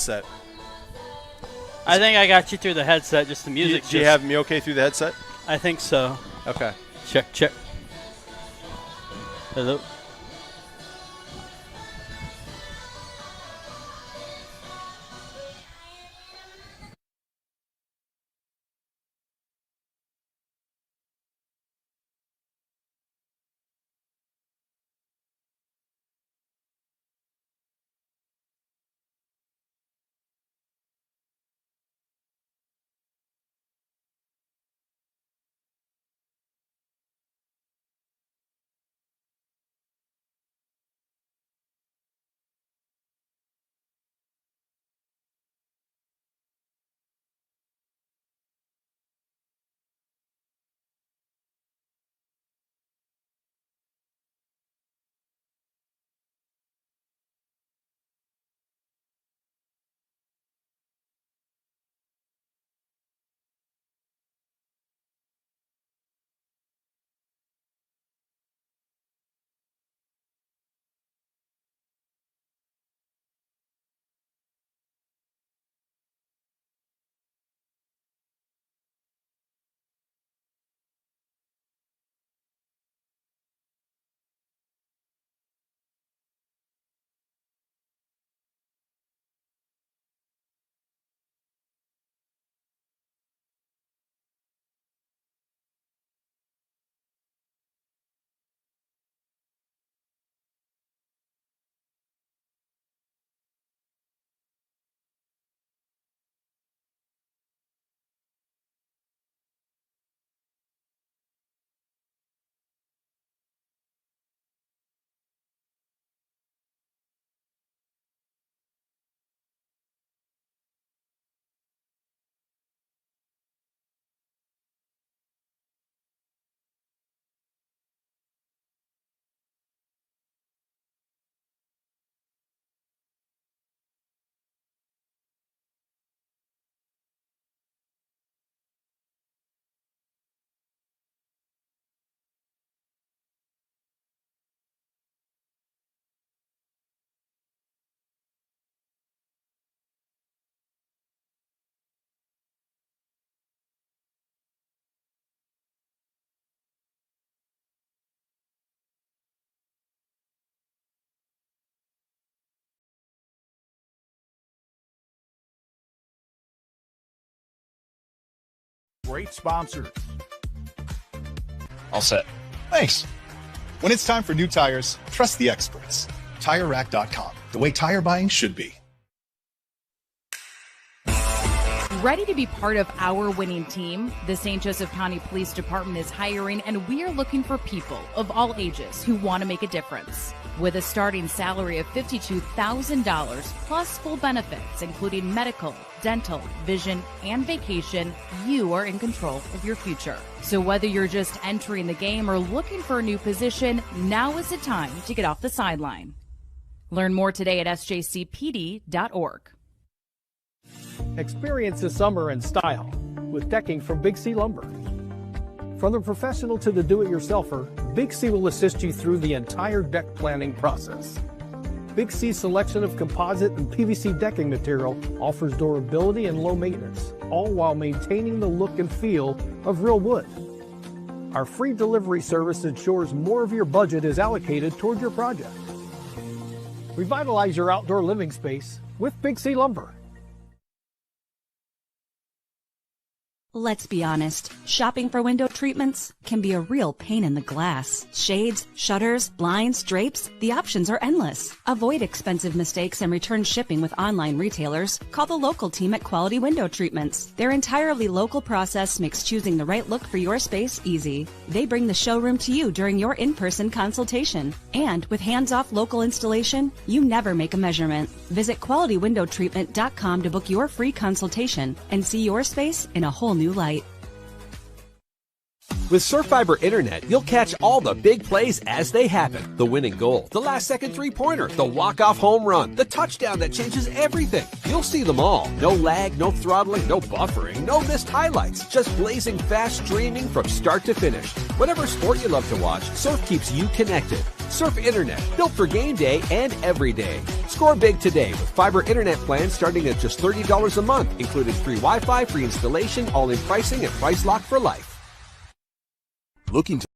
headset? I think I got you through the headset, just the music. Do you have me okay through the headset? I think so. Okay. Check. Hello. Great sponsors. All set. Thanks. When it's time for new tires, trust the experts. TireRack.com, the way tire buying should be. Ready to be part of our winning team? The St. Joseph County Police Department is hiring, and we are looking for people of all ages who want to make a difference. With a starting salary of $52,000 plus full benefits, including medical, dental, vision, and vacation, you are in control of your future. So whether you're just entering the game or looking for a new position, now is the time to get off the sideline. Learn more today at sjcpd.org. Experience the summer in style with decking from Big C Lumber. From the professional to the do-it-yourselfer, Big C will assist you through the entire deck planning process. Big C's selection of composite and PVC decking material offers durability and low maintenance, all while maintaining the look and feel of real wood. Our free delivery service ensures more of your budget is allocated toward your project. Revitalize your outdoor living space with Big C Lumber. Let's be honest, shopping for window treatments can be a real pain in the glass. Shades, shutters, blinds, drapes, the options are endless. Avoid expensive mistakes and return shipping with online retailers. Call the local team at Quality Window Treatments. Their entirely local process makes choosing the right look for your space easy. They bring the showroom to you during your in-person consultation. And with hands-off local installation, you never make a measurement. Visit QualityWindowTreatment.com to book your free consultation and see your space in a whole new light. With Surf Fiber Internet, you'll catch all the big plays as they happen. The winning goal, the last-second three-pointer, the walk-off home run, the touchdown that changes everything. You'll see them all. No lag, no throttling, no buffering, no missed highlights. Just blazing fast streaming from start to finish. Whatever sport you love to watch, Surf keeps you connected. Surf Internet, built for game day and every day. Score big today with fiber internet plans starting at just $30 a month, including free Wi-Fi, free installation, all-in pricing, and price lock for life. Looking to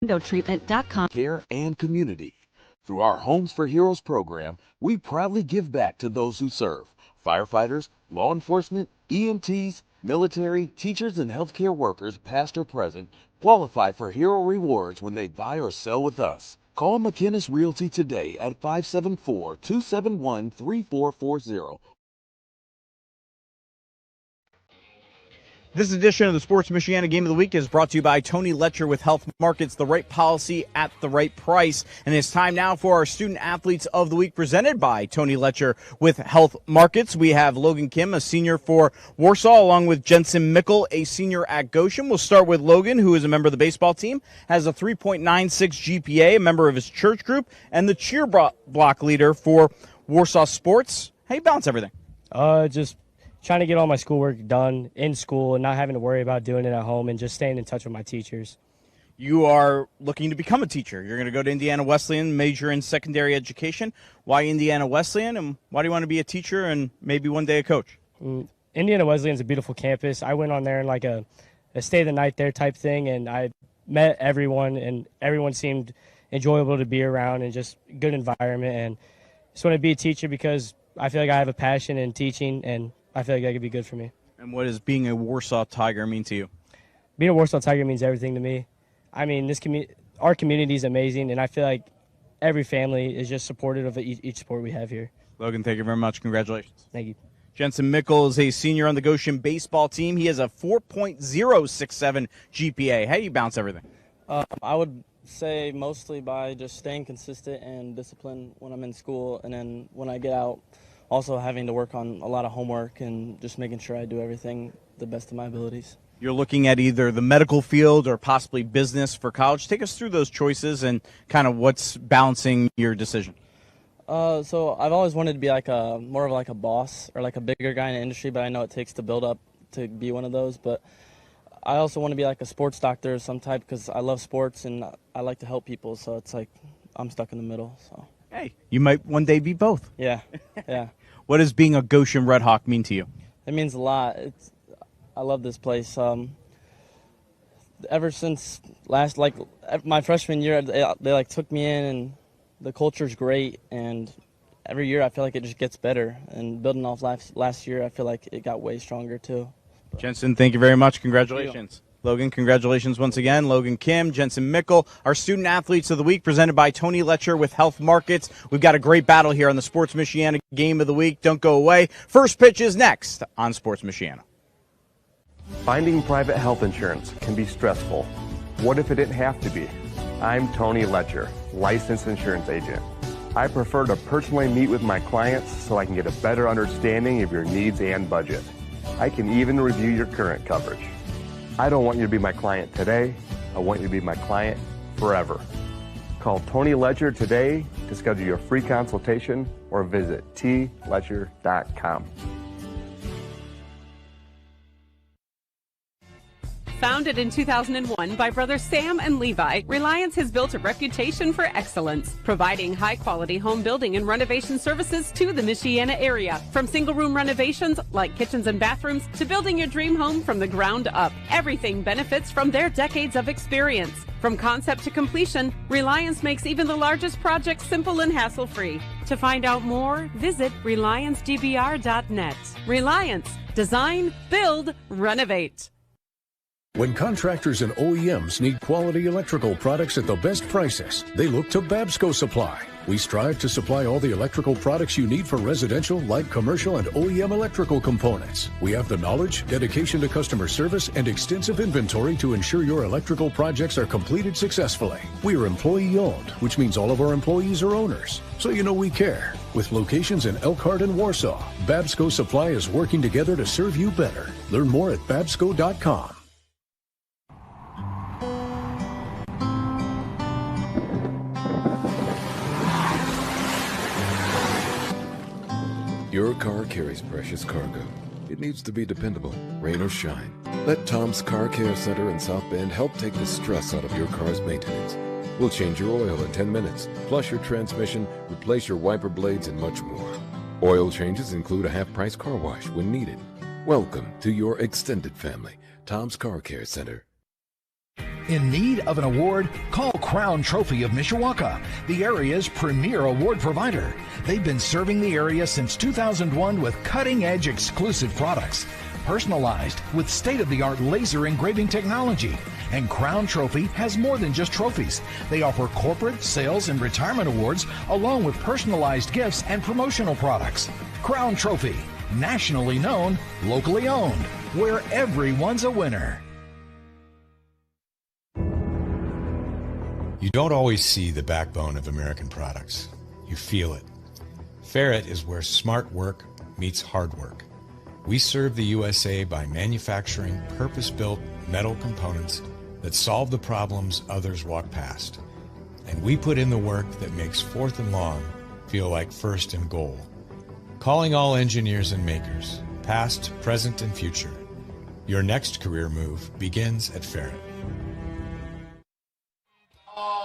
WindowTreatment.com. Care and community. Through our Homes for Heroes program, we proudly give back to those who serve. Firefighters, law enforcement, EMTs, military, teachers, and healthcare workers, past or present, qualify for hero rewards when they buy or sell with us. Call McInnes Realty today at 574-271-3440. This edition of the Sports Michiana Game of the Week is brought to you by Tony Letcher with Health Markets, the right policy at the right price. And it's time now for our Student Athletes of the Week presented by Tony Letcher with Health Markets. We have Logan Kim, a senior for Warsaw, along with Jensen Mickle, a senior at Goshen. We'll start with Logan, who is a member of the baseball team, has a 3.96 GPA, a member of his church group, and the cheer block leader for Warsaw Sports. How you balance everything? Just trying to get all my schoolwork done in school and not having to worry about doing it at home and just staying in touch with my teachers. You are looking to become a teacher. You're going to go to Indiana Wesleyan, major in secondary education. Why Indiana Wesleyan, and why do you want to be a teacher and maybe one day a coach? Indiana Wesleyan's a beautiful campus. I went on there in like a stay the night there type thing, and I met everyone, and everyone seemed enjoyable to be around and just good environment. And just want to be a teacher because I feel like I have a passion in teaching, and I feel like that could be good for me. And what does being a Warsaw Tiger mean to you? Being a Warsaw Tiger means everything to me. I mean, our community is amazing, and I feel like every family is just supportive of each sport we have here. Logan, thank you very much. Congratulations. Thank you. Jensen Mickle is a senior on the Goshen baseball team. He has a 4.067 GPA. How do you bounce everything? I would say mostly by just staying consistent and disciplined when I'm in school, and then when I get out, also having to work on a lot of homework and just making sure I do everything the best of my abilities. You're looking at either the medical field or possibly business for college. Take us through those choices and kind of what's balancing your decision. So I've always wanted to be like more of like a boss or like a bigger guy in the industry, but I know it takes to build up to be one of those. But I also want to be like a sports doctor of some type because I love sports and I like to help people. So it's like I'm stuck in the middle. So. Hey, you might one day be both. Yeah, yeah. What does being a Goshen Red Hawk mean to you? It means a lot. I love this place. Ever since my freshman year, they took me in, and the culture's great. And every year, I feel like it just gets better. And building off last year, I feel like it got way stronger too. Jensen, thank you very much. Congratulations. Logan, congratulations once again. Logan Kim, Jensen Mickle, our Student Athletes of the Week, presented by Tony Letcher with Health Markets. We've got a great battle here on the Sports Michiana Game of the Week. Don't go away. First pitch is next on Sports Michiana. Finding private health insurance can be stressful. What if it didn't have to be? I'm Tony Letcher, licensed insurance agent. I prefer to personally meet with my clients so I can get a better understanding of your needs and budget. I can even review your current coverage. I don't want you to be my client today. I want you to be my client forever. Call Tony Letcher today to schedule your free consultation or visit tletcher.com. Founded in 2001 by brothers Sam and Levi, Reliance has built a reputation for excellence, providing high-quality home building and renovation services to the Michiana area. From single-room renovations like kitchens and bathrooms to building your dream home from the ground up, everything benefits from their decades of experience. From concept to completion, Reliance makes even the largest projects simple and hassle-free. To find out more, visit RelianceDBR.net. Reliance. Design, build, renovate. When contractors and OEMs need quality electrical products at the best prices, they look to Babsco Supply. We strive to supply all the electrical products you need for residential, light commercial, and OEM electrical components. We have the knowledge, dedication to customer service, and extensive inventory to ensure your electrical projects are completed successfully. We are employee-owned, which means all of our employees are owners. So you know we care. With locations in Elkhart and Warsaw, Babsco Supply is working together to serve you better. Learn more at babsco.com. Your car carries precious cargo. It needs to be dependable, rain or shine. Let Tom's Car Care Center in South Bend help take the stress out of your car's maintenance. We'll change your oil in 10 minutes, flush your transmission, replace your wiper blades, and much more. Oil changes include a half-price car wash when needed. Welcome to your extended family, Tom's Car Care Center. In need of an award? Call Crown Trophy of Mishawaka, the area's premier award provider. They've been serving the area since 2001 with cutting-edge exclusive products, personalized with state-of-the-art laser engraving technology. And Crown Trophy has more than just trophies. They offer corporate, sales, and retirement awards, along with personalized gifts and promotional products. Crown Trophy, nationally known, locally owned, where everyone's a winner. You don't always see the backbone of American products. You feel it. Ferret is where smart work meets hard work. We serve the USA by manufacturing purpose-built metal components that solve the problems others walk past. And we put in the work that makes fourth and long feel like first and goal. Calling all engineers and makers, past, present, and future. Your next career move begins at Ferret.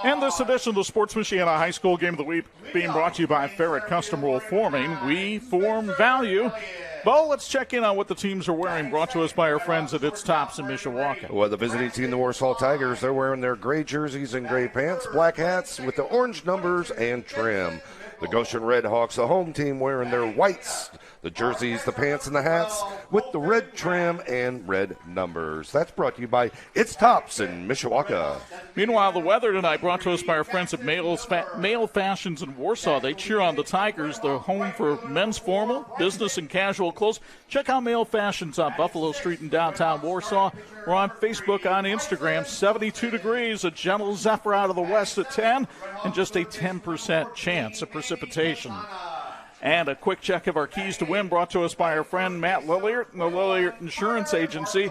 And this edition of the Sports Michiana High School Game of the Week being brought to you by Ferret Custom Roll Forming. We form value. Bo, let's check in on what the teams are wearing, brought to us by our friends at It's Tops in Mishawaka. Well, the visiting team, the Warsaw Tigers, they're wearing their gray jerseys and gray pants, black hats with the orange numbers and trim. The Goshen Red Hawks, the home team, wearing their whites, the jerseys, the pants, and the hats with the red trim and red numbers. That's brought to you by It's Tops in Mishawaka. Meanwhile, the weather tonight brought to us by our friends at Male Fashions in Warsaw. They cheer on the Tigers. They're home for men's formal, business, and casual clothes. Check out Male Fashions on Buffalo Street in downtown Warsaw. We're on Facebook, on Instagram. 72 degrees, a gentle zephyr out of the west at 10, and just a 10% chance of precipitation. And a quick check of our keys to win brought to us by our friend Matt Lilliard and the Lilliard Insurance Agency.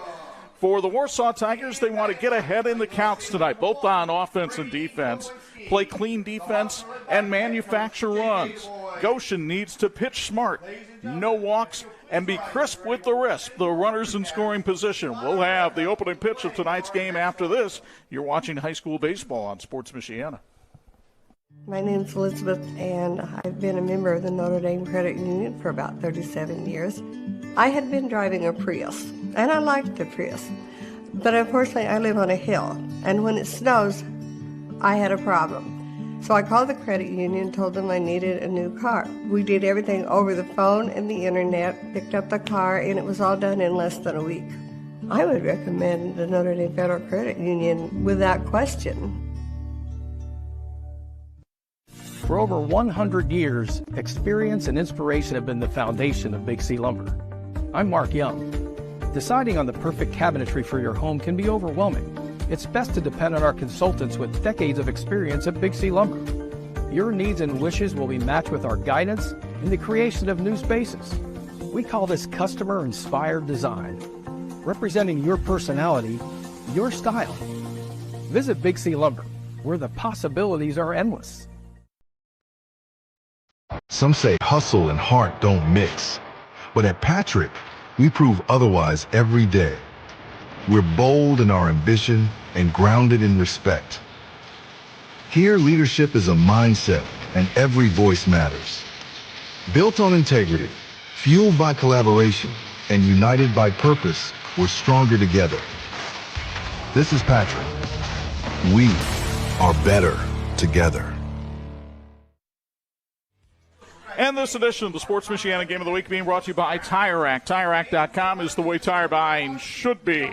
For the Warsaw Tigers, they want to get ahead in the counts tonight, both on offense and defense. Play clean defense and manufacture runs. Goshen needs to pitch smart, no walks, and be crisp with the wrist. The runners in scoring position. We'll have the opening pitch of tonight's game after this. You're watching high school baseball on Sports Michiana. My name's Elizabeth, and I've been a member of the Notre Dame Credit Union for about 37 years. I had been driving a Prius, and I liked the Prius. But unfortunately, I live on a hill, and when it snows, I had a problem. So I called the credit union, told them I needed a new car. We did everything over the phone and the internet, picked up the car, and it was all done in less than a week. I would recommend the Notre Dame Federal Credit Union without question. For over 100 years, experience and inspiration have been the foundation of Big C Lumber. I'm Mark Young. Deciding on the perfect cabinetry for your home can be overwhelming. It's best to depend on our consultants with decades of experience at Big C Lumber. Your needs and wishes will be matched with our guidance in the creation of new spaces. We call this customer-inspired design, representing your personality, your style. Visit Big C Lumber, where the possibilities are endless. Some say hustle and heart don't mix. But at Patrick, we prove otherwise every day. We're bold in our ambition and grounded in respect. Here, leadership is a mindset, and every voice matters. Built on integrity, fueled by collaboration, and united by purpose, we're stronger together. This is Patrick. We are better together. And this edition of the Sports Michiana Game of the Week being brought to you by Tire Rack. TireRack.com is the way tire buying should be.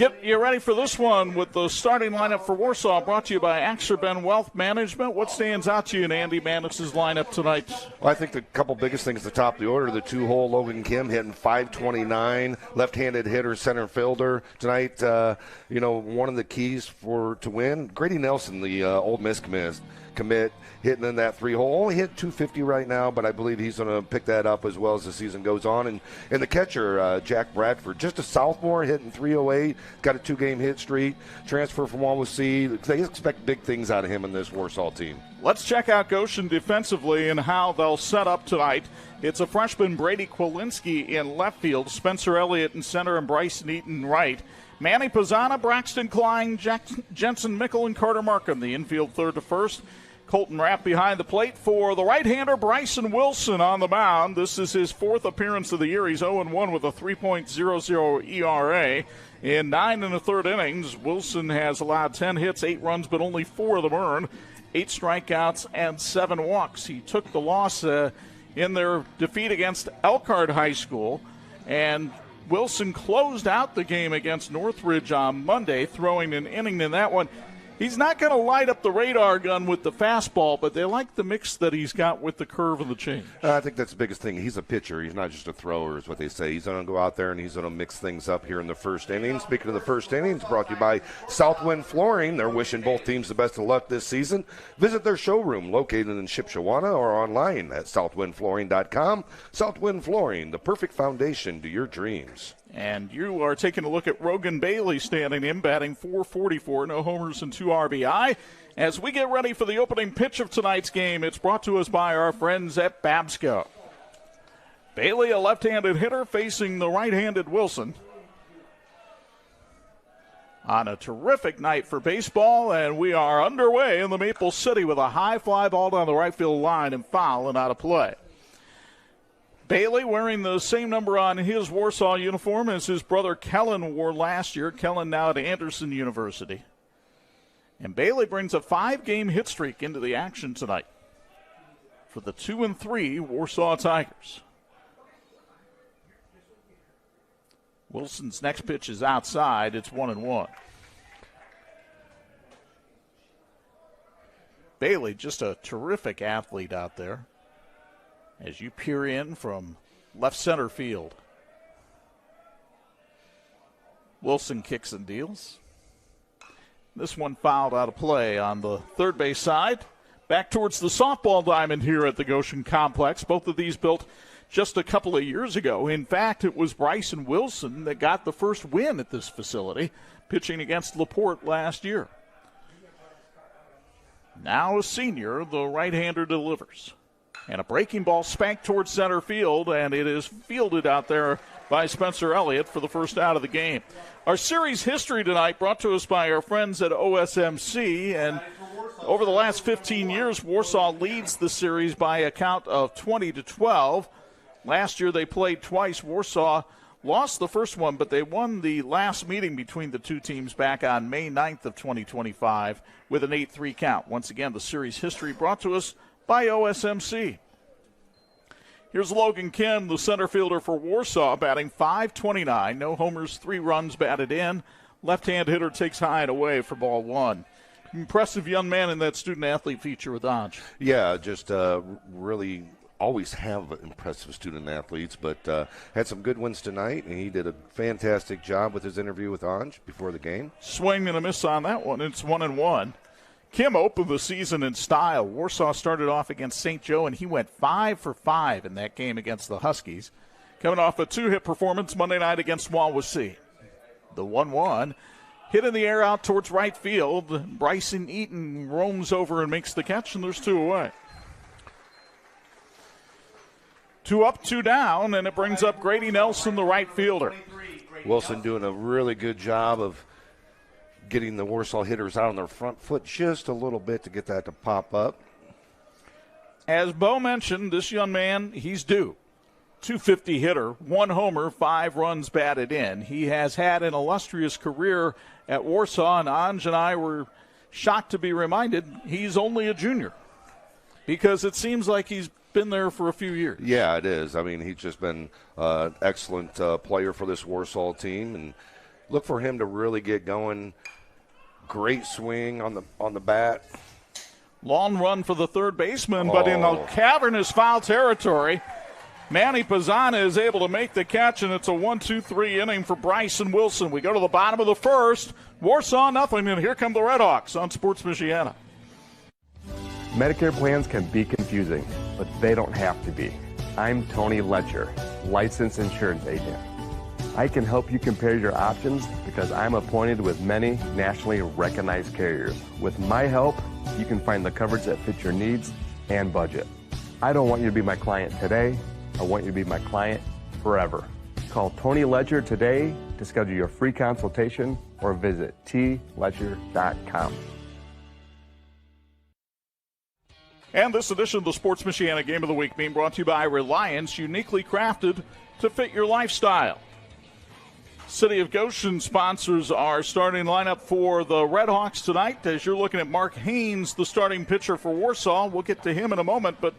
Get you ready for this one with the starting lineup for Warsaw, brought to you by Axerben Wealth Management. What stands out to you in Andy Mannix's lineup tonight? Well, I think the couple biggest things at the top of the order, the two-hole Logan Kim hitting .529, left-handed hitter, center fielder. Tonight, one of the keys to win, Grady Nelson, the Ole Miss commit, hitting in that 3-hole. Only hit .250 right now, but I believe he's going to pick that up as well as the season goes on. And the catcher, Jack Bradford, just a sophomore, hitting .308, got a 2-game hit streak, transfer from WSBT. They expect big things out of him in this Warsaw team. Let's check out Goshen defensively and how they'll set up tonight. It's a freshman, Brady Kwilinski, in left field, Spencer Elliott in center, and Bryson Eaton right. Manny Pizzana, Braxton Klein, Jensen Mickle, and Carter Markham, the infield third to first. Colton Rapp behind the plate for the right-hander Bryson Wilson on the mound. This is his 4th appearance of the year. He's 0-1 with a 3.00 ERA. In 9 1/3 innings, Wilson has allowed 10 hits, 8 runs, but only 4 of them earned. 8 strikeouts and 7 walks. He took the loss in their defeat against Elkhart High School, and Wilson closed out the game against Northridge on Monday, throwing an inning in that one. He's not going to light up the radar gun with the fastball, but they like the mix that he's got with the curve and the change. I think that's the biggest thing. He's a pitcher. He's not just a thrower, is what they say. He's going to go out there and he's going to mix things up here in the first inning. Speaking of the first innings, brought to you by Southwind Flooring. They're wishing both teams the best of luck this season. Visit their showroom located in Shipshewana or online at southwindflooring.com. Southwind Flooring, the perfect foundation to your dreams. And you are taking a look at Rogan Bailey standing in, batting .444, no homers and 2 RBI. As we get ready for the opening pitch of tonight's game, it's brought to us by our friends at Babsco. Bailey, a left-handed hitter, facing the right-handed Wilson. On a terrific night for baseball, and we are underway in the Maple City with a high fly ball down the right field line and foul and out of play. Bailey wearing the same number on his Warsaw uniform as his brother Kellen wore last year. Kellen now at Anderson University. And Bailey brings a 5-game hit streak into the action tonight for the 2-3 Warsaw Tigers. Wilson's next pitch is outside. It's 1-1. Bailey, just a terrific athlete out there. As you peer in from left center field. Wilson kicks and deals. This one fouled out of play on the third base side. Back towards the softball diamond here at the Goshen Complex. Both of these built just a couple of years ago. In fact, it was Bryson Wilson that got the first win at this facility, pitching against LaPorte last year. Now a senior, the right-hander delivers. And a breaking ball spanked towards center field, and it is fielded out there by Spencer Elliott for the first out of the game. Our series history tonight brought to us by our friends at OSMC, and over the last 15 years, Warsaw leads the series by a count of 20-12. Last year they played twice. Warsaw lost the first one, but they won the last meeting between the two teams back on May 9th of 2025 with an 8-3 count. Once again, the series history brought to us by OSMC. Here's Logan Kim, the center fielder for Warsaw, batting .529. No homers, 3 runs batted in. Left-hand hitter takes high and away for ball 1. Impressive young man in that student-athlete feature with Anj. Yeah, just really always have impressive student-athletes, but had some good ones tonight, and he did a fantastic job with his interview with Anj before the game. Swing and a miss on that one. It's 1-1. Kim opened the season in style. Warsaw started off against St. Joe, and he went 5 for 5 in that game against the Huskies. Coming off a 2-hit performance Monday night against WSBT. The 1-1 hit in the air out towards right field. Bryson Eaton roams over and makes the catch, and there's 2 away. 2 up, 2 down, and it brings up Grady Nelson, the right fielder. Wilson doing a really good job of getting the Warsaw hitters out on their front foot just a little bit to get that to pop up. As Bo mentioned, this young man, he's due. .250 hitter, 1 homer, 5 runs batted in. He has had an illustrious career at Warsaw, and Anj and I were shocked to be reminded he's only a junior because it seems like he's been there for a few years. Yeah, it is. I mean, he's just been an excellent player for this Warsaw team, and look for him to really get going. Great swing on the bat. Long run for the third baseman, but in a cavernous foul territory. Manny Pizzana is able to make the catch, and it's a 1-2-3 inning for Bryson Wilson. We go to the bottom of the first. Warsaw nothing, and here come the Redhawks on Sports Michiana. Medicare plans can be confusing, but they don't have to be. I'm Tony Letcher, licensed insurance agent. I can help you compare your options because I'm appointed with many nationally recognized carriers. With my help, you can find the coverage that fits your needs and budget. I don't want you to be my client today. I want you to be my client forever. Call Tony Letcher today to schedule your free consultation or visit tletcher.com. And this edition of the Sports Michiana Game of the Week being brought to you by Reliance, uniquely crafted to fit your lifestyle. City of Goshen sponsors our starting lineup for the Redhawks tonight. As you're looking at Mark Haynes, the starting pitcher for Warsaw. We'll get to him in a moment, but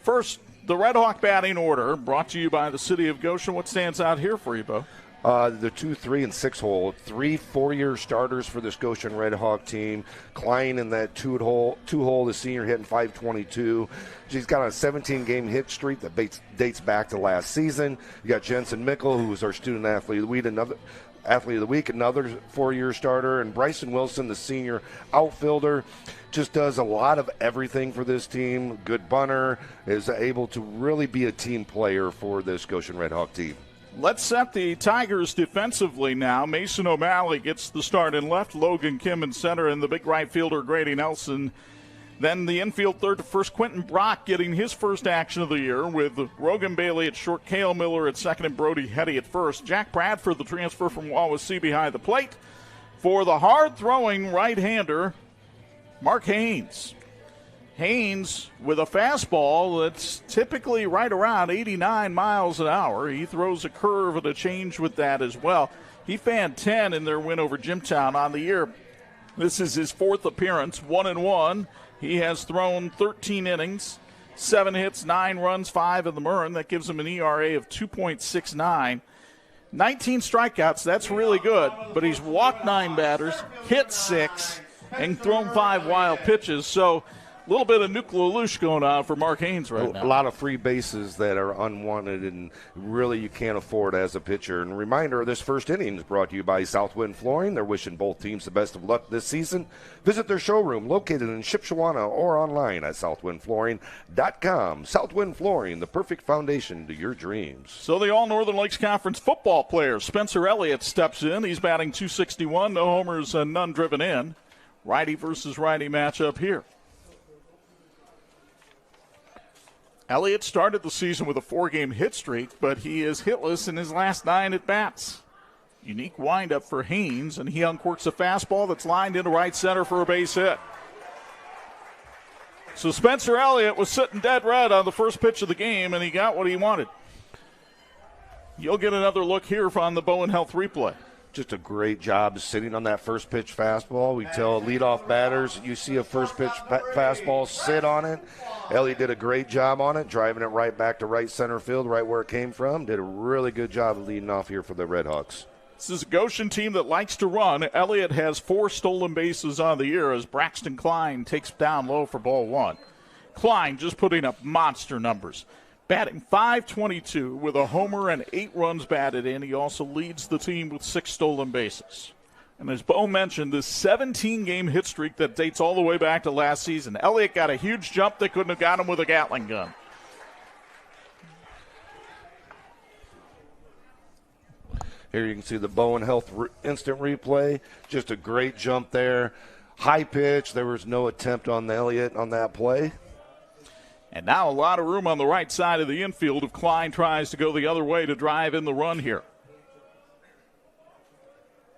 first, the Redhawk batting order brought to you by the City of Goshen. What stands out here for you, Bo? The 2, 3, and 6 hole. 3 4-year starters for this Goshen Redhawk team. Klein in that 2 hole, the senior hitting .522. She's got a 17-game hit streak that dates back to last season. You got Jensen Mickle, who was our student athlete of the week, another 4-year starter, and Bryson Wilson, the senior outfielder, just does a lot of everything for this team. Good bunter, is able to really be a team player for this Goshen Redhawk team. Let's set the Tigers defensively now. Mason O'Malley gets the start in left, Logan Kim in center, and the big right fielder, Grady Nelson. Then the infield third to first, Quentin Brock getting his first action of the year with Rogan Bailey at short, Cale Miller at second, and Brody Hetty at first. Jack Bradford, the transfer from Wawasee, behind the plate. For the hard-throwing right-hander, Mark Haynes. Haynes with a fastball that's typically right around 89 miles an hour. He throws a curve and a change with that as well. He fanned 10 in their win over Jimtown on the year. This is his 4th appearance, 1-1. He has thrown 13 innings, 7 hits, 9 runs, 5 in the Murren. That gives him an ERA of 2.69. 19 strikeouts, that's really good, but he's walked 9 batters, hit 6, and thrown 5 wild pitches. So a little bit of nuclear loose going on for Mark Haynes right now. A lot of free bases that are unwanted and really you can't afford as a pitcher. And a reminder, this first inning is brought to you by Southwind Flooring. They're wishing both teams the best of luck this season. Visit their showroom located in Shipshewana or online at southwindflooring.com. Southwind Flooring, the perfect foundation to your dreams. So the All-Northern Lakes Conference football player, Spencer Elliott, steps in. He's batting .261, no homers and none driven in. Righty versus righty matchup here. Elliott started the season with a 4-game hit streak, but he is hitless in his last 9 at-bats. Unique windup for Haynes, and he uncorks a fastball that's lined into right center for a base hit. So Spencer Elliott was sitting dead red on the first pitch of the game, and he got what he wanted. You'll get another look here on the Bowen Health replay. Just a great job sitting on that first pitch fastball. We tell leadoff batters, you see a first pitch fastball, sit on it. Elliott did a great job on it, driving it right back to right center field, right where it came from. Did a really good job of leading off here for the Redhawks. This is a Goshen team that likes to run. Elliott has 4 stolen bases on the year as Braxton Klein takes down low for ball 1. Klein just putting up monster numbers. Batting .522 with a homer and 8 runs batted in. He also leads the team with 6 stolen bases. And as Bo mentioned, this 17-game hit streak that dates all the way back to last season. Elliott got a huge jump. They couldn't have got him with a Gatling gun. Here you can see the Bowen Health instant replay. Just a great jump there. High pitch. There was no attempt on Elliott on that play. And now a lot of room on the right side of the infield if Klein tries to go the other way to drive in the run here.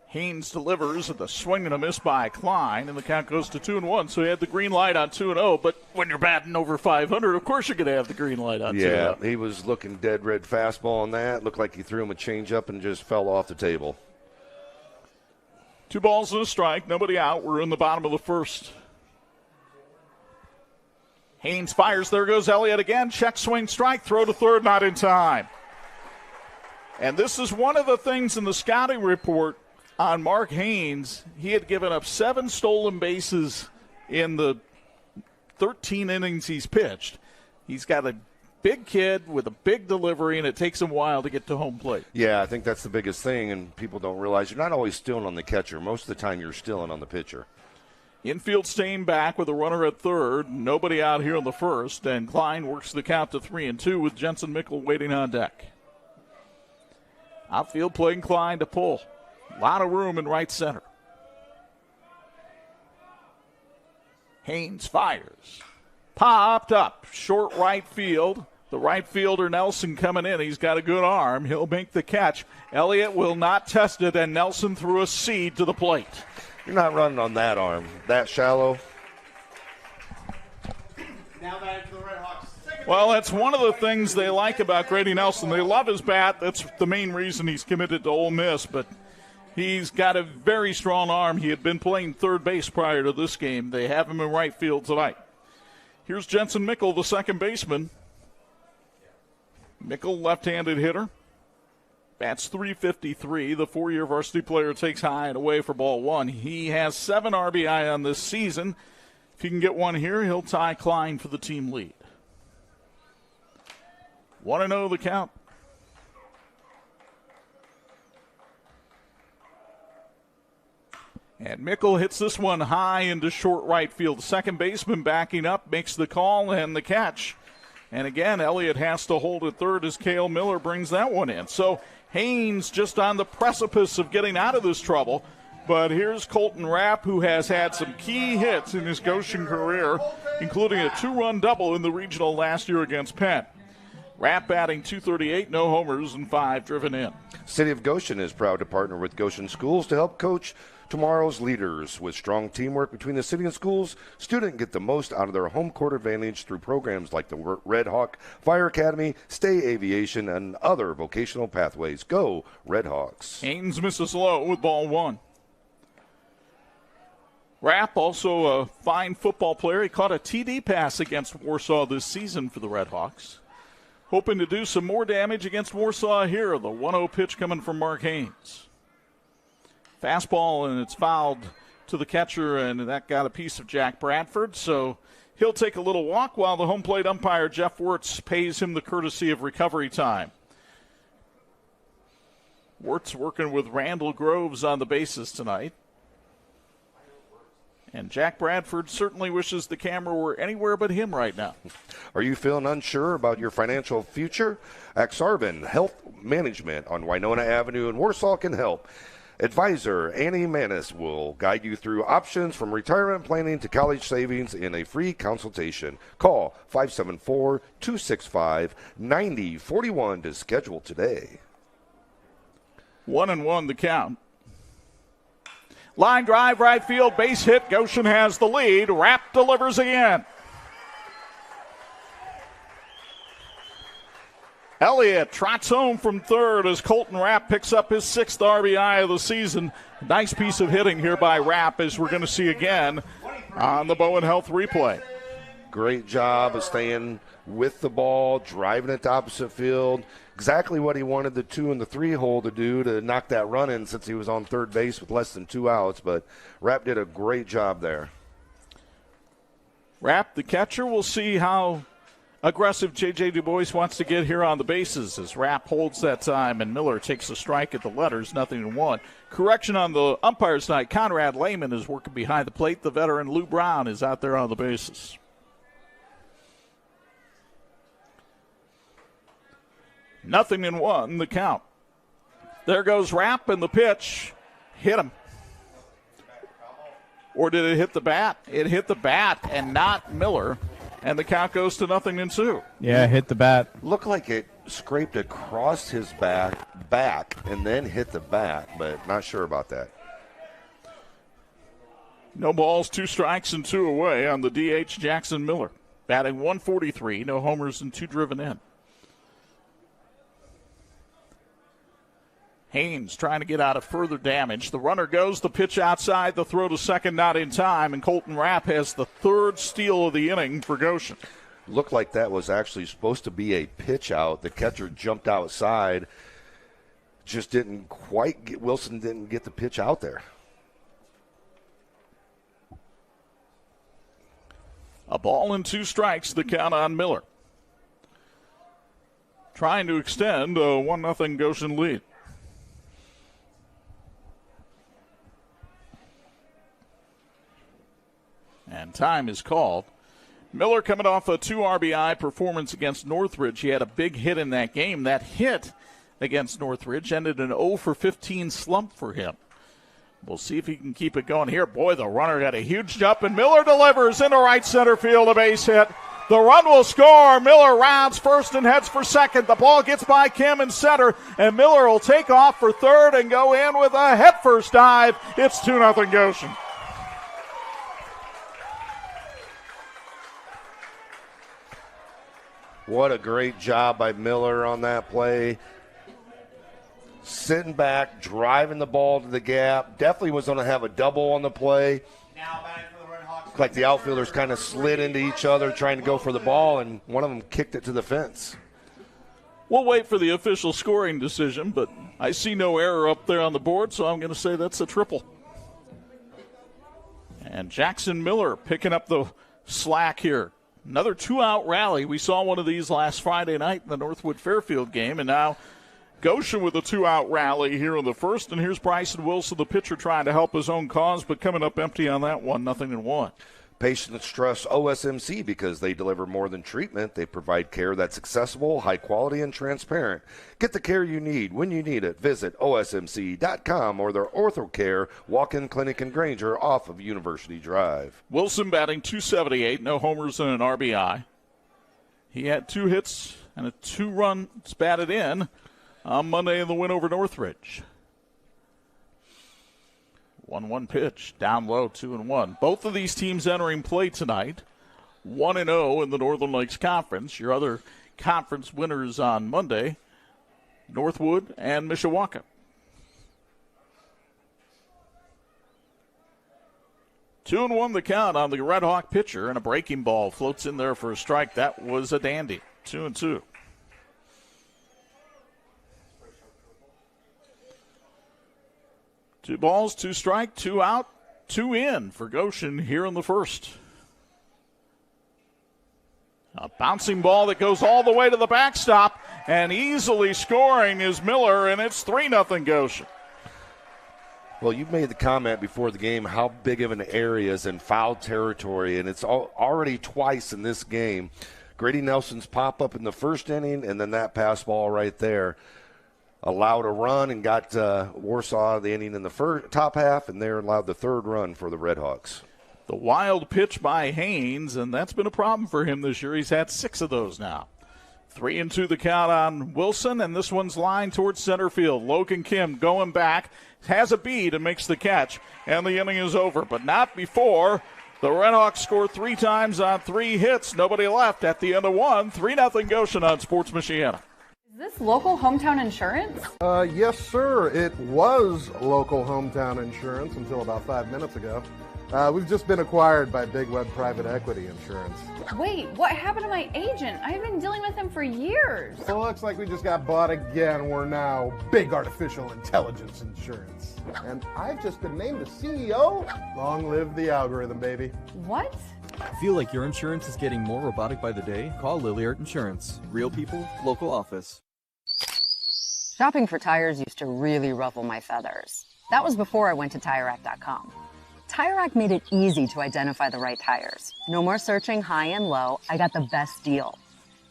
Haynes delivers with a swing and a miss by Klein, and the count goes to 2-1. So he had the green light on 2-0, but when you're batting over 500, of course you're going to have the green light on 2-0. Yeah, he was looking dead red fastball on that. Looked like he threw him a changeup and just fell off the table. 2 balls and a strike, nobody out. We're in the bottom of the first. Haynes fires. There goes Elliott again. Check, swing, strike, throw to third, not in time. And this is one of the things in the scouting report on Mark Haynes. He had given up 7 stolen bases in the 13 innings he's pitched. He's got a big kid with a big delivery, and it takes him a while to get to home plate. Yeah, I think that's the biggest thing, and people don't realize you're not always stealing on the catcher. Most of the time you're stealing on the pitcher. Infield staying back with a runner at third. Nobody out here in the first, and Klein works the count to 3-2 with Jensen Mickle waiting on deck. Outfield playing Klein to pull. A lot of room in right center. Haynes fires. Popped up. Short right field. The right fielder Nelson coming in. He's got a good arm. He'll make the catch. Elliott will not test it, and Nelson threw a seed to the plate. You're not running on that arm. That shallow. Well, that's one of the things they like about Grady Nelson. They love his bat. That's the main reason he's committed to Ole Miss, but he's got a very strong arm. He had been playing third base prior to this game. They have him in right field tonight. Here's Jensen Mickle, the second baseman. Mickle, left-handed hitter. Bats .353. The 4-year varsity player takes high and away for ball 1. He has 7 RBI on this season. If he can get one here, he'll tie Klein for the team lead. 1-0 the count. And Mickle hits this one high into short right field. The second baseman backing up, makes the call and the catch. And again, Elliott has to hold at third as Cale Miller brings that one in. So Haynes just on the precipice of getting out of this trouble. But here's Colton Rapp, who has had some key hits in his Goshen career, including a 2-run double in the regional last year against Penn. Rapp batting .238, no homers, and 5 driven in. City of Goshen is proud to partner with Goshen Schools to help coach tomorrow's leaders. With strong teamwork between the city and schools, students get the most out of their home court advantage through programs like the Red Hawk Fire Academy, Stay Aviation, and other vocational pathways. Go Red Hawks. Haynes misses low with ball 1. Rapp, also a fine football player. He caught a TD pass against Warsaw this season for the Red Hawks. Hoping to do some more damage against Warsaw here. The 1-0 pitch coming from Mark Haynes. Fastball, and it's fouled to the catcher, and that got a piece of Jack Bradford. So he'll take a little walk while the home plate umpire, Jeff Wirtz, pays him the courtesy of recovery time. Wirtz working with Randall Groves on the bases tonight. And Jack Bradford certainly wishes the camera were anywhere but him right now. Are you feeling unsure about your financial future? Axarvin Health Management on Winona Avenue in Warsaw can help. Advisor Annie Manis will guide you through options from retirement planning to college savings in a free consultation. Call 574-265-9041 to schedule today. 1-1 the count. Line drive, right field, base hit. Goshen has the lead. Rapp delivers again. Elliott trots home from third as Colton Rapp picks up his 6th RBI of the season. Nice piece of hitting here by Rapp, as we're going to see again on the Bowen Health replay. Great job of staying with the ball, driving it to opposite field. Exactly what he wanted the 2 and the 3 hole to do to knock that run in, since he was on third base with less than 2 outs. But Rapp did a great job there. Rapp, the catcher, will see how aggressive J.J. Du Bois wants to get here on the bases as Rapp holds that time and Miller takes a strike at the letters, 0-1. Correction on the umpire's night. Conrad Lehman is working behind the plate. The veteran Lou Brown is out there on the bases. Nothing in 1, the count. There goes Rapp, and the pitch hit him. Or did it hit the bat? It hit the bat and not Miller, and the count goes to 0-2. Yeah, hit the bat. Looked like it scraped across his back and then hit the bat, but not sure about that. No balls, 2 strikes, and 2 away on the DH Jackson Miller. Batting .143, no homers and 2 driven in. Haynes trying to get out of further damage. The runner goes, the pitch outside, the throw to second not in time, and Colton Rapp has the 3rd steal of the inning for Goshen. Looked like that was actually supposed to be a pitch out. The catcher jumped outside. just Wilson didn't get the pitch out there. A ball and 2 strikes, the count on Miller. Trying to extend a 1-0 Goshen lead. And time is called. Miller coming off a 2 RBI performance against Northridge. He had a big hit in that game. That hit against Northridge ended an 0 for 15 slump for him. We'll see if he can keep it going here. Boy, the runner got a huge jump, and Miller delivers into right center field, a base hit. The run will score. Miller rounds first and heads for second. The ball gets by Kim in center, and Miller will take off for third and go in with a head-first dive. It's 2-0 Goshen. What a great job by Miller on that play. Sitting back, driving the ball to the gap. Definitely was going to have a double on the play. Like the outfielders kind of slid into each other trying to go for the ball, and one of them kicked it to the fence. We'll wait for the official scoring decision, but I see no error up there on the board, so I'm going to say that's a triple. And Jackson Miller picking up the slack here. Another 2-out rally. We saw one of these last Friday night in the Northwood-Fairfield game, and now Goshen with a 2-out rally here in the first, and here's Bryson Wilson, the pitcher, trying to help his own cause, but coming up empty on that one, 0-1. Patients trust OSMC because they deliver more than treatment. They provide care that's accessible, high quality, and transparent. Get the care you need when you need it. Visit OSMC.com or their OrthoCare walk-in clinic in Granger off of University Drive. Wilson batting .278, no homers and an RBI. He had 2 hits and a 2-runs batted in on Monday in the win over Northridge. 1-1 pitch, down low, 2-1. Both of these teams entering play tonight, 1-0 in the Northern Lakes Conference. Your other conference winners on Monday, Northwood and Mishawaka. 2-1 the count on the Red Hawk pitcher, and a breaking ball floats in there for a strike. That was a dandy. 2-2. Two balls, 2 strike, 2 out, 2 in for Goshen here in the first. A bouncing ball that goes all the way to the backstop, and easily scoring is Miller, and it's 3-0 Goshen. Well, you made the comment before the game how big of an area is in foul territory, and it's already twice in this game. Grady Nelson's pop-up in the first inning, and then that pass ball right there allowed a run and got Warsaw the inning in the top half, and they're allowed the 3rd run for the Redhawks. The wild pitch by Haynes, and that's been a problem for him this year. He's had 6 of those now. 3-2 the count on Wilson, and this one's lined towards center field. Logan Kim going back, has a bead and makes the catch, and the inning is over. But not before the Redhawks score 3 times on 3 hits. Nobody left at the end of 1. 3-0 Goshen on Sports Michiana. Is this local hometown insurance? Yes, sir. It was local hometown insurance until about 5 minutes ago. We've just been acquired by Big Web Private Equity Insurance. Wait, what happened to my agent? I've been dealing with him for years. Well, looks like we just got bought again. We're now Big Artificial Intelligence Insurance. And I've just been named the CEO. Long live the algorithm, baby. What? Feel like your insurance is getting more robotic by the day? Call Lilliard Insurance. Real people, local office. Shopping for tires used to really ruffle my feathers. That was before I went to TireRack.com. TireRack made it easy to identify the right tires. No more searching high and low. I got the best deal.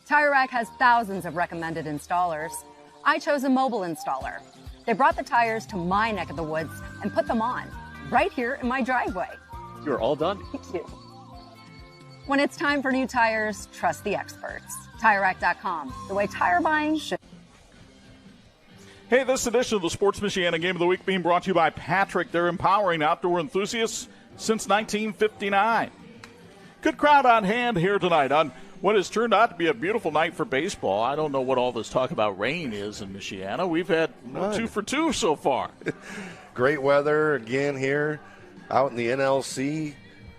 TireRack has thousands of recommended installers. I chose a mobile installer. They brought the tires to my neck of the woods and put them on, right here in my driveway. You're all done. Thank you. When it's time for new tires, trust the experts. TireRack.com, the way tire buying should. Hey, this edition of the Sports Michiana Game of the Week being brought to you by Patrick. They're empowering outdoor enthusiasts since 1959. Good crowd on hand here tonight on what has turned out to be a beautiful night for baseball. I don't know what all this talk about rain is in Michiana. We've had 2 for 2 so far. Great weather again here out in the NLC.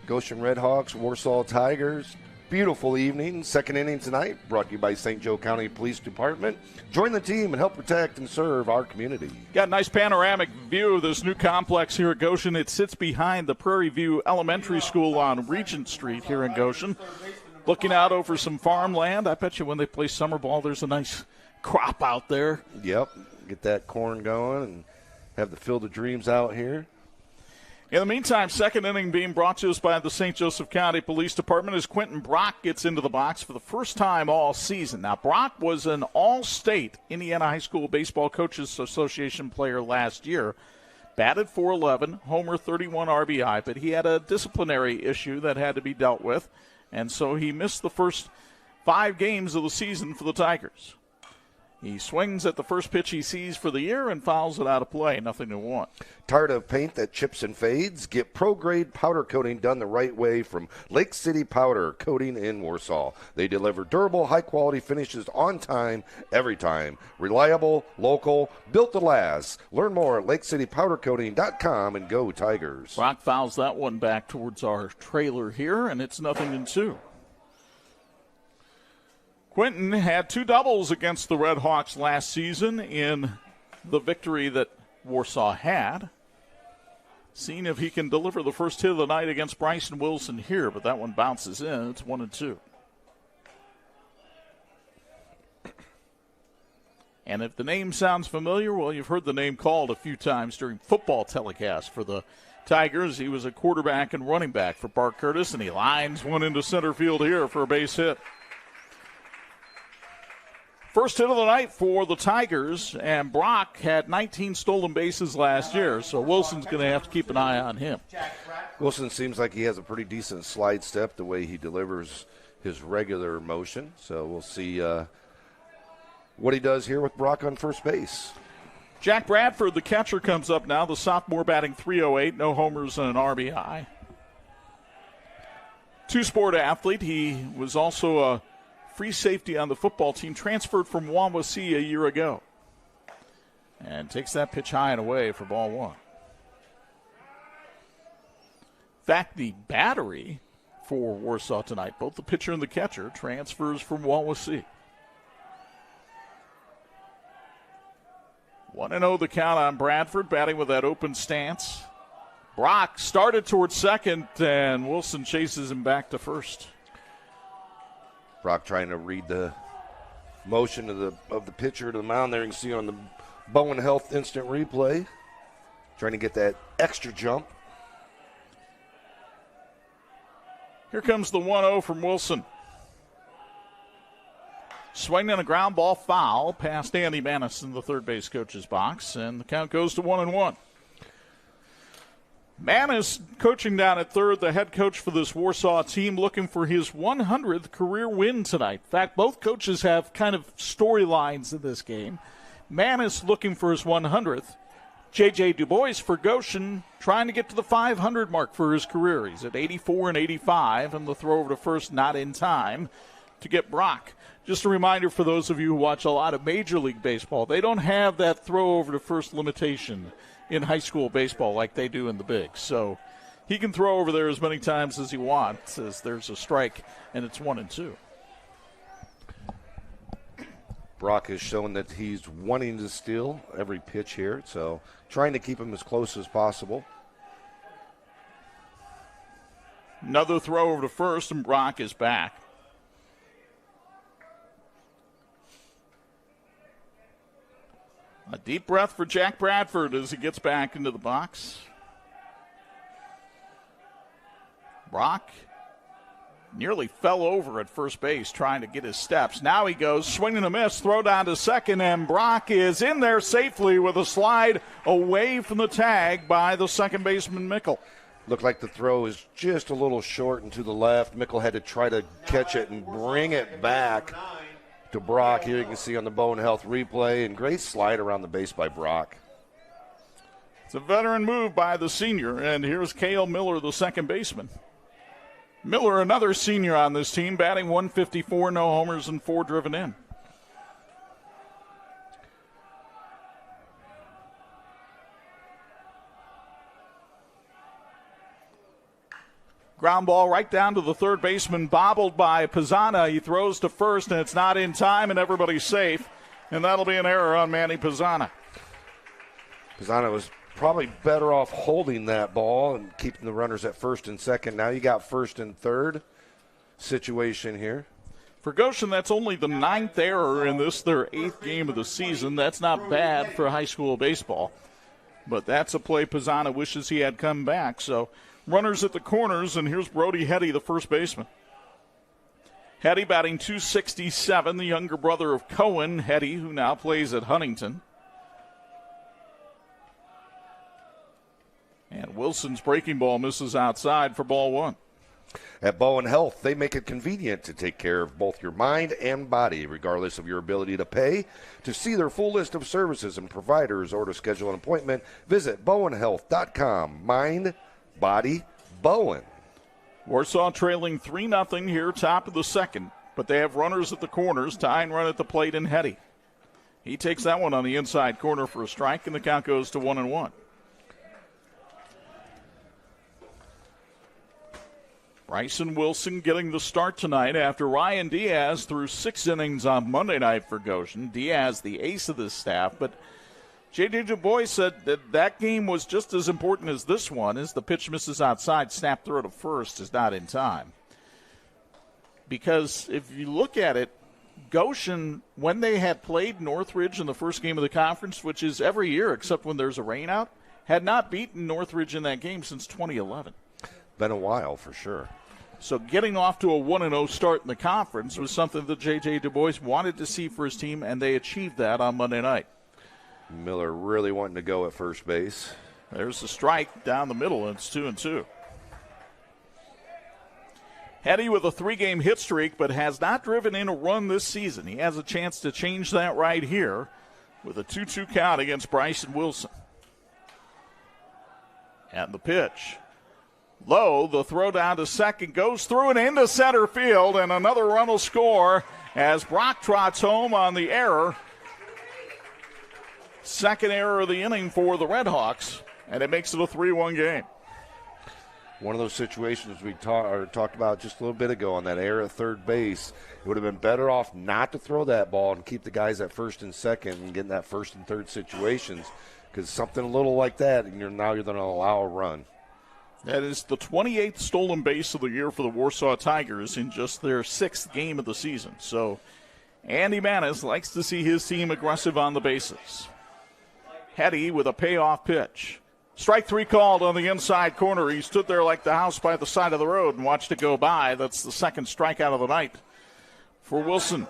Goshen Redhawks, Warsaw Tigers. beautiful evening. Second inning tonight, brought to you by St. Joe County Police Department. Join the team and help protect and serve our community. Got a nice panoramic view of this new complex here at Goshen. It sits behind the Prairie View Elementary School on Regent Street here in Goshen. Looking out over some farmland. I bet you when they play summer ball, there's a nice crop out there. Yep, get that corn going and have the Field of Dreams out here. In the meantime, second inning being brought to us by the St. Joseph County Police Department as Quentin Brock gets into the box for the first time all season. Now, Brock was an all-state Indiana High School Baseball Coaches Association player last year. Batted .411, homer, 31 RBI, but he had a disciplinary issue that had to be dealt with. And so he missed the first 5 games of the season for the Tigers. He swings at the first pitch he sees for the year and fouls it out of play. 0-1. Tired of paint that chips and fades? Get pro-grade powder coating done the right way from Lake City Powder Coating in Warsaw. They deliver durable, high-quality finishes on time, every time. Reliable, local, built to last. Learn more at lakecitypowdercoating.com and go Tigers. Brock fouls that one back towards our trailer here, and it's 0-2. Quentin had 2 doubles against the Red Hawks last season in the victory that Warsaw had. Seeing if he can deliver the first hit of the night against Bryson Wilson here, but that one bounces in. It's 1-2. And if the name sounds familiar, well, you've heard the name called a few times during football telecasts for the Tigers. He was a quarterback and running back for Bart Curtis, and he lines one into center field here for a base hit. First hit of the night for the Tigers, and Brock had 19 stolen bases last year, so Wilson's going to have to keep an eye on him. Wilson seems like he has a pretty decent slide step the way he delivers his regular motion, so we'll see what he does here with Brock on first base. Jack Bradford, the catcher, comes up now. The sophomore batting .308, no homers and an RBI. Two-sport athlete. He was also a free safety on the football team, transferred from Wawasee a year ago. And takes that pitch high and away for ball 1. In fact, the battery for Warsaw tonight, both the pitcher and the catcher, transfers from Wawasee. 1-0 the count on Bradford, batting with that open stance. Brock started towards second, and Wilson chases him back to first. Brock trying to read the motion of the pitcher to the mound there. You can see on the Bowen Health instant replay. Trying to get that extra jump. Here comes the 1-0 from Wilson. Swinging a ground ball foul past Andy Manis in the third base coach's box, and the count goes to 1-1. Manis coaching down at third, the head coach for this Warsaw team, looking for his 100th career win tonight. In fact, both coaches have kind of storylines in this game. Manis looking for his 100th. J.J. Du Bois for Goshen trying to get to the 500 mark for his career. He's at 84 and 85, and the throw over to first not in time to get Brock. Just a reminder for those of you who watch a lot of Major League Baseball, they don't have that throw over to first limitation in high school baseball like they do in the bigs. So he can throw over there as many times as he wants as there's a strike, and it's 1-2. Brock has shown that he's wanting to steal every pitch here, so trying to keep him as close as possible. Another throw over to first, and Brock is back. A deep breath for Jack Bradford as he gets back into the box. Brock nearly fell over at first base trying to get his steps. Now he goes, swinging a miss, throw down to second, and Brock is in there safely with a slide away from the tag by the second baseman, Mickle. Looked like the throw is just a little short and to the left. Mickle had to try to catch it and bring it back to Brock. Here you can see on the Bowen Health replay, and great slide around the base by Brock. It's a veteran move by the senior, and here's Cale Miller, the second baseman. Miller, another senior on this team, batting .154, no homers and 4 driven in. Ground ball right down to the third baseman, bobbled by Pizzana. He throws to first, and it's not in time, and everybody's safe. And that'll be an error on Manny Pizzana. Pizzana was probably better off holding that ball and keeping the runners at first and second. Now you got first and third situation here. For Goshen, that's only the 9th error in this, their 8th game of the season. That's not bad for high school baseball. But that's a play Pizzana wishes he had come back. So runners at the corners, and here's Brody Hetty, the first baseman. Hetty batting .267, the younger brother of Cohen Hetty, who now plays at Huntington. And Wilson's breaking ball misses outside for ball one. At Bowen Health, they make it convenient to take care of both your mind and body, regardless of your ability to pay. To see their full list of services and providers or to schedule an appointment, visit bowenhealth.com. Mind, body, Bowen. Warsaw trailing 3-0 here, top of the second, but they have runners at the corners, tying run at the plate in Hetty. He takes that one on the inside corner for a strike, and the count goes to 1-1. Bryson Wilson getting the start tonight after Ryan Diaz threw 6 innings on Monday night for Goshen. Diaz, the ace of the staff, but J.J. Du Bois said that game was just as important as this one, as the pitch misses outside, snap throw to first is not in time. Because if you look at it, Goshen, when they had played Northridge in the first game of the conference, which is every year except when there's a rain out, had not beaten Northridge in that game since 2011. Been a while for sure. So getting off to a 1-0 start in the conference was something that J.J. Du Bois wanted to see for his team, and they achieved that on Monday night. Miller really wanting to go at first base. There's the strike down the middle, and it's 2-2. Hetty with a 3-game hit streak, but has not driven in a run this season. He has a chance to change that right here with a 2-2 count against Bryson Wilson. And the pitch. Low, the throw down to second, goes through and into center field, and another run will score as Brock trots home on the error. Second error of the inning for the Redhawks, and it makes it a 3-1 game. One of those situations we talked about just a little bit ago on that error at third base. It would have been better off not to throw that ball and keep the guys at first and second and get in that first and third situations, because something a little like that, and now you're going to allow a run. That is the 28th stolen base of the year for the Warsaw Tigers in just their 6th game of the season. So Andy Manis likes to see his team aggressive on the bases. Hetty with a payoff pitch. Strike 3 called on the inside corner. He stood there like the house by the side of the road and watched it go by. That's the second strikeout of the night for Wilson.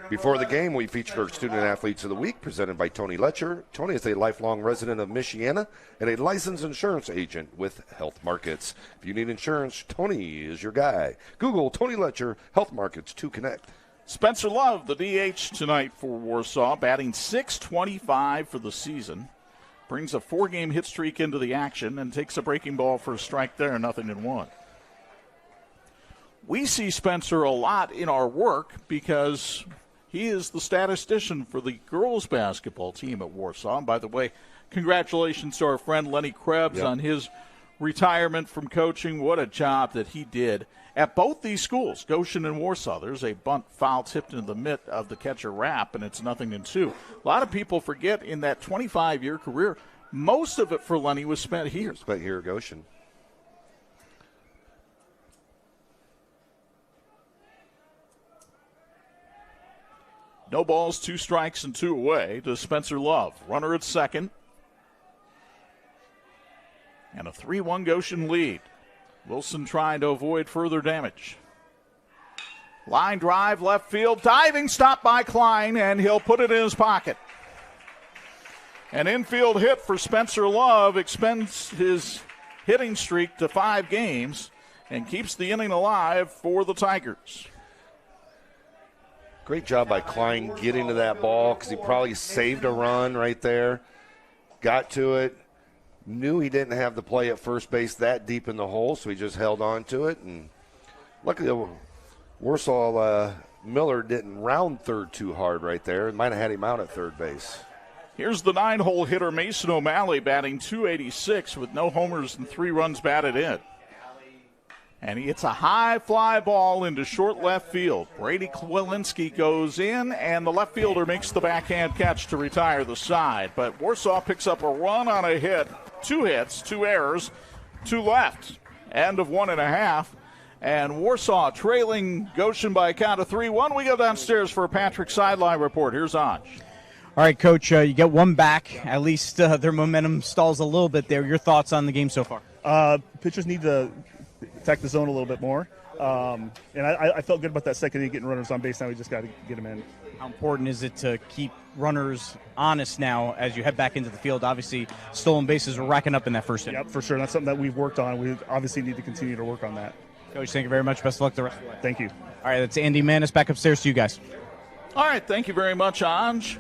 Before the game, we featured our Student Athletes of the Week, presented by Tony Letcher. Tony is a lifelong resident of Michiana and a licensed insurance agent with Health Markets. If you need insurance, Tony is your guy. Google Tony Letcher, Health Markets to connect. Spencer Love, the DH tonight for Warsaw, batting .625 for the season. Brings a 4-game hit streak into the action and takes a breaking ball for a strike there, 0-1. We see Spencer a lot in our work because he is the statistician for the girls basketball team at Warsaw. And by the way, congratulations to our friend Lenny Krebs on his retirement from coaching. What a job that he did at both these schools, Goshen and Warsaw. There's a bunt foul tipped into the mitt of the catcher Rapp, and it's 0-2. A lot of people forget in that 25-year career, most of it for Lenny was spent here. Spent here at Goshen. No balls, 2 strikes, and 2 away to Spencer Love. Runner at second. And a 3-1 Goshen lead. Wilson trying to avoid further damage. Line drive, left field, diving stop by Klein, and he'll put it in his pocket. An infield hit for Spencer Love extends his hitting streak to 5 games and keeps the inning alive for the Tigers. Great job by Klein getting to that ball because he probably saved a run right there. Got to it. Knew he didn't have the play at first base that deep in the hole, so he just held on to it. And luckily, Warsaw Miller didn't round third too hard right there. It might have had him out at third base. Here's the 9-hole hitter, Mason O'Malley, batting .286 with no homers and 3 runs batted in. And it's a high fly ball into short left field. Brady Kwilinski goes in, and the left fielder makes the backhand catch to retire the side. But Warsaw picks up a run on a hit. 2 hits, 2 errors, 2 left. End of 1.5. And Warsaw trailing Goshen by a count of 3-1. We go downstairs for a Patrick sideline report. Here's Anj. All right, Coach, you get one back. At least their momentum stalls a little bit there. Your thoughts on the game so far? Pitchers need to attack the zone a little bit more. And I felt good about that second inning, getting runners on base. Now we just got to get them in. How important is it to keep runners honest now as you head back into the field? Obviously, stolen bases were racking up in that first inning. Yep, for sure. That's something that we've worked on. We obviously need to continue to work on that. Coach, thank you very much. Best of luck the rest of the way. Thank you. All right, that's Andy Manis. Back upstairs to you guys. All right, thank you very much, Anj.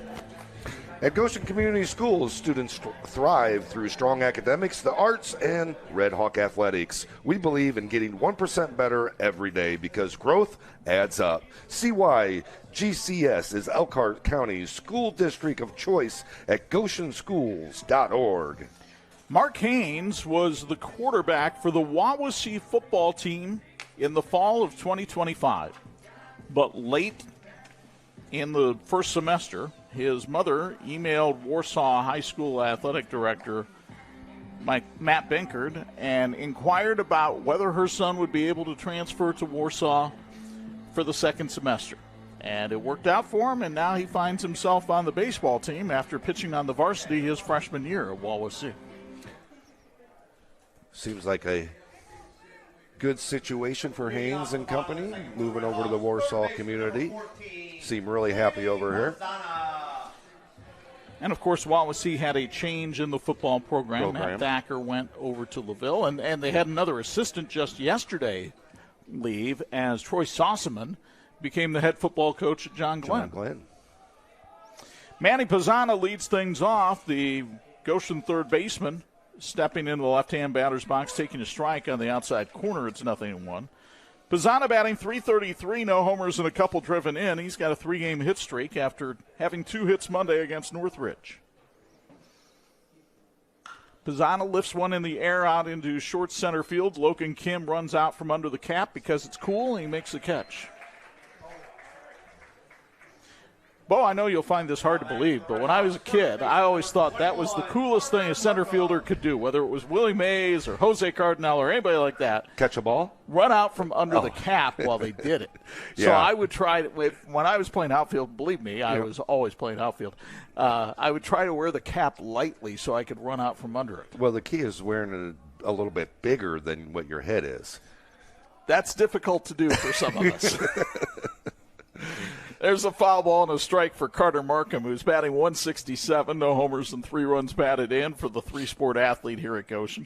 At Goshen Community Schools, students thrive through strong academics, the arts, and Red Hawk athletics. We believe in getting 1% better every day because growth adds up. See why GCS is Elkhart County's school district of choice at goshenschools.org. Mark Haynes was the quarterback for the Wawasee football team in the fall of 2025. But late in the first semester, his mother emailed Warsaw High School athletic director Matt Benkert and inquired about whether her son would be able to transfer to Warsaw for the second semester. And it worked out for him, and now he finds himself on the baseball team after pitching on the varsity his freshman year at Wawasee. Seems like a good situation for Haynes and company, moving over to the Warsaw community. Seem really happy over here. And, of course, Wawasee had a change in the football program. Matt Thacker went over to LaVille, and they had another assistant just yesterday leave as Troy Sossaman became the head football coach at John Glenn. Manny Pizzana leads things off, the Goshen third baseman, stepping into the left-hand batter's box, taking a strike on the outside corner. It's 0-1. Pizzana batting .333, no homers and a couple driven in. He's got a 3-game hit streak after having 2 hits Monday against Northridge. Pizzana lifts one in the air out into short center field. Logan Kim runs out from under the cap because it's cool, and he makes the catch. Bo, I know you'll find this hard to believe, but when I was a kid, I always thought that was the coolest thing a center fielder could do, whether it was Willie Mays or Jose Cardinal or anybody like that. Catch a ball? Run out from under the cap while they did it. Yeah. So I would try to, when I was playing outfield, believe me, I was always playing outfield. I would try to wear the cap lightly so I could run out from under it. Well, the key is wearing it a little bit bigger than what your head is. That's difficult to do for some of us. There's a foul ball and a strike for Carter Markham, who's batting .167, no homers and 3 runs batted in for the 3-sport athlete here at Goshen.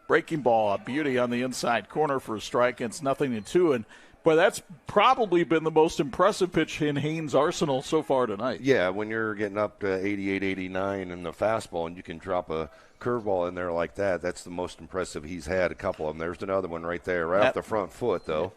Breaking ball, a beauty on the inside corner for a strike. It's 0-2, and boy, that's probably been the most impressive pitch in Haynes' arsenal so far tonight. Yeah, when you're getting up to 88, 89 in the fastball and you can drop a curveball in there like that, that's the most impressive he's had, a couple of them. There's another one right there, right off the front foot, though.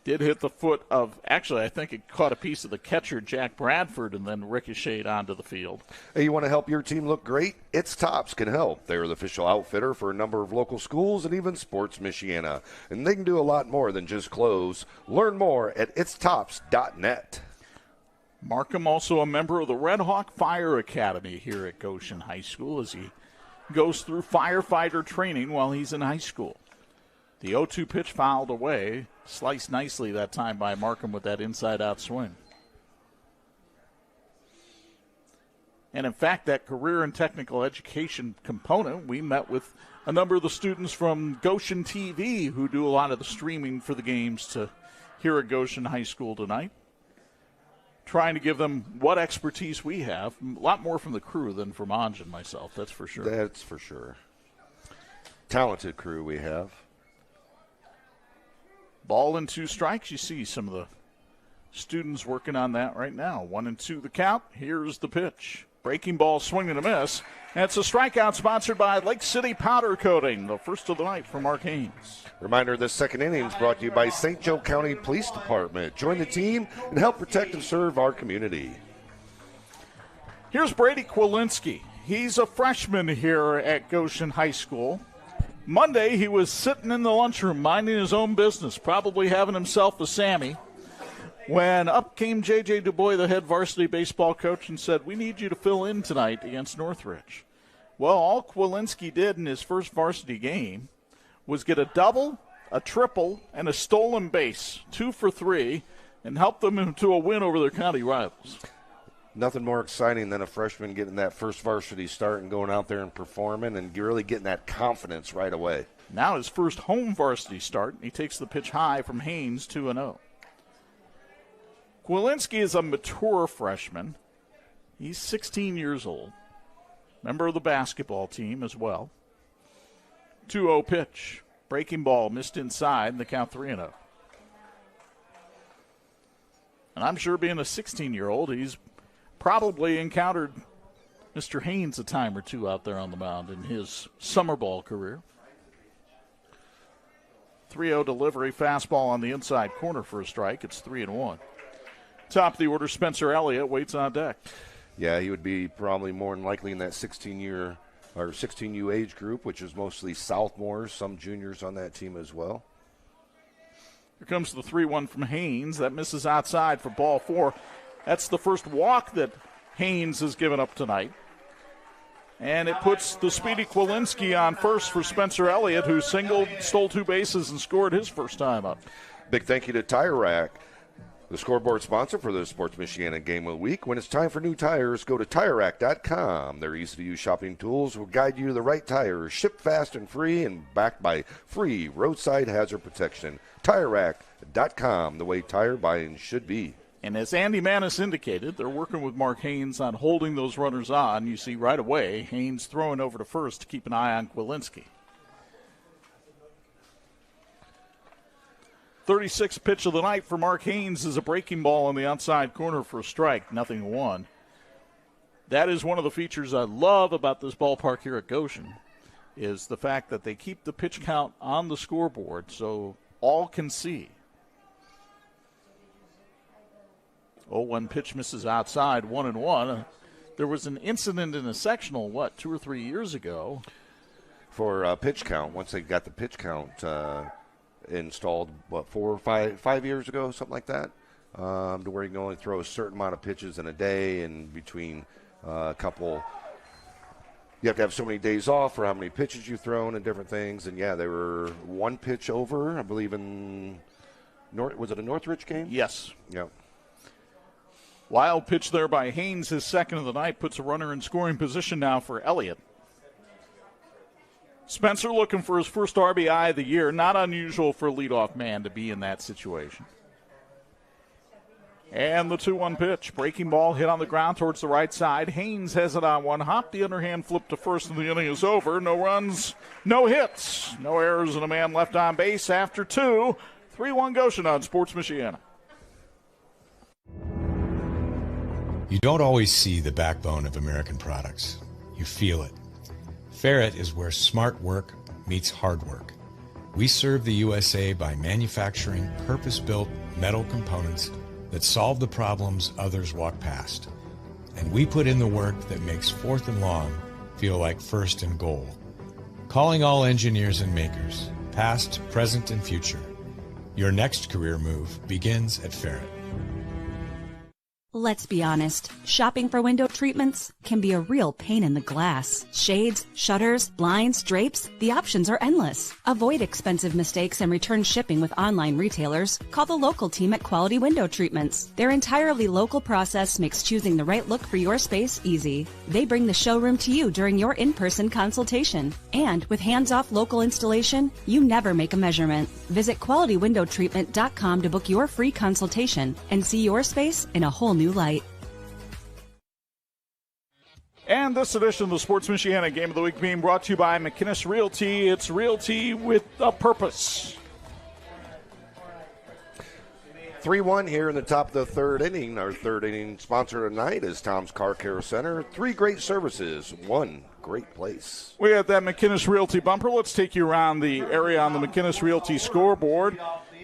Did hit the foot of, actually, I think it caught a piece of the catcher, Jack Bradford, and then ricocheted onto the field. Hey, you want to help your team look great? It's Tops can help. They're the official outfitter for a number of local schools and even Sports Michiana. And they can do a lot more than just clothes. Learn more at itstops.net. Markham also a member of the Red Hawk Fire Academy here at Goshen High School as he goes through firefighter training while he's in high school. The 0-2 pitch fouled away, sliced nicely that time by Markham with that inside-out swing. And, in fact, that career and technical education component, we met with a number of the students from Goshen TV who do a lot of the streaming for the games to here at Goshen High School tonight. Trying to give them what expertise we have. A lot more from the crew than from Anj and myself, that's for sure. That's for sure. Talented crew we have. Ball and 2 strikes. You see some of the students working on that right now. 1-2 the count. Here's the pitch. Breaking ball, swing and a miss. That's a strikeout sponsored by Lake City Powder Coating, the first of the night for Mark Haynes. Reminder, this second inning is brought to you by St. Joe County Police Department. Join the team and help protect and serve our community. Here's Brady Kwilinski. He's a freshman here at Goshen High School. Monday, he was sitting in the lunchroom minding his own business, probably having himself a Sammy, when up came J.J. DuBois, the head varsity baseball coach, and said, "We need you to fill in tonight against Northridge." Well, all Kwilinski did in his first varsity game was get a double, a triple, and a stolen base, 2 for 3, and help them to a win over their county rivals. Nothing more exciting than a freshman getting that first varsity start and going out there and performing and really getting that confidence right away. Now his first home varsity start, he takes the pitch high from Haynes, 2-0. Kwilinski is a mature freshman. He's 16 years old. Member of the basketball team as well. 2-0 pitch. Breaking ball missed inside, and the count 3-0. And I'm sure being a 16-year-old, he's probably encountered Mr. Haynes a time or two out there on the mound in his summer ball career. 3-0 delivery, fastball on the inside corner for a strike. It's 3-1. Top of the order, Spencer Elliott waits on deck. Yeah, he would be probably more than likely in that 16-year or 16U age group, which is mostly sophomores, some juniors on that team as well. Here comes the 3-1 from Haynes. That misses outside for ball 4. That's the first walk that Haynes has given up tonight. And it puts the speedy Kwilinski on first for Spencer Elliott, who singled, stole 2 bases, and scored his first time up. Big thank you to Tire Rack, the scoreboard sponsor for the Sports Michiana Game of the Week. When it's time for new tires, go to TireRack.com. Their easy-to-use shopping tools will guide you to the right tires, shipped fast and free, and backed by free roadside hazard protection. TireRack.com, the way tire buying should be. And as Andy Manis indicated, they're working with Mark Haynes on holding those runners on. You see right away, Haynes throwing over to first to keep an eye on Kwilinski. 36th pitch of the night for Mark Haynes is a breaking ball on the outside corner for a strike, 0-1. That is one of the features I love about this ballpark here at Goshen, is the fact that they keep the pitch count on the scoreboard so all can see. 0-1 pitch misses outside, 1-1. There was an incident in a sectional, 2 or 3 years ago? For pitch count, once they got the pitch count installed, 4 or 5 years ago, something like that, to where you can only throw a certain amount of pitches in a day, and between a couple, you have to have so many days off for how many pitches you've thrown and different things. And yeah, they were 1 pitch over, I believe, in was it a Northridge game? Yes. Yep. Wild pitch there by Haynes, his second of the night, puts a runner in scoring position now for Elliott. Spencer looking for his first RBI of the year. Not unusual for a leadoff man to be in that situation. And the 2-1 pitch. Breaking ball hit on the ground towards the right side. Haynes has it on one hop. The underhand flip to first, and the inning is over. No runs, no hits, no errors, and a man left on base after 2. 3-1 Goshen on Sports Michiana. You don't always see the backbone of American products. You feel it. Ferret is where smart work meets hard work. We serve the USA by manufacturing purpose-built metal components that solve the problems others walk past. And we put in the work that makes 4th and long feel like 1st and goal. Calling all engineers and makers, past, present, and future. Your next career move begins at Ferret. Let's be honest, shopping for window treatments can be a real pain in the glass. Shades, shutters, blinds, drapes, the options are endless. Avoid expensive mistakes and return shipping with online retailers. Call the local team at Quality Window Treatments. Their entirely local process makes choosing the right look for your space easy. They bring the showroom to you during your in-person consultation. And with hands-off local installation, you never make a measurement. Visit QualityWindowTreatment.com to book your free consultation and see your space in a whole new light. And this edition of the Sports Michiana Game of the Week being brought to you by McInnes Realty. It's realty with a purpose. 3-1 here in the top of the third inning. Our third inning sponsor tonight is Tom's Car Care Center. 3 great services, 1 great place. We have that McInnes Realty bumper. Let's take you around the area on the McInnes Realty scoreboard.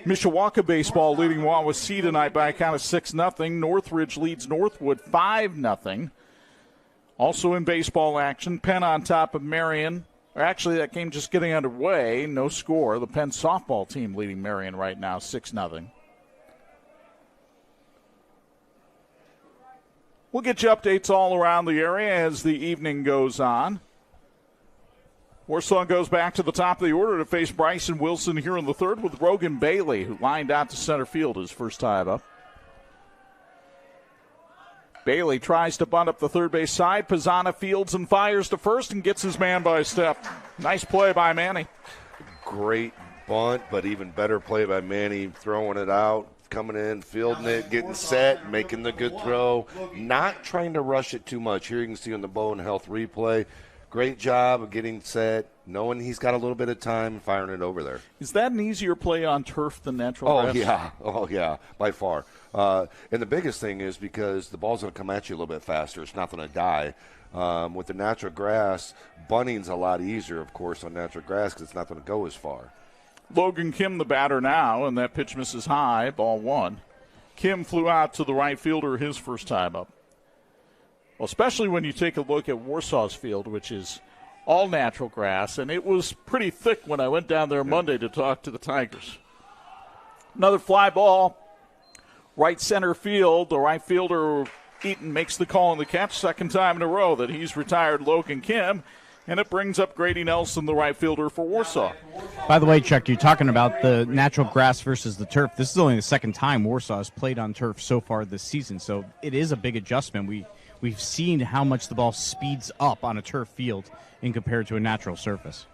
Mishawaka baseball leading Wawasee tonight by a count of 6-0. Northridge leads Northwood 5-0. Also in baseball action, Penn on top of Marion Or actually, that game just getting underway. No score. The Penn softball team leading Marion right now, 6-0. We'll get you updates all around the area as the evening goes on. Warsaw goes back to the top of the order to face Bryson Wilson here in the third with Rogan Bailey, who lined out to center field his first time up. Bailey tries to bunt up the third base side. Pizzana fields and fires to first and gets his man by a step. Nice play by Manny. Great bunt, but even better play by Manny, throwing it out, coming in, fielding it, getting set, making the good throw, not trying to rush it too much. Here you can see on the Bone Health replay, great job of getting set, knowing he's got a little bit of time and firing it over there. Is that an easier play on turf than natural grass? Oh, yeah, by far. And the biggest thing is because the ball's going to come at you a little bit faster. It's not going to die. With the natural grass, bunting's a lot easier, of course, on natural grass because it's not going to go as far. Logan Kim, the batter now, and that pitch misses high, ball one. Kim flew out to the right fielder his first time up. Well, especially when you take a look at Warsaw's field, which is all natural grass, and it was pretty thick when I went down there Monday to talk to the Tigers. Another fly ball, right center field. The right fielder, Eaton, makes the call on the catch, second time in a row that he's retired Logan Kim. And it brings up Grady Nelson, the right fielder for Warsaw. By the way, Chuck, you're talking about the natural grass versus the turf. This is only the second time Warsaw has played on turf so far this season, so it is a big adjustment. We've seen how much the ball speeds up on a turf field in compared to a natural surface.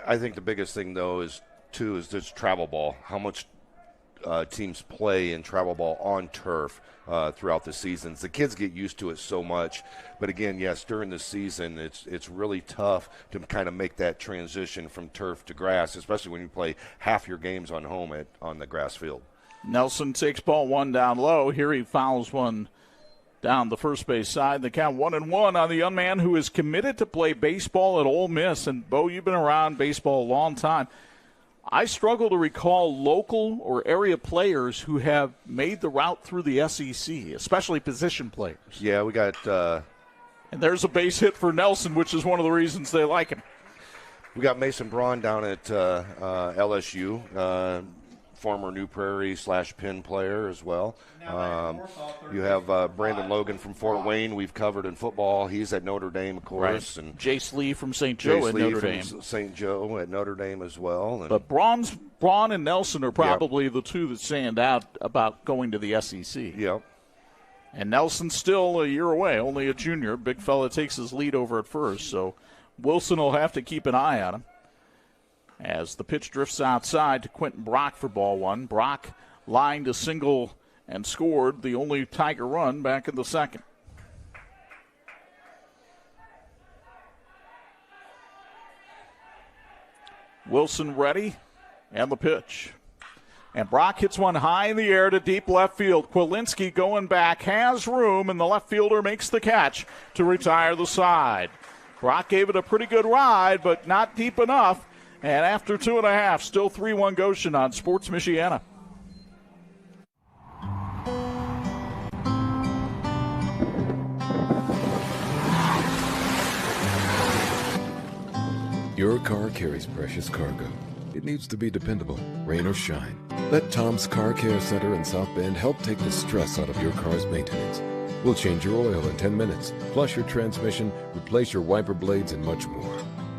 I think the biggest thing, though, is this travel ball, how much teams play in travel ball on turf throughout the seasons. The kids get used to it so much, but again, yes, during the season, it's really tough to kind of make that transition from turf to grass, especially when you play half your games on home on the grass field. Nelson takes ball one down low. Here he fouls one down the first base side. The count 1-1 on the young man who is committed to play baseball at Ole Miss. And Bo, you've been around baseball a long time. I struggle to recall local or area players who have made the route through the SEC, especially position players. Yeah, we got... and there's a base hit for Nelson, which is one of the reasons they like him. We got Mason Braun down at LSU, former New Prairie / Penn player as well. You have Brandon Logan from Fort Wayne we've covered in football. He's at Notre Dame, of course. Right. And Jace Lee from St. Joe at Notre Dame. St. Joe at Notre Dame as well. And but Braun and Nelson are probably the two that stand out about going to the SEC. Yep. And Nelson's still a year away, only a junior. Big fella takes his lead over at first, so Wilson will have to keep an eye on him. As the pitch drifts outside to Quentin Brock for ball one. Brock lined a single and scored the only Tiger run back in the second. Wilson ready, and the pitch. And Brock hits one high in the air to deep left field. Kwilinski going back, has room, and the left fielder makes the catch to retire the side. Brock gave it a pretty good ride, but not deep enough. And after 2.5, still 3-1 Goshen on Sports Michiana. Your car carries precious cargo. It needs to be dependable, rain or shine. Let Tom's Car Care Center in South Bend help take the stress out of your car's maintenance. We'll change your oil in 10 minutes, flush your transmission, replace your wiper blades, and much more.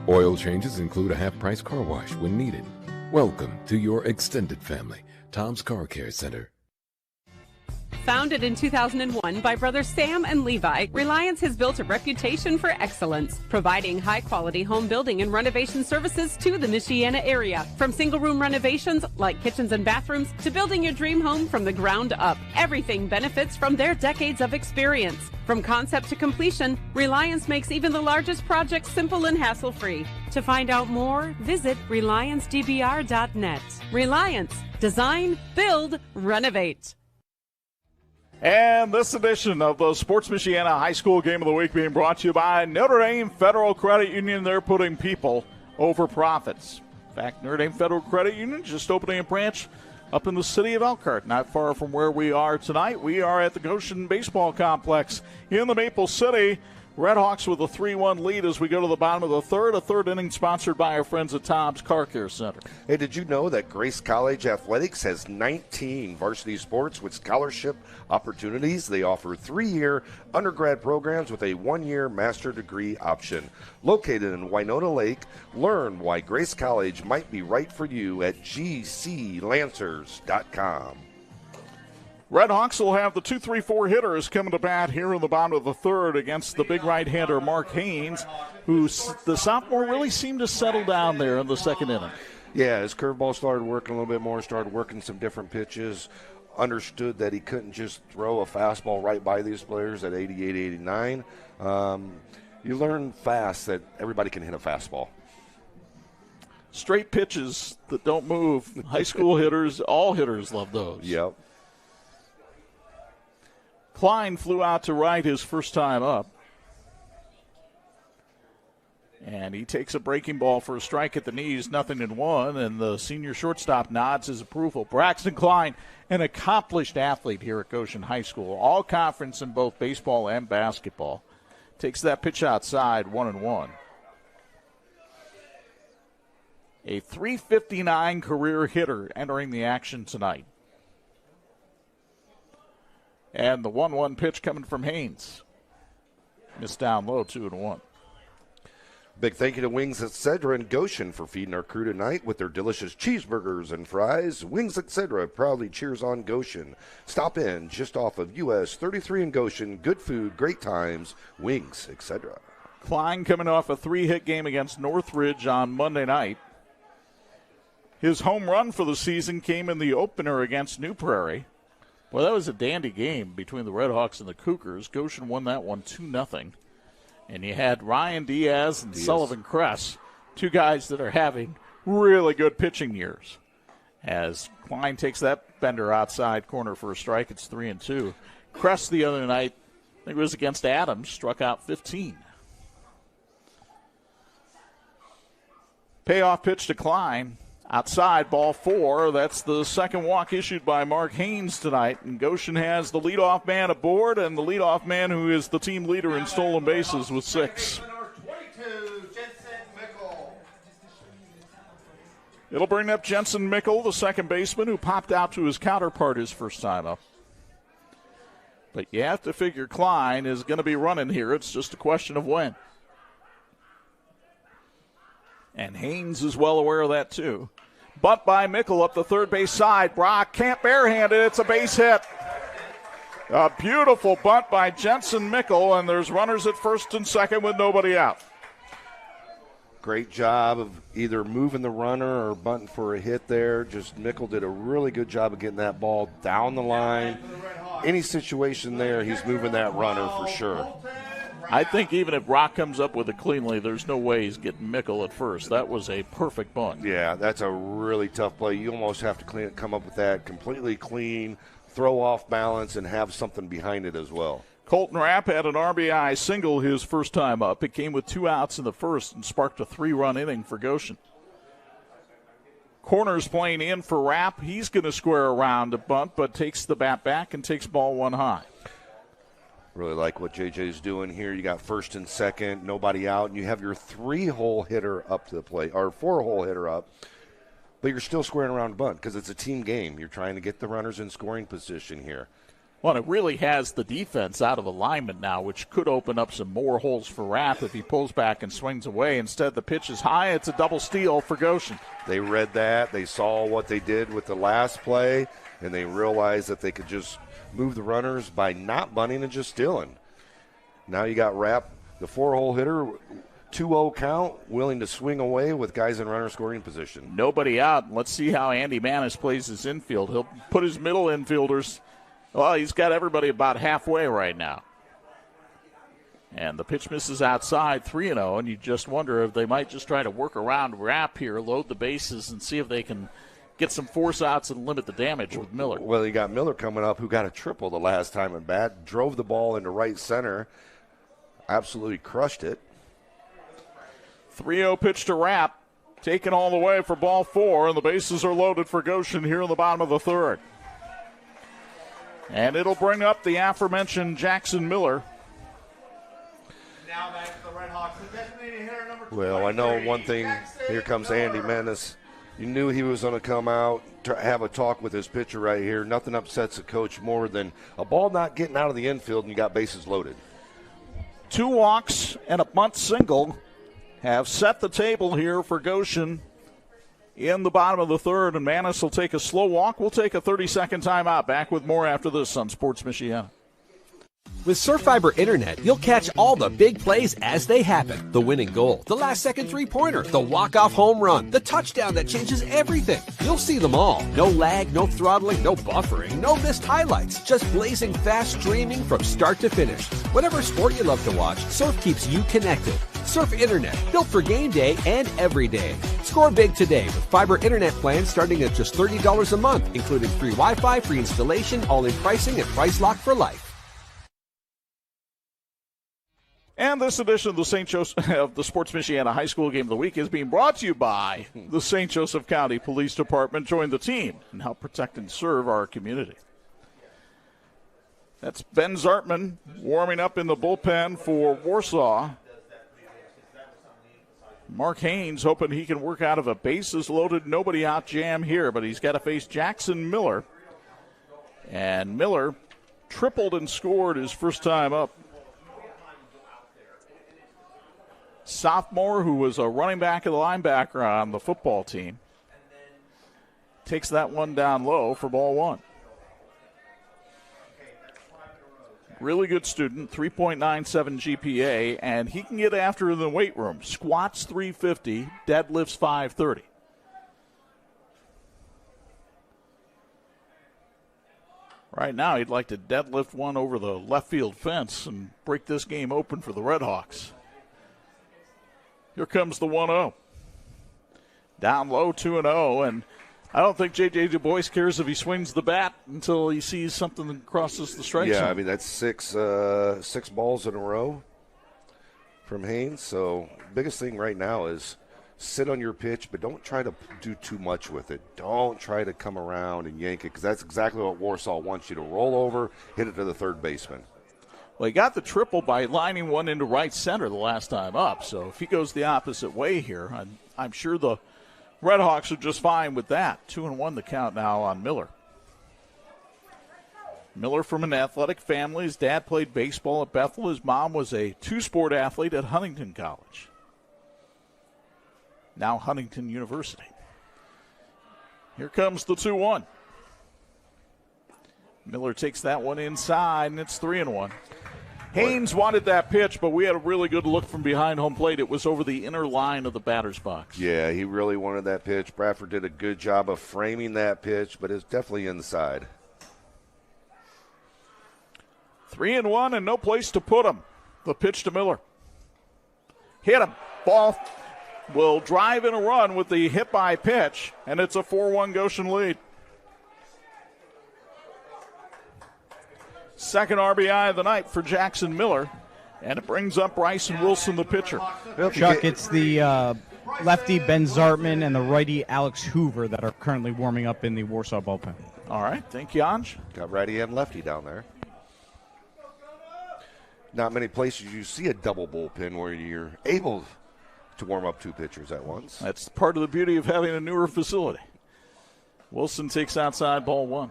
Oil changes include a half-price car wash when needed. Welcome to your extended family, Tom's Car Care Center. Founded in 2001 by brothers Sam and Levi, Reliance has built a reputation for excellence, providing high-quality home building and renovation services to the Michiana area. From single-room renovations like kitchens and bathrooms to building your dream home from the ground up, everything benefits from their decades of experience. From concept to completion, Reliance makes even the largest projects simple and hassle-free. To find out more, visit RelianceDBR.net. Reliance. Design, build, renovate. And this edition of the Sports Michiana High School Game of the Week being brought to you by Notre Dame Federal Credit Union. They're putting people over profits. In fact, Notre Dame Federal Credit Union just opening a branch up in the city of Elkhart, not far from where we are tonight. We are at the Goshen Baseball Complex in the Maple City Redhawks with a 3-1 lead as we go to the bottom of the third. A third inning sponsored by our friends at Tom's Car Care Center. Hey, did you know that Grace College Athletics has 19 varsity sports with scholarship opportunities? They offer 3-year undergrad programs with a 1-year master degree option. Located in Winona Lake, learn why Grace College might be right for you at gclancers.com. Redhawks will have the 2-3-4 hitters coming to bat here in the bottom of the third against the big right-hander Mark Haynes, who the sophomore really seemed to settle down there in the second inning. Yeah, his curveball started working a little bit more, started working some different pitches, understood that he couldn't just throw a fastball right by these players at 88, 89. You learn fast that everybody can hit a fastball. Straight pitches that don't move. High school hitters, all hitters love those. Yep. Klein flew out to right his first time up. And he takes a breaking ball for a strike at the knees, 0-1, and the senior shortstop nods his approval. Braxton Klein, an accomplished athlete here at Goshen High School, all conference in both baseball and basketball. Takes that pitch outside, 1-1. A .359 career hitter entering the action tonight. And the 1-1 pitch coming from Haynes. Missed down low, 2-1. Big thank you to Wings Etc. in Goshen for feeding our crew tonight with their delicious cheeseburgers and fries. Wings Etc. proudly cheers on Goshen. Stop in just off of US 33 in Goshen. Good food, great times. Wings Etc. Klein coming off a 3-hit game against Northridge on Monday night. His home run for the season came in the opener against New Prairie. Well, that was a dandy game between the Redhawks and the Cougars. Goshen won that one 2-0. And you had Ryan Diaz and Sullivan Kress, two guys that are having really good pitching years. As Klein takes that bender outside corner for a strike, it's 3-2. Kress the other night, I think it was against Adams, struck out 15. Payoff pitch to Klein. Outside, ball 4. That's the second walk issued by Mark Haynes tonight. And Goshen has the leadoff man aboard and the leadoff man who is the team leader in stolen bases with 6. It'll bring up Jensen Mickle, the second baseman, who popped out to his counterpart his first time up. But you have to figure Klein is going to be running here. It's just a question of when. And Haynes is well aware of that, too. Bunt by Mickle up the third base side. Brock can't barehand it. It's a base hit. A beautiful bunt by Jensen Mickle, and there's runners at first and second with nobody out. Great job of either moving the runner or bunting for a hit there. Just Mickle did a really good job of getting that ball down the line. Any situation there, he's moving that runner for sure. I think even if Brock comes up with it cleanly, there's no way he's getting Mickle at first. That was a perfect bunt. Yeah, that's a really tough play. You almost have to come up with that completely clean, throw off balance, and have something behind it as well. Colton Rapp had an RBI single his first time up. It came with 2 outs in the first and sparked a 3-run inning for Goshen. Corner's playing in for Rapp. He's going to square around a bunt, but takes the bat back and takes ball 1 high. Really like what JJ's doing here. You got first and second, nobody out, and you have your 3-hole hitter up to the plate, or 4-hole hitter up, but you're still squaring around a bunt because it's a team game. You're trying to get the runners in scoring position here. Well, it really has the defense out of alignment now, which could open up some more holes for Rapp if he pulls back and swings away. Instead, the pitch is high. It's a double steal for Goshen. They read that. They saw what they did with the last play, and they realized that they could just move the runners by not bunting and just stealing. Now you got Rapp, the 4-hole hitter, 2-0 count, willing to swing away with guys in runner scoring position. Nobody out. Let's see how Andy Manis plays his infield. He'll put his middle infielders. Well, he's got everybody about halfway right now. And the pitch misses outside, 3-0, and you just wonder if they might just try to work around Rapp here, load the bases, and see if they can get some force outs and limit the damage with Miller. Well, you got Miller coming up, who got a triple the last time at bat, drove the ball into right center, absolutely crushed it. 3-0 pitch to Rapp, taken all the way for ball 4, and the bases are loaded for Goshen here in the bottom of the third. And it'll bring up the aforementioned Jackson Miller. Well, I know one thing. Here comes Andy Menace. You knew he was going to come out to have a talk with his pitcher right here. Nothing upsets a coach more than a ball not getting out of the infield and you got bases loaded. 2 walks and a bunt single have set the table here for Goshen in the bottom of the third, and Manis will take a slow walk. We'll take a 30-second timeout. Back with more after this on Sports Michiana. With Surf Fiber Internet, you'll catch all the big plays as they happen. The winning goal, the last-second three-pointer, the walk-off home run, the touchdown that changes everything. You'll see them all. No lag, no throttling, no buffering, no missed highlights. Just blazing fast streaming from start to finish. Whatever sport you love to watch, Surf keeps you connected. Surf Internet, built for game day and every day. Score big today with fiber internet plans starting at just $30 a month, including free Wi-Fi, free installation, all-in pricing, and price lock for life. And this edition of the St. Joseph of the Sports Michiana High School Game of the Week is being brought to you by the St. Joseph County Police Department. Join the team and help protect and serve our community. That's Ben Zartman warming up in the bullpen for Warsaw. Mark Haynes hoping he can work out of a bases-loaded, nobody-out jam here, but he's got to face Jackson Miller. And Miller tripled and scored his first time up. Sophomore, who was a running back and linebacker on the football team, takes that one down low for ball 1. Really good student, 3.97 GPA, and he can get after in the weight room. Squats 350, deadlifts 530. Right now, he'd like to deadlift one over the left field fence and break this game open for the Redhawks. Here comes the 1-0. Down low, 2-0, and I don't think J.J. Du Bois cares if he swings the bat until he sees something that crosses the strike zone. Yeah, I mean, that's six balls in a row from Haynes. So biggest thing right now is sit on your pitch, but don't try to do too much with it. Don't try to come around and yank it, because that's exactly what Warsaw wants you to roll over, hit it to the third baseman. Well, he got the triple by lining one into right center the last time up. So if he goes the opposite way here, I'm sure the Redhawks are just fine with that. 2-1 the count now on Miller. Miller from an athletic family. His dad played baseball at Bethel. His mom was a two-sport athlete at Huntington College. Now Huntington University. Here comes the 2-1. Miller takes that one inside, and it's 3-1. Haynes wanted that pitch, but we had a really good look from behind home plate. It was over the inner line of the batter's box. Yeah, he really wanted that pitch. Bradford did a good job of framing that pitch, but it's definitely inside. 3-1 and no place to put him. The pitch to Miller. Hit him. Ball will drive in a run with the hit-by pitch, and it's a 4-1 Goshen lead. Second RBI of the night for Jackson Miller, and it brings up Bryson Wilson, the pitcher. Chuck, it's the lefty Ben Zartman and the righty Alex Hoover that are currently warming up in the Warsaw bullpen. All right, thank you, Anj. Got righty and lefty down there. Not many places you see a double bullpen where you're able to warm up two pitchers at once. That's part of the beauty of having a newer facility. Wilson takes outside ball 1.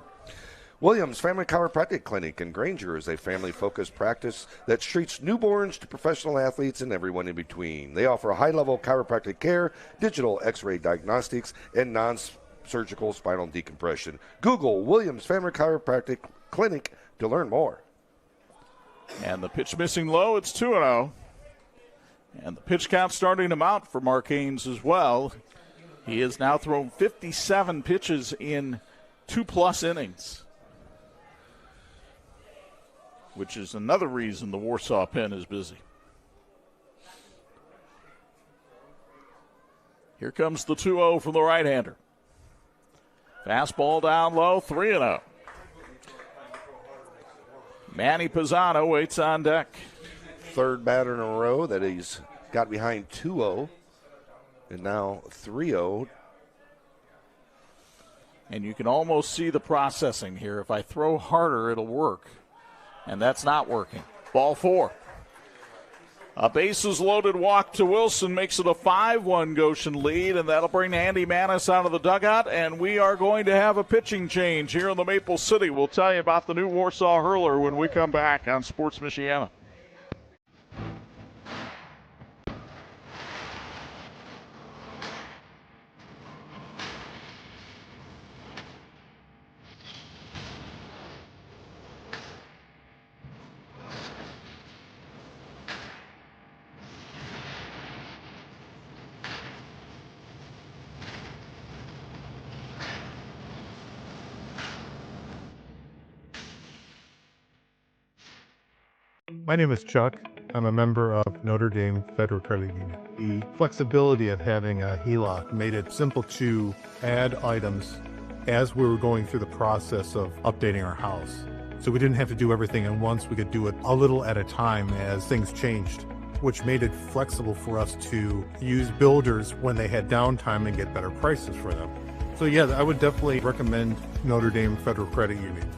Williams Family Chiropractic Clinic in Granger is a family-focused practice that treats newborns to professional athletes and everyone in between. They offer high-level chiropractic care, digital x-ray diagnostics, and non-surgical spinal decompression. Google Williams Family Chiropractic Clinic to learn more. And the pitch missing low, it's 2-0. And the pitch count starting to mount for Mark Haynes as well. He has now thrown 57 pitches in 2+ innings, which is another reason the Warsaw pen is busy. Here comes the 2-0 from the right-hander. Fastball down low, 3-0. Manny Pisano waits on deck. Third batter in a row that he's got behind 2-0, and now 3-0. And you can almost see the processing here. If I throw harder, it'll work. And that's not working. Ball 4. A bases-loaded walk to Wilson makes it a 5-1 Goshen lead, and that'll bring Andy Manis out of the dugout, and we are going to have a pitching change here in the Maple City. We'll tell you about the new Warsaw hurler when we come back on Sports Michiana. My name is Chuck. I'm a member of Notre Dame Federal Credit Union. The flexibility of having a HELOC made it simple to add items as we were going through the process of updating our house. So we didn't have to do everything at once. We could do it a little at a time as things changed, which made it flexible for us to use builders when they had downtime and get better prices for them. So yeah, I would definitely recommend Notre Dame Federal Credit Union.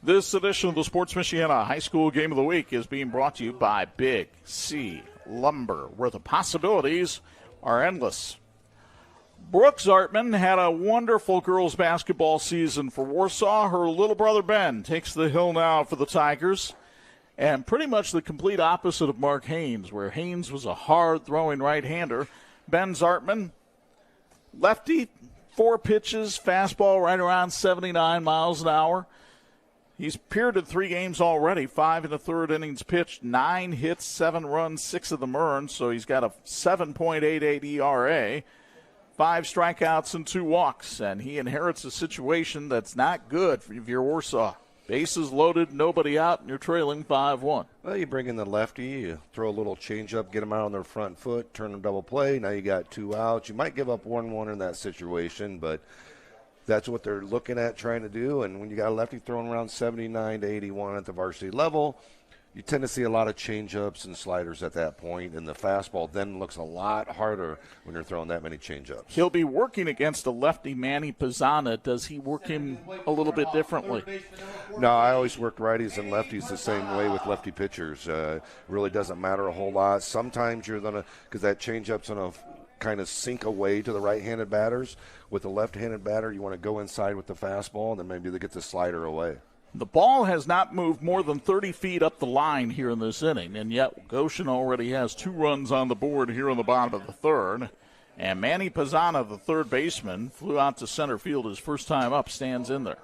This edition of the Sports Michiana High School Game of the Week is being brought to you by Big C Lumber, where the possibilities are endless. Brooke Zartman had a wonderful girls basketball season for Warsaw. Her little brother Ben takes the hill now for the Tigers. And pretty much the complete opposite of Mark Haynes, where Haynes was a hard-throwing right-hander. Ben Zartman, lefty, 4 pitches, fastball right around 79 miles an hour. He's appeared in 3 games already, 5 in the third innings pitched, 9 hits, 7 runs, 6 of them earned, so he's got a 7.88 ERA, 5 strikeouts and 2 walks, and he inherits a situation that's not good if you're Warsaw. Bases loaded, nobody out, and you're trailing 5-1. Well, you bring in the lefty, you throw a little changeup, get them out on their front foot, turn them double play, now you got 2 outs. You might give up 1-1 in that situation, but that's what they're looking at trying to do. And when you got a lefty throwing around 79 to 81 at the varsity level, you tend to see a lot of changeups and sliders at that point, and the fastball then looks a lot harder when you're throwing that many changeups. He'll be working against a lefty, Manny Pizzana. Does he work him a little bit differently? No, I always work righties and lefties the same way with lefty pitchers. Really doesn't matter a whole lot. Sometimes you're going to, because that changeup's going to kind of sink away to the right-handed batters. With the left-handed batter, you want to go inside with the fastball, and then maybe they get the slider away. The ball has not moved more than 30 feet up the line here in this inning, and yet Goshen already has 2 runs on the board here in the bottom of the third. And Manny Pizzana, the third baseman, flew out to center field his first time up, stands in there.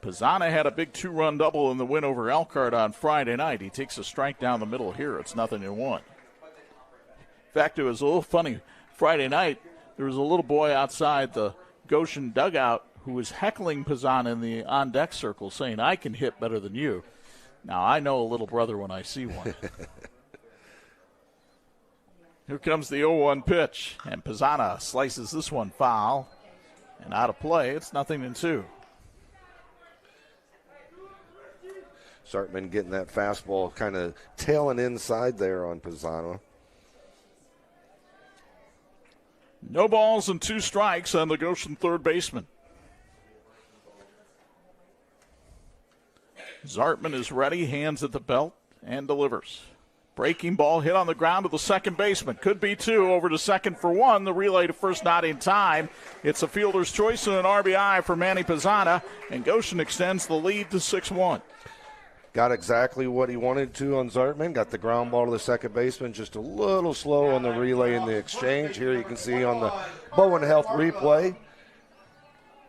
Pizzana had a big 2-run double in the win over Elkhart on Friday night. He takes a strike down the middle here. It's 0-1. In fact, it was a little funny. Friday night, there was a little boy outside the Goshen dugout who was heckling Pizzana in the on-deck circle, saying, "I can hit better than you." Now, I know a little brother when I see one. Here comes the 0-1 pitch, and Pizzana slices this one foul. And out of play, it's 0-2. Zartman getting that fastball kind of tailing inside there on Pizzana. No balls and 2 strikes on the Goshen third baseman. Zartman is ready, hands at the belt, and delivers. Breaking ball hit on the ground to the second baseman. Could be 2, over to second for 1. The relay to first not in time. It's a fielder's choice and an RBI for Manny Pizzana, and Goshen extends the lead to 6-1. Got exactly what he wanted to on Zartman. Got the ground ball to the second baseman. Just a little slow on the relay in the exchange. Here you can see on the Bowen Health replay.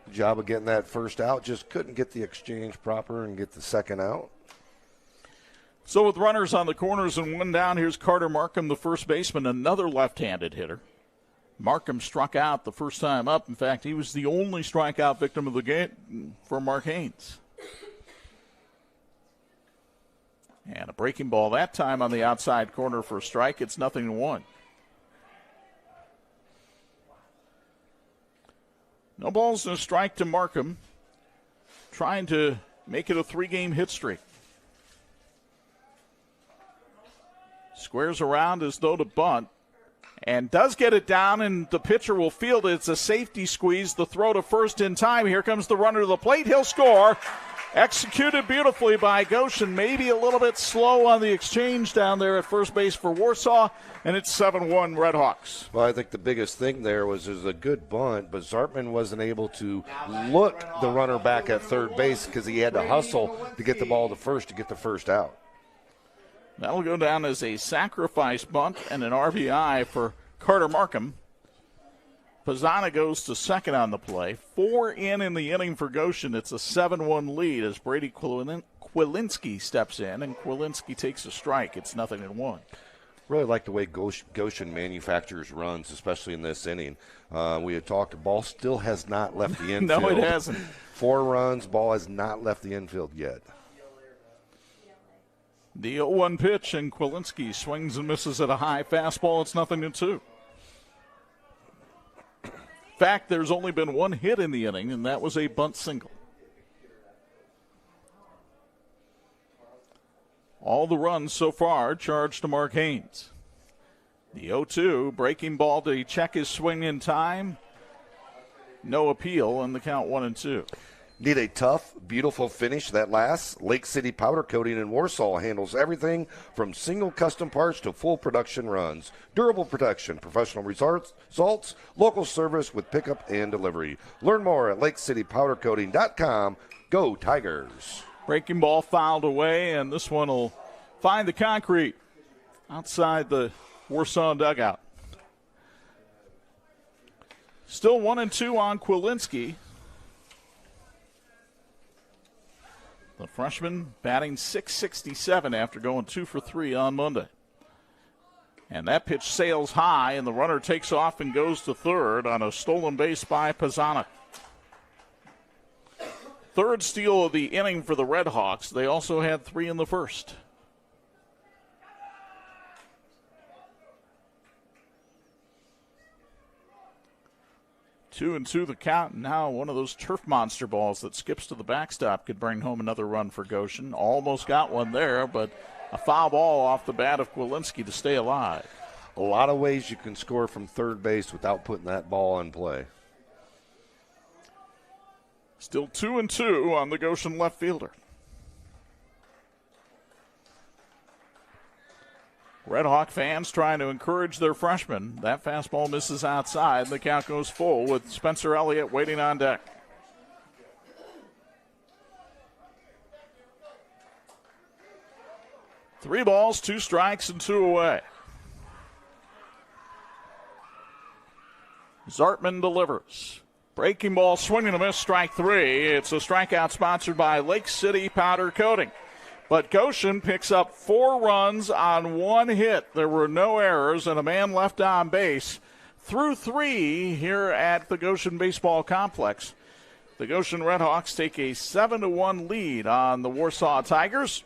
Good job of getting that first out. Just couldn't get the exchange proper and get the second out. So with runners on the corners and 1 down, here's Carter Markham, the first baseman, another left-handed hitter. Markham struck out the first time up. In fact, he was the only strikeout victim of the game for Mark Haynes. And a breaking ball that time on the outside corner for a strike. It's 0-1. No balls and a strike to Markham, trying to make it a 3-game hit streak. Squares around as though to bunt, and does get it down, and the pitcher will field it. It's a safety squeeze. The throw to first in time. Here comes the runner to the plate. He'll score. Executed beautifully by Goshen. Maybe a little bit slow on the exchange down there at first base for Warsaw, and it's 7-1 Redhawks. Well, I think the biggest thing there was a good bunt, but Zartman wasn't able to look the runner back at third base because he had to hustle to get the ball to first to get the first out. That'll go down as a sacrifice bunt and an RBI for Carter Markham. Pizzana goes to second on the play. 4 in the inning for Goshen. It's a 7-1 lead as Brady Kwilinski steps in, and Kwilinski takes a strike. It's 0-1. Really like the way Goshen manufactures runs, especially in this inning. We had talked, the ball still has not left the infield. No, it hasn't. 4 runs, ball has not left the infield yet. The 0-1 pitch, and Kwilinski swings and misses at a high fastball. It's 0-2. In fact, there's only been 1 hit in the inning, and that was a bunt single. All the runs so far charged to Mark Haynes. The 0-2, breaking ball to check his swing in time. No appeal, and the count 1-2. Need a tough, beautiful finish that lasts? Lake City Powder Coating in Warsaw handles everything from single custom parts to full production runs. Durable protection, professional results, local service with pickup and delivery. Learn more at lakecitypowdercoating.com. Go Tigers. Breaking ball fouled away, and this one will find the concrete outside the Warsaw dugout. Still 1-2 on Kwilinski. The freshman batting .667 after going 2 for 3 on Monday. And that pitch sails high, and the runner takes off and goes to third on a stolen base by Pizzana. Third steal of the inning for the Redhawks. They also had 3 in the first. Two and two the count. Now one of those turf monster balls that skips to the backstop could bring home another run for Goshen. Almost got one there, but a foul ball off the bat of Kwilinski to stay alive. A lot of ways you can score from third base without putting that ball in play. Still 2-2 on the Goshen left fielder. Red Hawk fans trying to encourage their freshman. That fastball misses outside. The count goes full with Spencer Elliott waiting on deck. Three balls, 2 strikes, and 2 away. Zartman delivers. Breaking ball, swing and a miss, strike 3. It's a strikeout sponsored by Lake City Powder Coating. But Goshen picks up 4 runs on 1 hit. There were no errors and a man left on base through 3 here at the Goshen Baseball Complex. The Goshen Redhawks take a 7-1 lead on the Warsaw Tigers.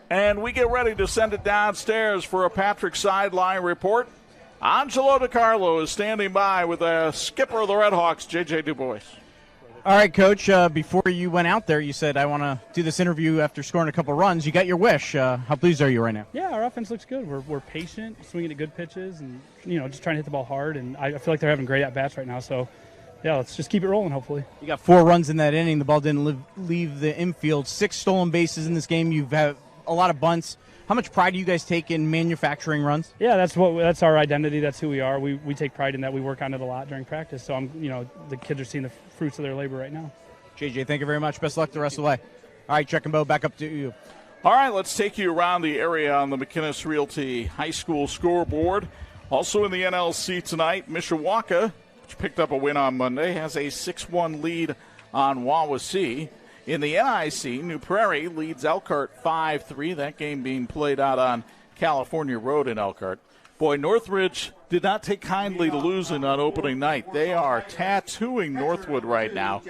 And we get ready to send it downstairs for a Patrick Sideline report. Angelo DiCarlo is standing by with the skipper of the Redhawks, J.J. DuBois. All right, Coach, before you went out there, you said, I want to do this interview after scoring a couple runs. You got your wish. How pleased are you right now? Yeah, our offense looks good. We're patient, swinging at good pitches, and, just trying to hit the ball hard. And I feel like they're having great at-bats right now. So, yeah, let's just keep it rolling, hopefully. You got 4 runs in that inning. The ball didn't leave the infield. 6 stolen bases in this game. You've had a lot of bunts. How much pride do you guys take in manufacturing runs? Yeah, that's our identity. That's who we are. We take pride in that. We work on it a lot during practice. So the kids are seeing the fruits of their labor right now. JJ, thank you very much. Best of luck the rest of the way. All right, Chuck and Bo, back up to you. All right, let's take you around the area on the McInnes Realty High School scoreboard. Also in the NLC tonight, Mishawaka, which picked up a win on Monday, has a 6-1 lead on Wawasee. In the NIC, New Prairie leads Elkhart 5-3. That game being played out on California Road in Elkhart. Boy, Northridge did not take kindly to losing on opening night. They are tattooing Northwood right now.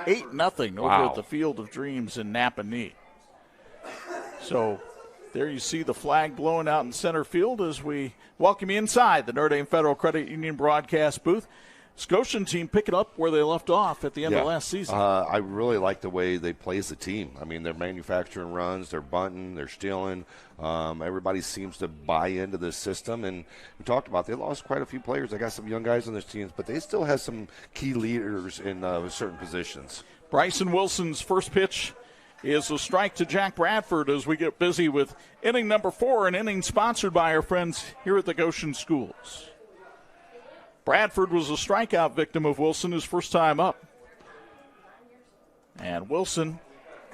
8-0 over at the Field of Dreams in Napanee. So there you see the flag blowing out in center field as we welcome you inside the Notre Dame Federal Credit Union broadcast booth. Goshen team picking up where they left off at the end of last season. I really like the way they play as a team. I mean, they're manufacturing runs, they're bunting, they're stealing. Everybody seems to buy into this system. And we talked about they lost quite a few players. They got some young guys on their teams, but they still have some key leaders in certain positions. Bryson Wilson's first pitch is a strike to Jack Bradford as we get busy with inning number 4, an inning sponsored by our friends here at the Goshen Schools. Bradford was a strikeout victim of Wilson his first time up. And Wilson,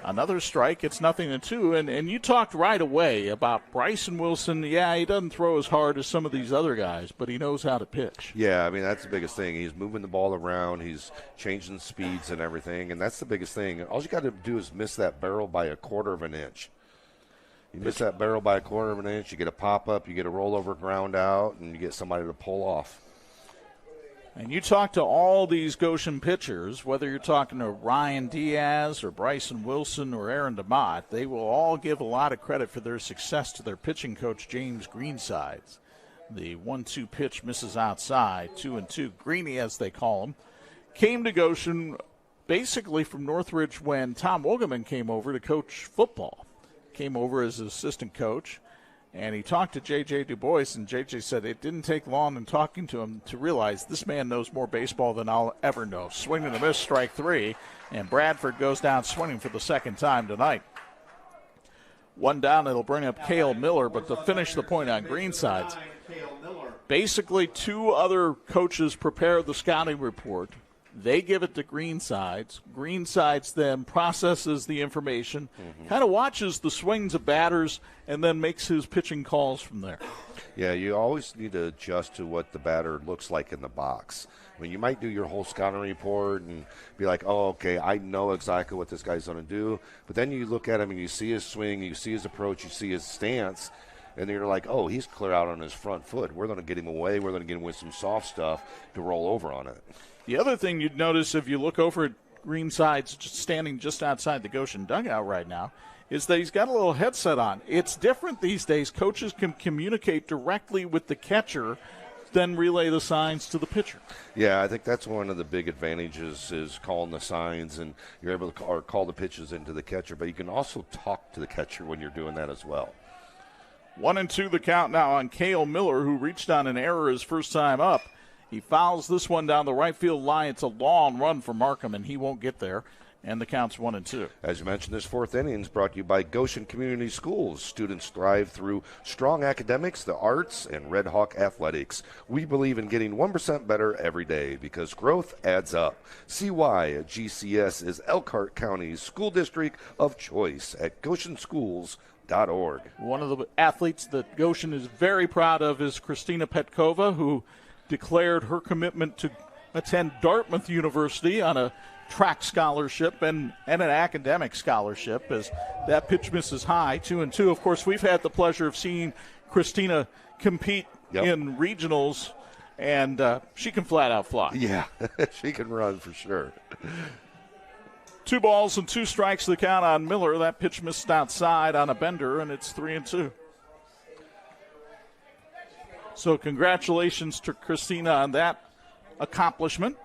another strike. It's 0-2. And you talked right away about Bryson Wilson. Yeah, he doesn't throw as hard as some of these other guys, but he knows how to pitch. Yeah, I mean, that's the biggest thing. He's moving the ball around. He's changing speeds and everything, and that's the biggest thing. All you got to do is miss that barrel by a quarter of an inch. You miss that barrel by a quarter of an inch, you get a pop-up, you get a rollover ground out, and you get somebody to pull off. And you talk to all these Goshen pitchers, whether you're talking to Ryan Diaz or Bryson Wilson or Aaron DeMott, they will all give a lot of credit for their success to their pitching coach, James Greensides. The 1-2 pitch misses outside, 2-2. Greeny, as they call him, came to Goshen basically from Northridge when Tom Wogeman came over to coach football. Came over as an assistant coach. And he talked to J.J. Du Bois, and J.J. said it didn't take long in talking to him to realize this man knows more baseball than I'll ever know. Swing and a miss, strike 3, and Bradford goes down swinging for the second time tonight. One down, it'll bring up Cale Miller, but to finish the point on Greensides, basically 2 other coaches prepare the scouting report. They give it to Greensides. Greensides then processes the information, kind of watches the swings of batters, and then makes his pitching calls from there. Yeah, you always need to adjust to what the batter looks like in the box. I mean, you might do your whole scouting report and be like, oh, okay, I know exactly what this guy's going to do. But then you look at him and you see his swing, you see his approach, you see his stance, and you're like, oh, he's clear out on his front foot. We're going to get him away. We're going to get him with some soft stuff to roll over on it. The other thing you'd notice if you look over at Greensides standing just outside the Goshen dugout right now is that he's got a little headset on. It's different these days. Coaches can communicate directly with the catcher, then relay the signs to the pitcher. Yeah, I think that's one of the big advantages is calling the signs, and you're able to call the pitches into the catcher, but you can also talk to the catcher when you're doing that as well. 1-2 the count now on Cale Miller, who reached on an error his first time up. He fouls this one down the right field line. It's a long run for Markham, and he won't get there. And the count's 1-2. As you mentioned, this 4th inning is brought to you by Goshen Community Schools. Students thrive through strong academics, the arts, and Red Hawk athletics. We believe in getting 1% better every day because growth adds up. See why GCS is Elkhart County's school district of choice at GoshenSchools.org. One of the athletes that Goshen is very proud of is Christina Petkova, who declared her commitment to attend Dartmouth University on a track scholarship and an academic scholarship as that pitch misses high, 2-2. Of course, we've had the pleasure of seeing Christina compete in regionals, and she can flat out fly. Yeah, she can run for sure. 2 balls and 2 strikes the count on Miller. That pitch missed outside on a bender, and it's 3-2. So congratulations to Christina on that accomplishment.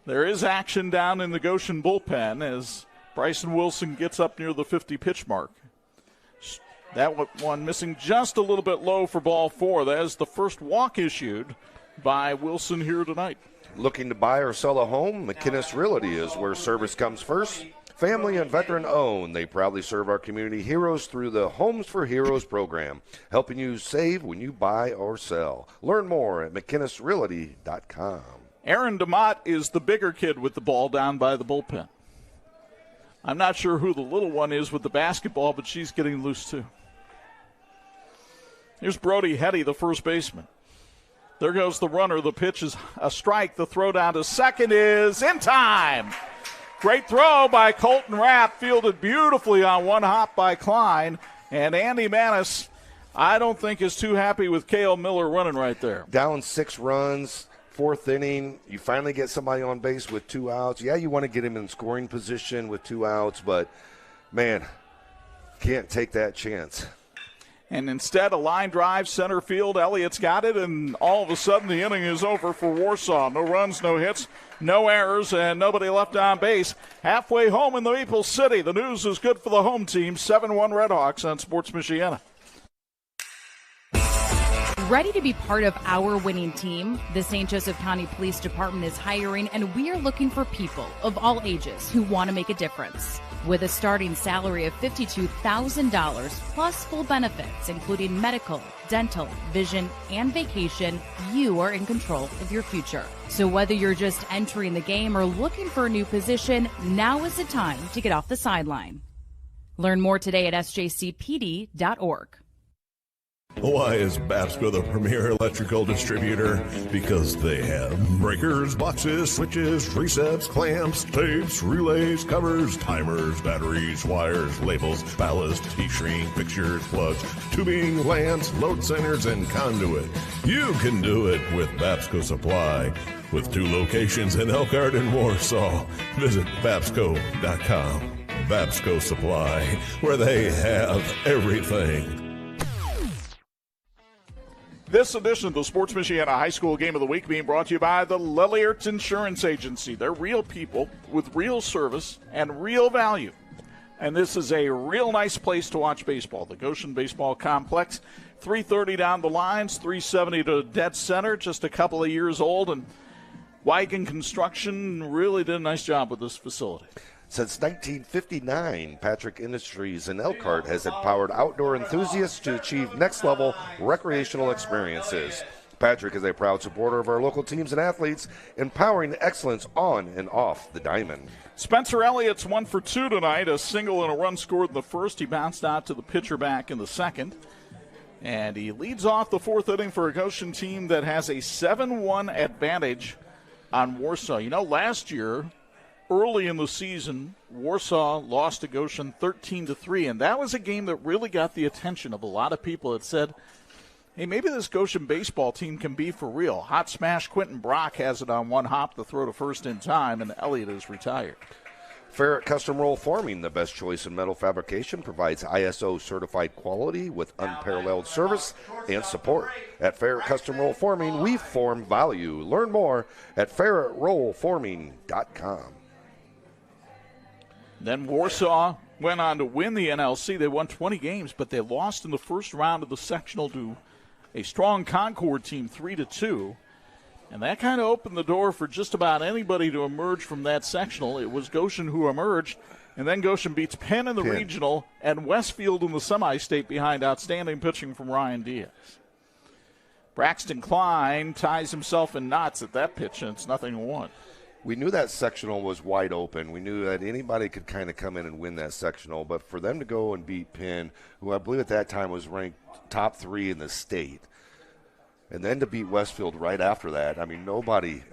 There is action down in the Goshen bullpen as Bryson Wilson gets up near the 50-pitch mark. That one missing just a little bit low for ball 4. That is the first walk issued by Wilson here tonight. Looking to buy or sell a home? McKinnis Realty is where service comes first. Family and veteran owned, they proudly serve our community heroes through the Homes for Heroes program, helping you save when you buy or sell. Learn more at McKinnisRealty.com. Aaron DeMott is the bigger kid with the ball down by the bullpen. I'm not sure who the little one is with the basketball, but she's getting loose too. Here's Brody Hetty, the first baseman. There goes the runner. The pitch is a strike. The throw down to second is in time. Great throw by Colton Rapp, fielded beautifully on one hop by Klein. And Andy Manis, I don't think is too happy with Cale Miller running right there. Down 6 runs, 4th inning. You finally get somebody on base with 2 outs. Yeah, you want to get him in scoring position with 2 outs, but, man, can't take that chance. And instead, a line drive, center field. Elliott's got it, and all of a sudden the inning is over for Warsaw. No runs, no hits, no errors, and nobody left on base. Halfway home in the Maple City. The news is good for the home team. 7-1 Redhawks on Sports Michiana. Ready to be part of our winning team? The St. Joseph County Police Department is hiring, and we are looking for people of all ages who want to make a difference. With a starting salary of $52,000 plus full benefits, including medical, dental, vision, and vacation, you are in control of your future. So whether you're just entering the game or looking for a new position, now is the time to get off the sideline. Learn more today at sjcpd.org. Why is Babsco the premier electrical distributor? Because they have breakers, boxes, switches, resets, clamps, tapes, relays, covers, timers, batteries, wires, labels, ballast, heat-shrink, fixtures, plugs, tubing, lands, load centers, and conduit. You can do it with Babsco Supply. With 2 locations in Elkhart and Warsaw. Visit Babsco.com. Babsco Supply, where they have everything. This edition of the Sports Michiana High School Game of the Week being brought to you by the Lillierts Insurance Agency. They're real people with real service and real value. And this is a real nice place to watch baseball. The Goshen Baseball Complex, 330 down the lines, 370 to dead center, just a couple of years old. And Wygen Construction really did a nice job with this facility. Since 1959, Patrick Industries in Elkhart has empowered outdoor enthusiasts to achieve next-level recreational experiences. Patrick is a proud supporter of our local teams and athletes, empowering excellence on and off the diamond. Spencer Elliott's 1 for 2 tonight, a single and a run scored in the first. He bounced out to the pitcher back in the second. And he leads off the 4th inning for a Goshen team that has a 7-1 advantage on Warsaw. You know, last year, early in the season, Warsaw lost to Goshen 13-3, and that was a game that really got the attention of a lot of people that said, hey, maybe this Goshen baseball team can be for real. Hot smash, Quentin Brock has it on one hop to throw to first in time, and Elliott is retired. Ferret Custom Roll Forming, the best choice in metal fabrication, provides ISO certified quality with unparalleled service and support. At Ferret Custom Roll Forming, we form value. Learn more at ferretrollforming.com. Then Warsaw went on to win the NLC. They won 20 games, but they lost in the first round of the sectional to a strong Concord team, 3-2. And that kind of opened the door for just about anybody to emerge from that sectional. It was Goshen who emerged, and then Goshen beats Penn in the regional and Westfield in the semi-state behind outstanding pitching from Ryan Diaz. Braxton Klein ties himself in knots at that pitch, and it's 0-1. We knew that sectional was wide open. We knew that anybody could kind of come in and win that sectional. But for them to go and beat Penn, who I believe at that time was ranked top 3 in the state, and then to beat Westfield right after that, I mean, nobody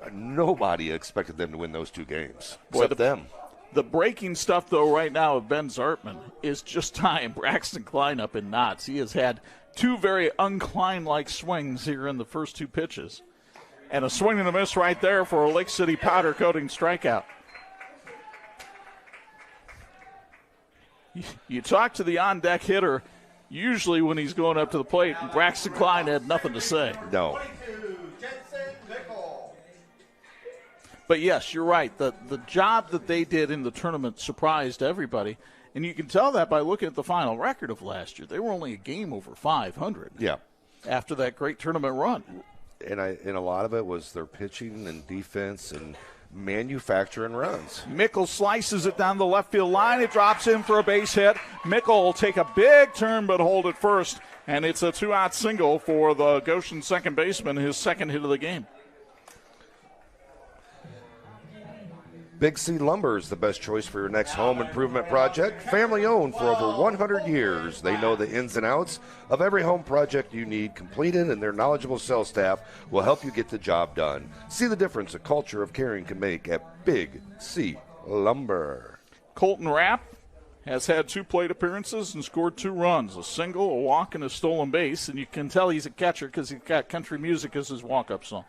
expected them to win those 2 games. Except them. The breaking stuff, though, right now of Ben Zartman is just tying Braxton Klein up in knots. He has had 2 very un-Klein-like swings here in the first 2 pitches. And a swing and a miss right there for a Lake City powder coating strikeout. You talk to the on-deck hitter usually when he's going up to the plate, and Braxton Klein had nothing to say. No. But, yes, you're right. The job that they did in the tournament surprised everybody. And you can tell that by looking at the final record of last year. They were only a game over 500. Yeah. After that great tournament run. And a lot of it was their pitching and defense and manufacturing runs. Mickle slices it down the left field line. It drops in for a base hit. Mickle will take a big turn but hold it first. And it's a 2-out single for the Goshen second baseman, his second hit of the game. Big C Lumber is the best choice for your next home improvement project. Family owned for over 100 years. They know the ins and outs of every home project you need completed, and their knowledgeable sales staff will help you get the job done. See the difference a culture of caring can make at Big C Lumber. Colton Rapp has had 2 plate appearances and scored 2 runs, a single, a walk, and a stolen base. And you can tell he's a catcher because he's got country music as his walk-up song.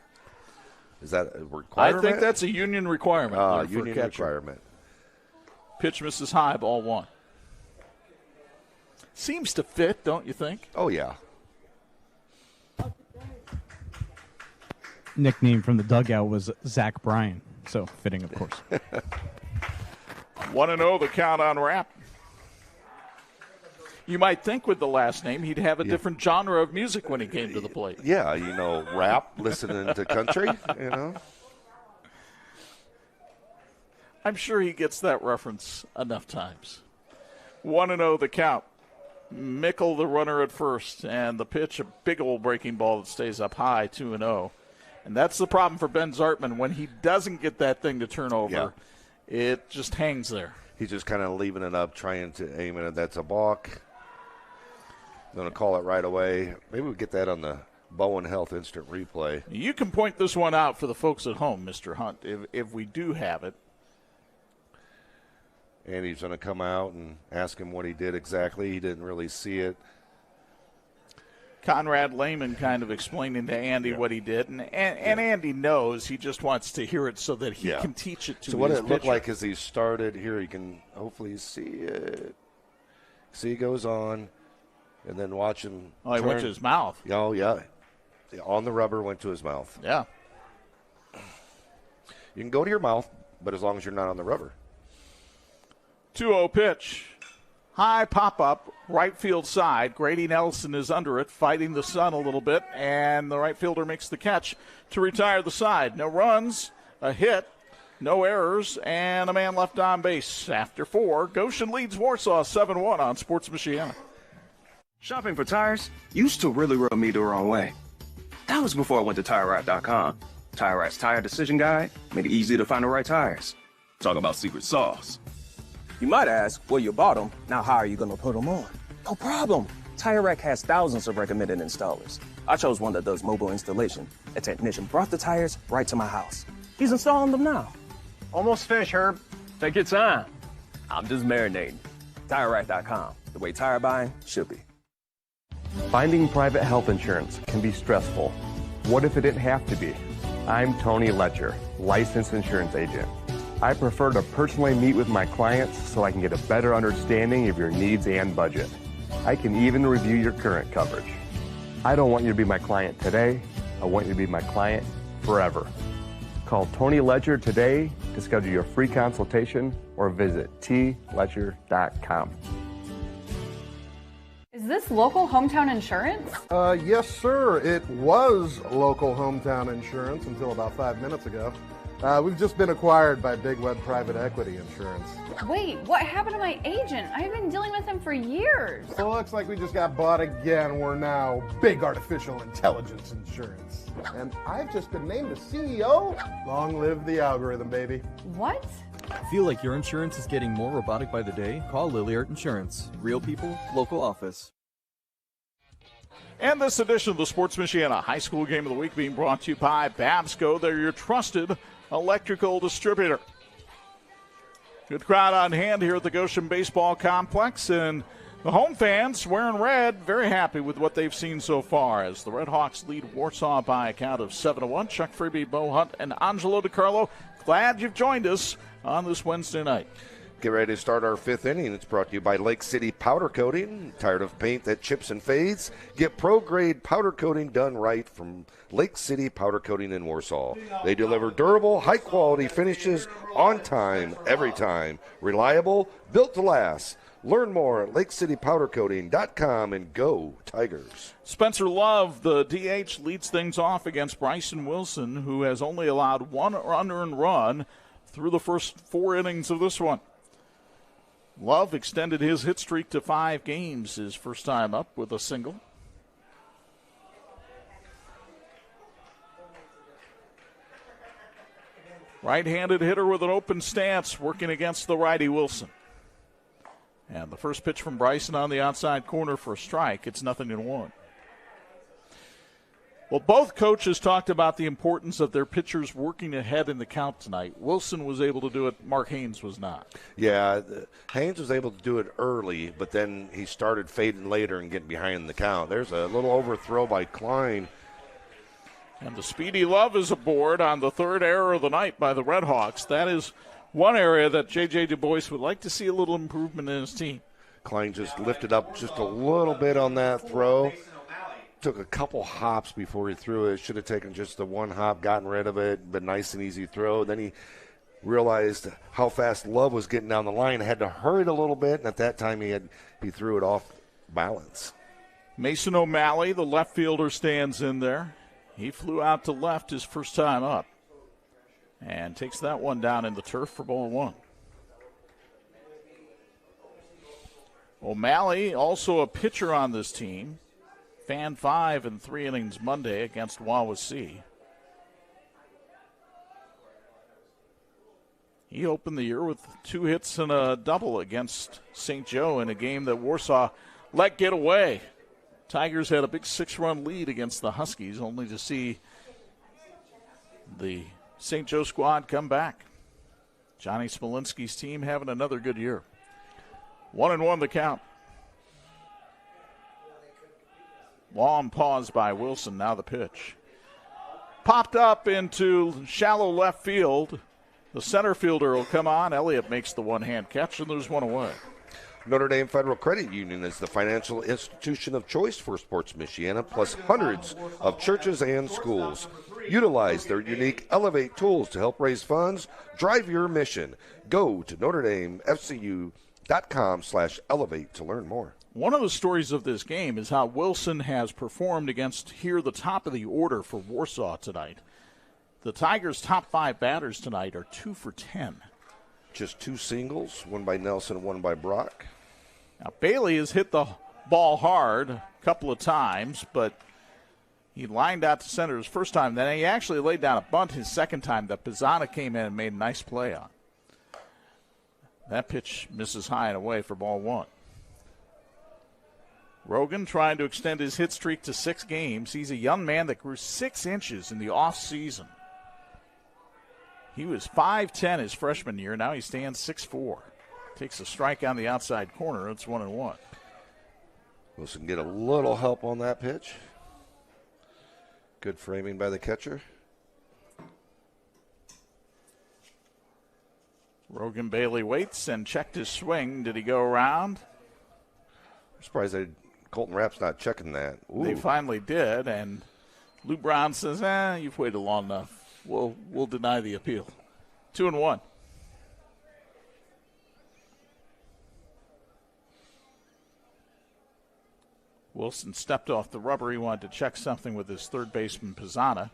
Is that a requirement? I think that's a union requirement. Union requirement. Pitch misses high, ball 1. Seems to fit, don't you think? Oh, yeah. Nickname from the dugout was Zach Bryan, so fitting, of course. 1-0 the count on Rapp. You might think with the last name he'd have a different genre of music when he came to the plate. Yeah, rap, listening to country, I'm sure he gets that reference enough times. 1-0 the count. Mickle the runner at first, and the pitch, a big old breaking ball that stays up high, 2-0. And that's the problem for Ben Zartman. When he doesn't get that thing to turn over, it just hangs there. He's just kind of leaving it up, trying to aim it. That's a balk. Going to call it right away. Maybe we'll get that on the Bowen Health Instant Replay. You can point this one out for the folks at home, Mr. Hunt, if we do have it. And he's going to come out and ask him what he did exactly. He didn't really see it. Conrad Lehman kind of explaining to Andy what he did. And Andy knows. He just wants to hear it so that he can teach it to his So what it looked pitcher. like as he started, here you can hopefully see it. See, he goes on, and then watch him. Oh, he went to his mouth. Oh, yeah. On the rubber, went to his mouth. Yeah. You can go to your mouth, but as long as you're not on the rubber. 2-0 pitch. High pop-up, right field side. Grady Nelson is under it, fighting the sun a little bit, and the right fielder makes the catch to retire the side. No runs, a hit, no errors, and a man left on base. After 4, Goshen leads Warsaw 7-1 on Sports Michiana. Shopping for tires used to really rub me the wrong way. That was before I went to TireRack.com. TireRack's tire decision guide made it easy to find the right tires. Talk about secret sauce. You might ask, well, you bought them. Now how are you going to put them on? No problem. Tire Rack has thousands of recommended installers. I chose one that does mobile installation. A technician brought the tires right to my house. He's installing them now. Almost finished, Herb. Take your time. I'm just marinating. TireRack.com, the way tire buying should be. Finding private health insurance can be stressful. What if it didn't have to be? I'm Tony Letcher, licensed insurance agent. I prefer to personally meet with my clients so I can get a better understanding of your needs and budget. I can even review your current coverage. I don't want you to be my client today. I want you to be my client forever. Call Tony Letcher today to schedule your free consultation or visit tletcher.com. Is this local hometown insurance? Yes, sir. It was local hometown insurance until about 5 minutes ago. We've just been acquired by Big Web Private Equity Insurance. Wait, what happened to my agent? I've been dealing with him for years. So it looks like we just got bought again. We're now Big Artificial Intelligence Insurance. And I've just been named the CEO. Long live the algorithm, baby. What? Feel like your insurance is getting more robotic by the day? Call Lilliard Insurance. Real people, local office. And this edition of the Sports Michiana High School Game of the Week being brought to you by Babsco. They're your trusted electrical distributor. Good crowd on hand here at the Goshen Baseball Complex, and the home fans wearing red, very happy with what they've seen so far as the Red Hawks lead Warsaw by a count of 7-1. Chuck Freeby, Bo Hunt, and Angelo DiCarlo, glad you've joined us on this Wednesday night. Get ready to start our 5th inning. It's brought to you by Lake City Powder Coating. Tired of paint that chips and fades? Get pro-grade powder coating done right from Lake City Powder Coating in Warsaw. They deliver durable, high-quality finishes on time, every time. Reliable, built to last. Learn more at lakecitypowdercoating.com and go Tigers. Spencer Love, the DH, leads things off against Bryson Wilson, who has only allowed one unearned run through the first 4 innings of this one. Love extended his hit streak to 5 games, his first time up with a single. Right-handed hitter with an open stance working against the righty Wilson. And the first pitch from Bryson on the outside corner for a strike. It's 0-1. Well, both coaches talked about the importance of their pitchers working ahead in the count tonight. Wilson was able to do it. Mark Haynes was not. Yeah, Haynes was able to do it early, but then he started fading later and getting behind the count. There's a little overthrow by Klein. And the Speedy Love is aboard on the 3rd error of the night by the Red Hawks. That is one area that J.J. Du Bois would like to see a little improvement in his team. Klein just lifted up just a little bit on that throw. Took a couple hops before he threw it. Should have taken just the one hop, gotten rid of it, but nice and easy throw. Then he realized how fast Love was getting down the line, had to hurry it a little bit, and at that time he threw it off balance. Mason O'Malley, the left fielder, stands in there. He flew out to left his first time up and takes that one down in the turf for ball one. O'Malley, also a pitcher on this team, fan 5 in 3 innings Monday against Wawasee. He opened the year with 2 hits and a double against St. Joe in a game that Warsaw let get away. Tigers had a big 6-run lead against the Huskies, only to see the St. Joe squad come back. Johnny Smolinski's team having another good year. 1-1 the count. Long pause by Wilson, now the pitch. Popped up into shallow left field. The center fielder will come on. Elliott makes the one-hand catch, and there's one away. Notre Dame Federal Credit Union is the financial institution of choice for Sports Michiana, plus hundreds of churches and schools. Utilize their unique Elevate tools to help raise funds. Drive your mission. Go to NotreDameFCU.com/elevate to learn more. One of the stories of this game is how Wilson has performed against here the top of the order for Warsaw tonight. The Tigers' top 5 batters tonight are 2 for 10. Just 2 singles, one by Nelson and one by Brock. Now, Bailey has hit the ball hard a couple of times, but he lined out to center his first time. Then he actually laid down a bunt his second time that Pizzana came in and made a nice play on. That pitch misses high and away for ball 1. Rogan trying to extend his hit streak to 6 games. He's a young man that grew 6 inches in the offseason. He was 5'10" his freshman year. Now he stands 6'4". Takes a strike on the outside corner. It's 1-1. Wilson get a little help on that pitch. Good framing by the catcher. Rogan Bailey waits and checked his swing. Did he go around? I'm surprised Colton Rapp's not checking that. Ooh. They finally did, and Lou Brown says, you've waited long enough. We'll deny the appeal. 2-1. Wilson stepped off the rubber. He wanted to check something with his third baseman, Pizzana.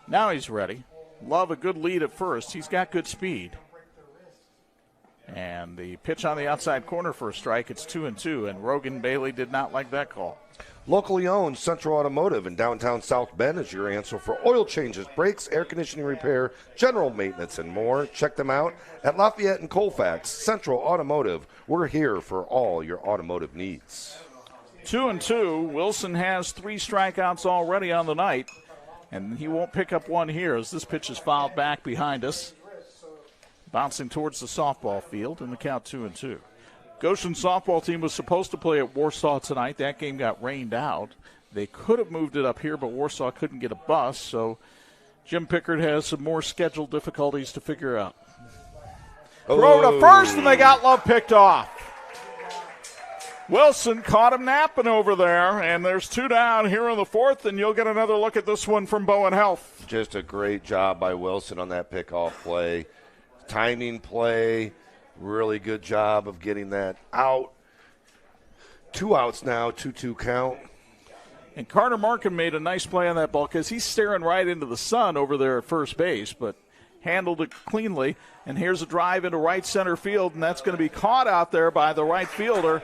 Now he's ready. Love a good lead at first. He's got good speed. And the pitch on the outside corner for a strike. It's 2-2, and Rogan Bailey did not like that call. Locally owned Central Automotive in downtown South Bend is your answer for oil changes, brakes, air conditioning repair, general maintenance, and more. Check them out at Lafayette and Colfax. Central Automotive. We're here for all your automotive needs. 2-2. Wilson has 3 strikeouts already on the night, and he won't pick up one here as this pitch is fouled back behind us. Bouncing towards the softball field, and the count 2-2. Goshen softball team was supposed to play at Warsaw tonight. That game got rained out. They could have moved it up here, but Warsaw couldn't get a bus, so Jim Pickard has some more schedule difficulties to figure out. Throw to first, and they got Love picked off. Wilson caught him napping over there, and there's 2 down here in the 4th, and you'll get another look at this one from Bowen Health. Just a great job by Wilson on that pickoff play. Timing play. Really good job of getting that out. 2 outs now, 2-2 count. And Carter Markham made a nice play on that ball because he's staring right into the sun over there at first base, but handled it cleanly. And here's a drive into right center field, and that's going to be caught out there by the right fielder,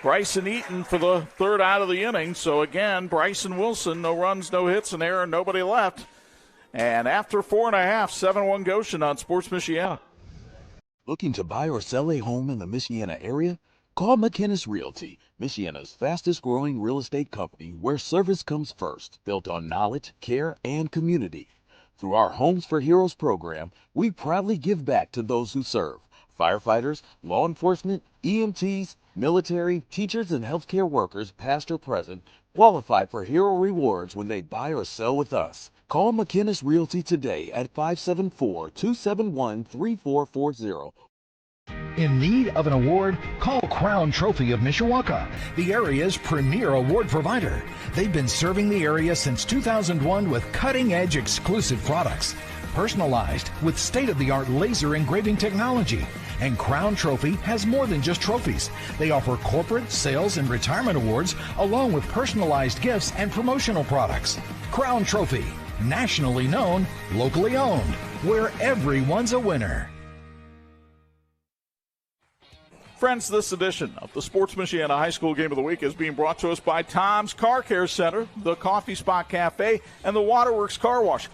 Bryson Eaton, for the 3rd out of the inning. So again, Bryson Wilson, no runs, no hits, an error, nobody left. And after 4.5, 7-1 Goshen on Sports Michiana. Looking to buy or sell a home in the Michiana area? Call McKinnis Realty, Michiana's fastest growing real estate company where service comes first, built on knowledge, care, and community. Through our Homes for Heroes program, we proudly give back to those who serve. Firefighters, law enforcement, EMTs, military, teachers, and healthcare workers, past or present, qualify for hero rewards when they buy or sell with us. Call McKinnis Realty today at 574-271-3440. In need of an award? Call Crown Trophy of Mishawaka, the area's premier award provider. They've been serving the area since 2001 with cutting-edge exclusive products, personalized with state-of-the-art laser engraving technology, And Crown Trophy has more than just trophies. They offer corporate, sales, and retirement awards, along with personalized gifts and promotional products. Crown Trophy, nationally known, locally owned, where everyone's a winner. Friends, this edition of the Sports Michiana High School Game of the Week is being brought to us by Tom's Car Care Center, the Coffee Spot Cafe, and the Waterworks Car Wash.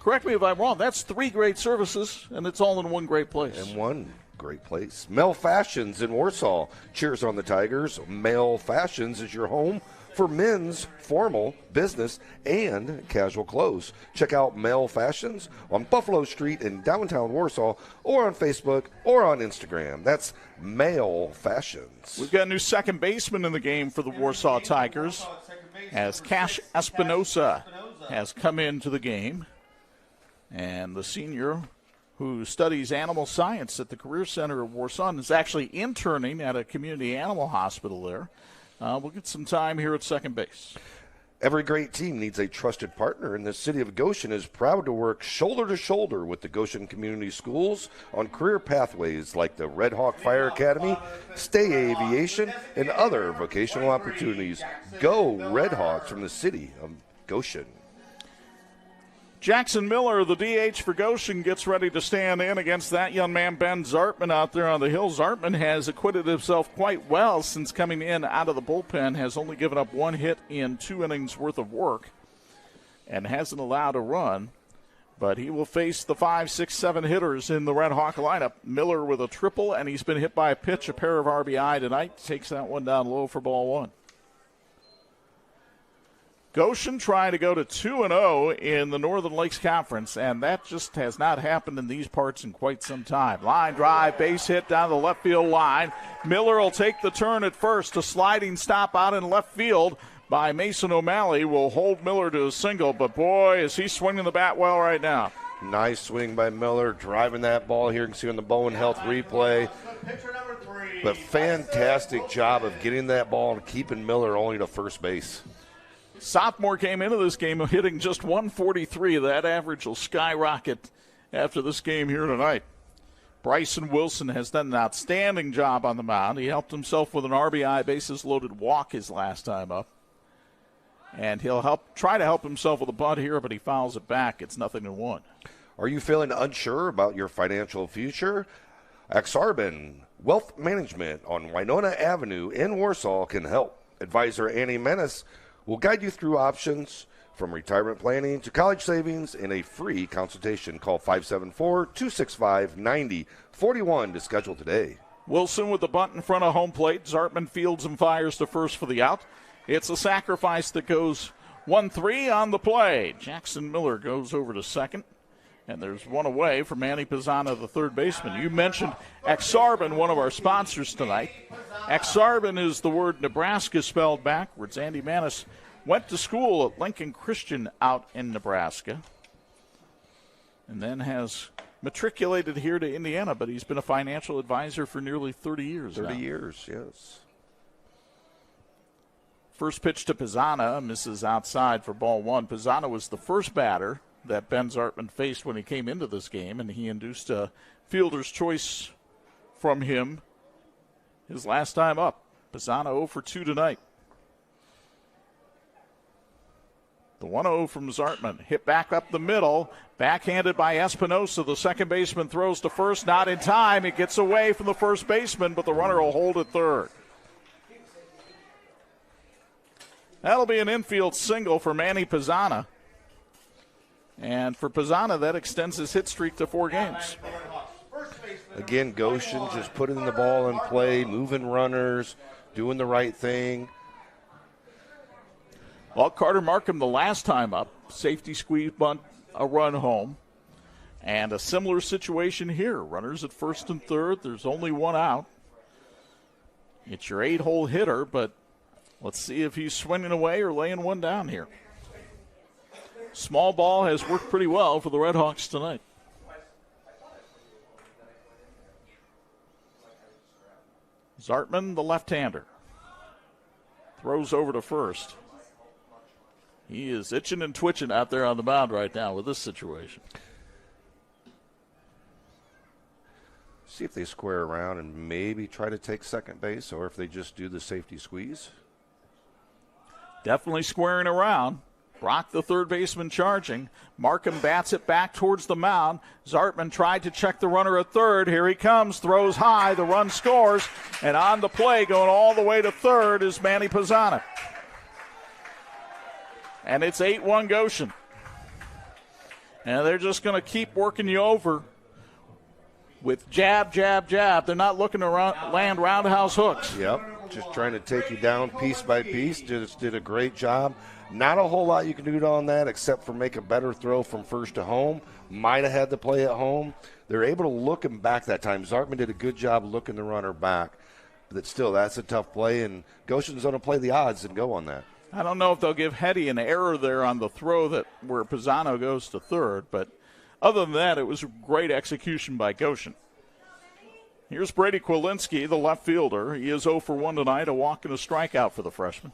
Correct me if I'm wrong, that's 3 great services, and it's all in one great place. And one great place. Mel Fashions in Warsaw. Cheers on the Tigers. Mel Fashions is your home for men's formal, business, and casual clothes. Check out Mel Fashions on Buffalo Street in downtown Warsaw, or on Facebook or on Instagram. That's Mel Fashions. We've got a new second baseman in the game for the Warsaw Tigers, as Cash Espinosa has come into the game. And the senior who studies animal science at the Career Center of Warsaw and is actually interning at a community animal hospital there. We'll get some time here at second base. Every great team needs a trusted partner, and the city of Goshen is proud to work shoulder to shoulder with the Goshen Community Schools on career pathways like the Red Hawk Fire Academy, Stay Aviation, and other vocational opportunities. Go Red Hawks from the city of Goshen. Jackson Miller, the DH for Goshen, gets ready to stand in against that young man, Ben Zartman, out there on the hill. Zartman has acquitted himself quite well since coming in out of the bullpen, has only given up 1 hit in 2 innings worth of work, and hasn't allowed a run. But he will face the 5, 6, 7 hitters in the Red Hawk lineup. Miller with a triple, and he's been hit by a pitch, a pair of RBI tonight. Takes that one down low for ball 1. Goshen trying to go to 2-0 in the Northern Lakes Conference, and that just has not happened in these parts in quite some time. Line drive, base hit down the left field line. Miller will take the turn at first. A sliding stop out in left field by Mason O'Malley will hold Miller to a single, but boy, is he swinging the bat well right now. Nice swing by Miller, driving that ball here. You can see on the Bowen Health replay. But fantastic job of getting that ball and keeping Miller only to first base. Sophomore came into this game hitting just 143. That average will skyrocket after this game here tonight. Bryson Wilson has done an outstanding job on the mound. He helped himself with an RBI bases-loaded walk his last time up. And he'll try to help himself with a bunt here, but he fouls it back. It's 0-1. Are you feeling unsure about your financial future? Axarban Wealth Management on Winona Avenue in Warsaw can help. Advisor Annie Menace will guide you through options from retirement planning to college savings in a free consultation. Call 574-265-9041 to schedule today. Wilson with the bunt in front of home plate. Zartman fields and fires to first for the out. It's a sacrifice that goes 1-3 on the play. Jackson Miller goes over to second. And there's one away for Manny Pizzana, the third baseman. You mentioned Axarban, one of our sponsors tonight. Axarban is the word Nebraska spelled backwards. Andy Manis went to school at Lincoln Christian out in Nebraska and then has matriculated here to Indiana, but he's been a financial advisor for nearly 30 years 30 now. years, yes. First pitch to Pizzana, misses outside for ball 1. Pizzana was the first batter that Ben Zartman faced when he came into this game, and he induced a fielder's choice from him his last time up. Pizzana 0 for 2 tonight. The 1-0 from Zartman. Hit back up the middle. Backhanded by Espinosa. The second baseman throws to first. Not in time. It gets away from the first baseman, but the runner will hold at third. That'll be an infield single for Manny Pizzana. And for Pizzana, that extends his hit streak to 4 games. Again, Goshen just putting the ball in play, moving runners, doing the right thing. Well, Carter Markham the last time up, safety squeeze bunt, a run home. And a similar situation here. Runners at first and third. There's only one out. It's your 8-hole hitter, but let's see if he's swinging away or laying one down here. Small ball has worked pretty well for the Red Hawks tonight. Zartman, the left-hander, throws over to first. He is itching and twitching out there on the mound right now with this situation. See if they square around and maybe try to take second base, or if they just do the safety squeeze. Definitely squaring around. Brock, the third baseman, charging. Markham bats it back towards the mound. Zartman tried to check the runner at third. Here he comes, throws high, the run scores, and on the play, going all the way to third, is Manny Pizzana. And it's 8-1 Goshen. And they're just going to keep working you over with jab, jab, jab. They're not looking to land roundhouse hooks. Yep, just trying to take you down piece by piece. Just did a great job. Not a whole lot you can do on that except for make a better throw from first to home. Might have had the play at home. They're able to look him back that time. Zartman did a good job looking the runner back. But still, that's a tough play, and Goshen's going to play the odds and go on that. I don't know if they'll give Hetty an error there on the throw where Pizzano goes to third, but other than that, it was great execution by Goshen. Here's Brady Kwilinski, the left fielder. He is 0 for 1 tonight, a walk and a strikeout for the freshman.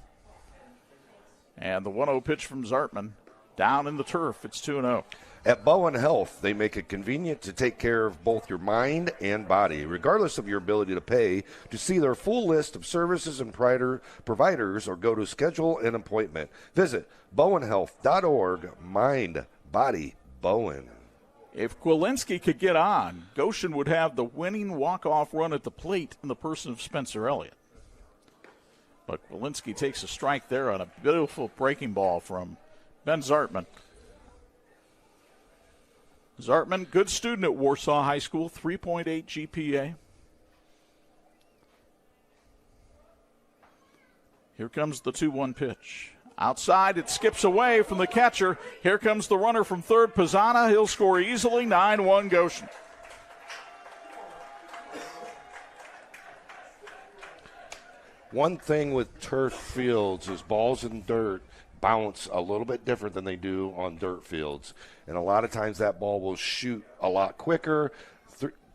And the 1-0 pitch from Zartman down in the turf. It's 2-0. At Bowen Health, they make it convenient to take care of both your mind and body, regardless of your ability to pay. To see their full list of services and providers or go to schedule an appointment, visit bowenhealth.org. Mind, body, Bowen. If Kwilinski could get on, Goshen would have the winning walk-off run at the plate in the person of Spencer Elliott. But Kwilinski takes a strike there on a beautiful breaking ball from Ben Zartman. Zartman, good student at Warsaw High School, 3.8 GPA. Here comes the 2-1 pitch. Outside, it skips away from the catcher. Here comes the runner from third, Pizzana. He'll score easily, 9-1 Goshen. One thing with turf fields is balls in dirt bounce a little bit different than they do on dirt fields. And a lot of times that ball will shoot a lot quicker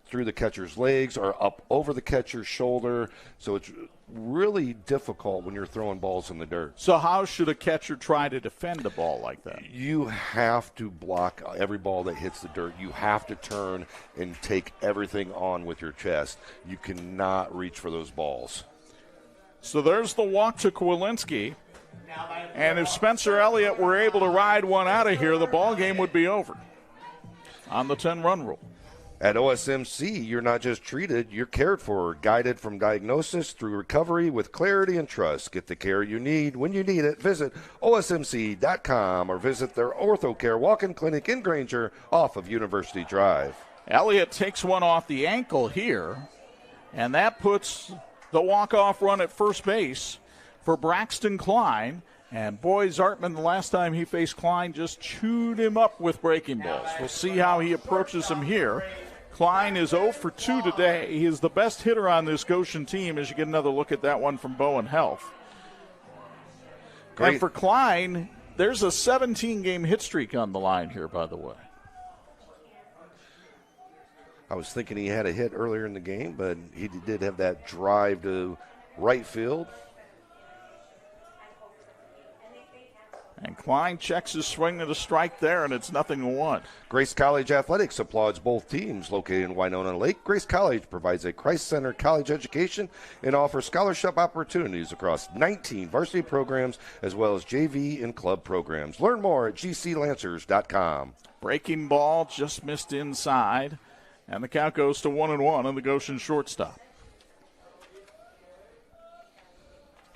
through the catcher's legs or up over the catcher's shoulder. So it's really difficult when you're throwing balls in the dirt. So how should a catcher try to defend a ball like that? You have to block every ball that hits the dirt. You have to turn and take everything on with your chest. You cannot reach for those balls. So there's the walk to Kwilinski. And if Spencer Elliott were able to ride one out of here, the ball game would be over on the 10-run rule. At OSMC, you're not just treated, you're cared for, guided from diagnosis through recovery with clarity and trust. Get the care you need when you need it. Visit osmc.com or visit their OrthoCare walk-in clinic in Granger off of University Drive. Elliott takes one off the ankle here, and that puts the walk-off run at first base for Braxton Klein. And boy, Zartman, the last time he faced Klein, just chewed him up with breaking balls. We'll see how he approaches him here. Klein is 0 for 2 today. He is the best hitter on this Goshen team as you get another look at that one from Bowen Health. Great. And for Klein, there's a 17-game hit streak on the line here, by the way. I was thinking he had a hit earlier in the game, but he did have that drive to right field. And Klein checks his swing to a strike there, and it's 0-1. Grace College Athletics applauds both teams located in Winona Lake. Grace College provides a Christ-centered college education and offers scholarship opportunities across 19 varsity programs as well as JV and club programs. Learn more at gclancers.com. Breaking ball just missed inside, and the count goes to 1-1 on the Goshen shortstop.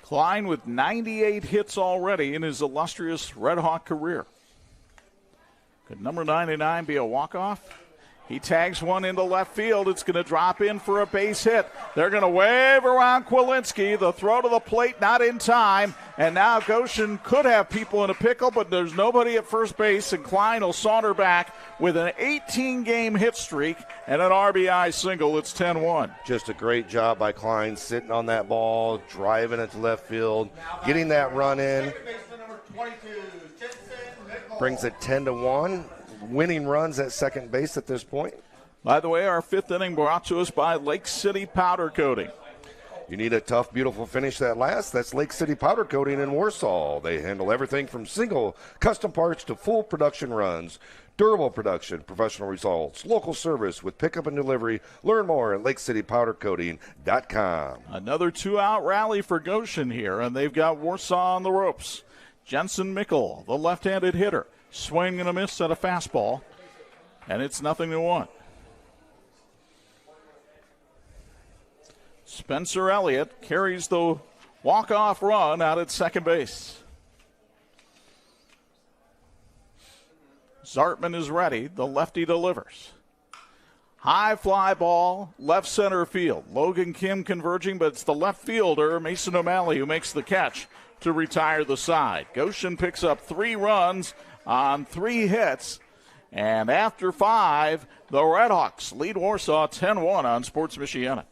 Klein with 98 hits already in his illustrious Red Hawk career. Could number 99 be a walk-off? He tags one into left field. It's going to drop in for a base hit. They're going to wave around Kwilinski. The throw to the plate not in time. And now Goshen could have people in a pickle, but there's nobody at first base, and Klein will saunter back with an 18-game hit streak and an RBI single. It's 10-1. Just a great job by Klein sitting on that ball, driving it to left field, getting that run in. Brings it 10-1. Winning runs at second base at this point. By the way, our fifth inning brought to us by Lake City Powder Coating. You need a tough, beautiful finish that lasts? That's Lake City Powder Coating in Warsaw. They handle everything from single custom parts to full production runs. Durable production, professional results, local service with pickup and delivery. Learn more at lakecitypowdercoating.com. Another 2-out rally for Goshen here, and they've got Warsaw on the ropes. Jensen Mickle, the left-handed hitter, swing and a miss at a fastball, and it's 0-1. Spencer Elliott carries the walk-off run out at second base. Zartman is ready. The lefty delivers. High fly ball, left center field. Logan Kim converging, but it's the left fielder, Mason O'Malley, who makes the catch to retire the side. Goshen picks up 3 runs on 3 hits. And after 5, the Redhawks lead Warsaw 10-1 on Sports Michiana.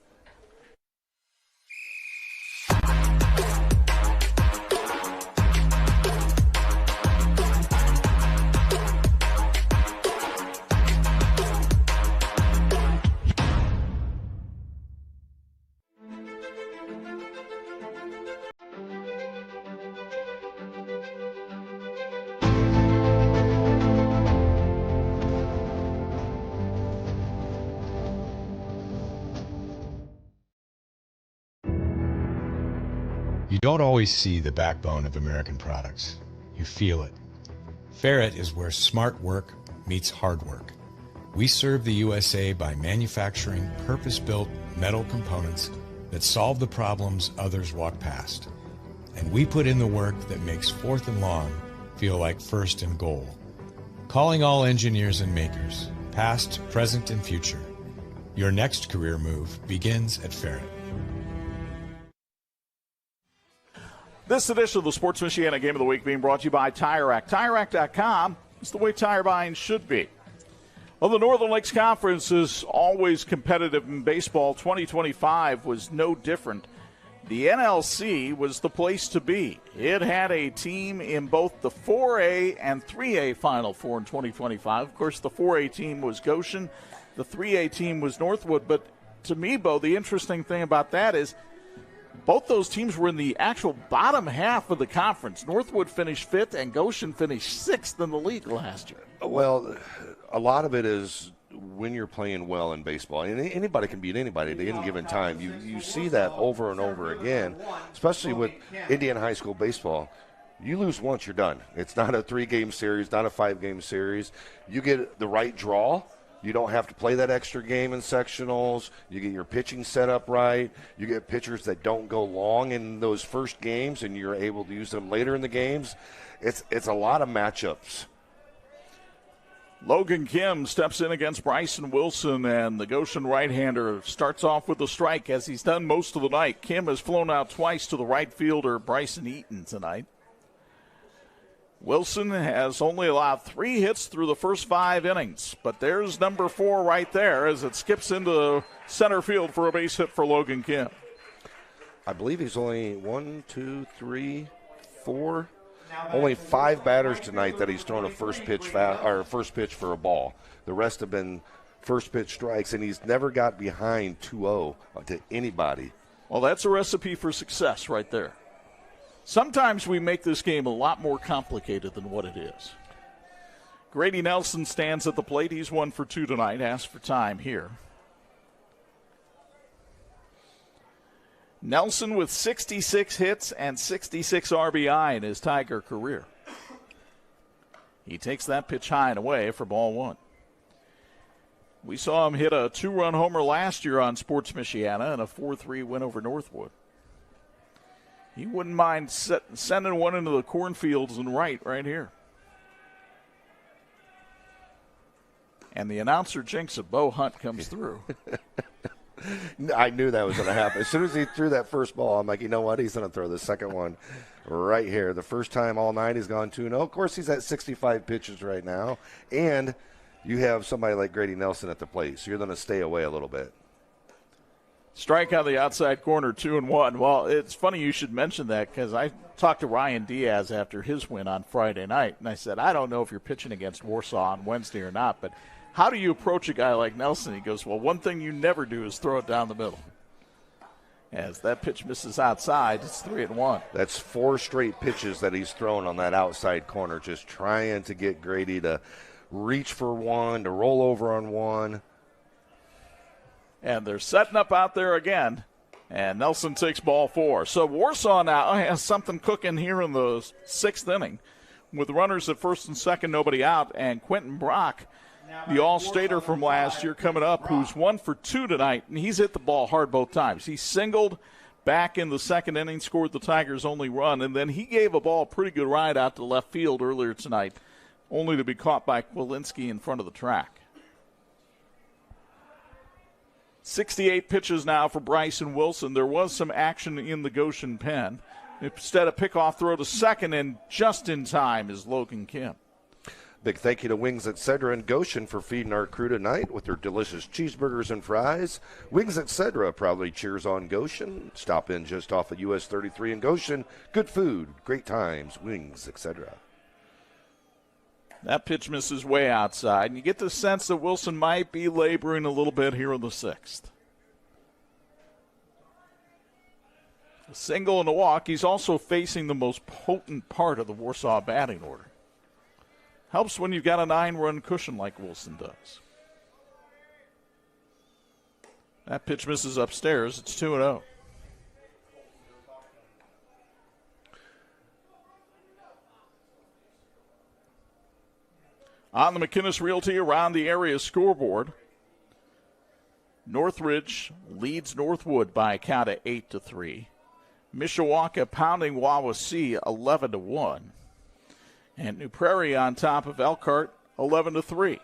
You don't always see the backbone of American products. You feel it. Ferret is where smart work meets hard work. We serve the USA by manufacturing purpose-built metal components that solve the problems others walk past. And we put in the work that makes 4th and Long feel like 1st and Goal. Calling all engineers and makers, past, present, and future. Your next career move begins at Ferret. This edition of the Sports Michiana Game of the Week being brought to you by Tire Rack. TireRack.com is the way tire buying should be. Well, the Northern Lakes Conference is always competitive in baseball. 2025 was no different. The NLC was the place to be. It had a team in both the 4A and 3A Final Four in 2025. Of course, the 4A team was Goshen. The 3A team was Northwood. But to me, Bo, the interesting thing about that is both those teams were in the actual bottom half of the conference. Northwood finished 5th and Goshen finished 6th in the league last year. Well, a lot of it is when you're playing well in baseball. And anybody can beat anybody at any given time. You see that over and over again, especially with Indiana high school baseball. You lose once, you're done. It's not a 3-game series, not a 5-game series. You get the right draw. You don't have to play that extra game in sectionals. You get your pitching set up right. You get pitchers that don't go long in those first games, and you're able to use them later in the games. It's a lot of matchups. Logan Kim steps in against Bryson Wilson, and the Goshen right-hander starts off with a strike, as he's done most of the night. Kim has flown out twice to the right fielder, Bryson Eaton, tonight. Wilson has only allowed 3 hits through the first 5 innings, but there's number 4 right there as it skips into center field for a base hit for Logan Kim. I believe he's only only 5 batters tonight that he's thrown a first pitch for a ball. The rest have been first pitch strikes, and he's never got behind 2-0 to anybody. Well, that's a recipe for success right there. Sometimes we make this game a lot more complicated than what it is. Grady Nelson stands at the plate. He's 1 for 2 tonight. Asks for time here. Nelson with 66 hits and 66 RBI in his Tiger career. He takes that pitch high and away for ball 1. We saw him hit a 2-run homer last year on Sports Michiana and a 4-3 win over Northwood. He wouldn't mind sending one into the cornfields and right here. And the announcer jinx of Bo Hunt comes through. I knew that was going to happen. As soon as he threw that first ball, I'm like, you know what? He's going to throw the second one right here. The first time all night he's gone 2-0. Of course, he's at 65 pitches right now. And you have somebody like Grady Nelson at the plate, so you're going to stay away a little bit. Strike on the outside corner, 2-1. Well, it's funny you should mention that because I talked to Ryan Diaz after his win on Friday night, and I said, I don't know if you're pitching against Warsaw on Wednesday or not, but how do you approach a guy like Nelson? He goes, well, one thing you never do is throw it down the middle. As that pitch misses outside, it's 3-1. That's 4 straight pitches that he's thrown on that outside corner, just trying to get Grady to reach for one, to roll over on one. And they're setting up out there again. And Nelson takes ball 4. So Warsaw now has something cooking here in the 6th inning. With runners at first and second, nobody out. And Quentin Brock, the All-Stater from last year, coming up, who's 1 for 2 tonight. And he's hit the ball hard both times. He singled back in the 2nd inning, scored the Tigers' only run. And then he gave a ball a pretty good ride out to left field earlier tonight, only to be caught by Kwilinski in front of the track. 68 pitches now for Bryson Wilson. There was some action in the Goshen pen. Instead, a pickoff throw to second, and just in time is Logan Kim. Big thank you to Wings Etc. in Goshen for feeding our crew tonight with their delicious cheeseburgers and fries. Wings Etc. proudly cheers on Goshen. Stop in just off of US 33 in Goshen. Good food, great times, Wings Etc. That pitch misses way outside, and you get the sense that Wilson might be laboring a little bit here in the 6th. A single and a walk. He's also facing the most potent part of the Warsaw batting order. Helps when you've got a 9-run cushion like Wilson does. That pitch misses upstairs. It's 2-0. On the McKinnis Realty Around the Area scoreboard, Northridge leads Northwood by a count of 8-3. Mishawaka pounding Wawasee 11-1. And New Prairie on top of Elkhart 11-3.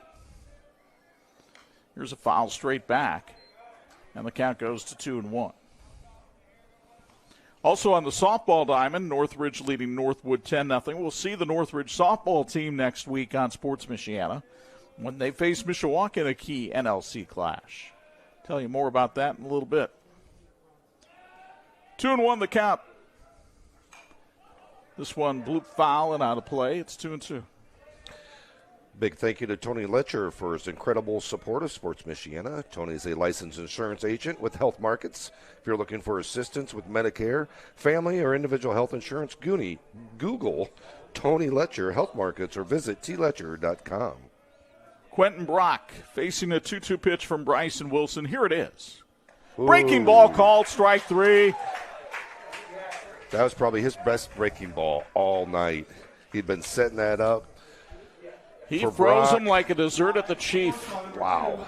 Here's a foul straight back, and the count goes to 2-1. Also on the softball diamond, Northridge leading Northwood 10-0. We'll see the Northridge softball team next week on Sports Michiana when they face Mishawaka in a key NLC clash. Tell you more about that in a little bit. 2-1 the count. This one blew foul and out of play. It's 2-2. Big thank you to Tony Letcher for his incredible support of Sports Michiana. Tony is a licensed insurance agent with Health Markets. If you're looking for assistance with Medicare, family, or individual health insurance, Google Tony Letcher Health Markets or visit tletcher.com. Quentin Brock facing a 2-2 pitch from Bryson Wilson. Here it is. Breaking ball called, strike 3. That was probably his best breaking ball all night. He'd been setting that up. He froze him like a dessert at the Chief. Wow.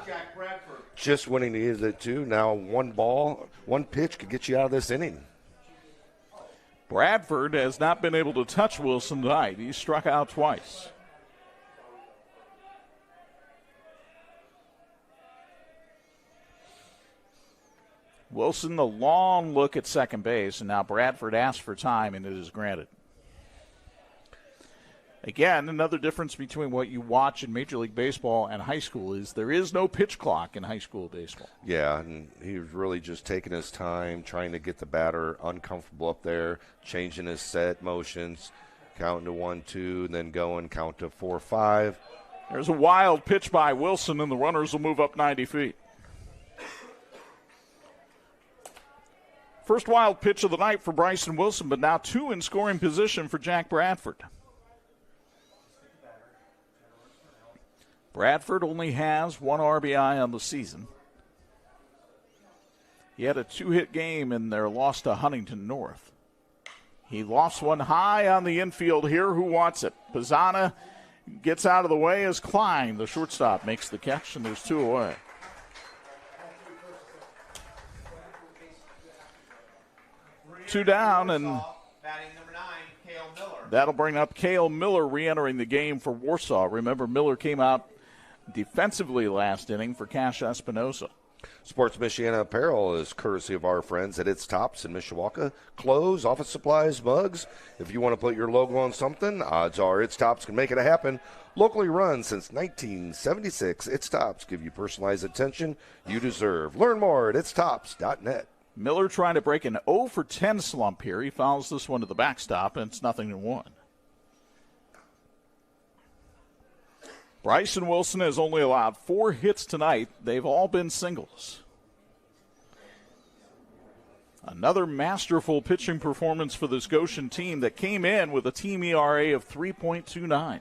Just when he needed it, too. Now one pitch could get you out of this inning. Bradford has not been able to touch Wilson tonight. He struck out twice. Wilson, the long look at second base, and now Bradford asks for time, and it is granted. Again, another difference between what you watch in Major League Baseball and high school is there is no pitch clock in high school baseball. Yeah, and he was really just taking his time, trying to get the batter uncomfortable up there, changing his set motions, counting to 1-2, and then count to 4-5. There's a wild pitch by Wilson, and the runners will move up 90 feet. First wild pitch of the night for Bryson Wilson, but now 2 in scoring position for Jack Bradford. Bradford only has 1 RBI on the season. He had a 2-hit game in their loss to Huntington North. He lost one high on the infield here. Who wants it? Pizzana gets out of the way as Klein, the shortstop, makes the catch, and there's 2 away. Two down, and that'll bring up Cale Miller re-entering the game for Warsaw. Remember, Miller came out defensively last inning for Cash Espinosa. Sports Michiana apparel is courtesy of our friends at It's Tops in Mishawaka. Clothes, office supplies, mugs. If you want to put your logo on something, odds are It's Tops can make it happen. Locally run since 1976, It's Tops give you personalized attention you deserve. Learn more at itstops.net. Miller trying to break an 0 for 10 slump here. He fouls this one to the backstop, and it's 0-1. Bryson Wilson has only allowed 4 hits tonight. They've all been singles. Another masterful pitching performance for this Goshen team that came in with a team ERA of 3.29.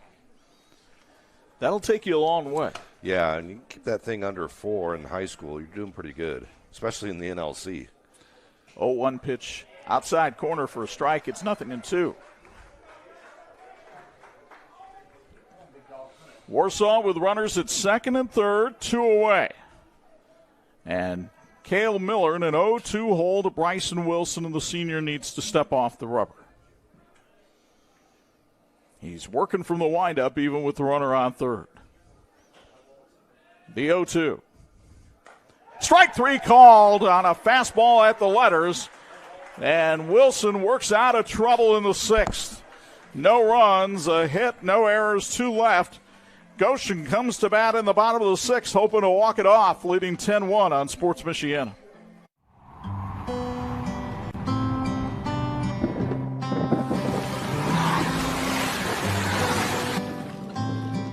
That'll take you a long way. Yeah, and you can keep that thing under 4 in high school. You're doing pretty good, especially in the NLC. 0-1 pitch outside corner for a strike. It's 0-2. Warsaw with runners at second and third, 2 away. And Cale Miller in an 0-2 hole to Bryson Wilson, and the senior needs to step off the rubber. He's working from the windup even with the runner on third. The 0-2. Strike 3 called on a fastball at the letters, and Wilson works out of trouble in the 6th. No runs, a hit, no errors, 2 left. Goshen comes to bat in the bottom of the 6th, hoping to walk it off, leading 10-1 on Sports Michiana.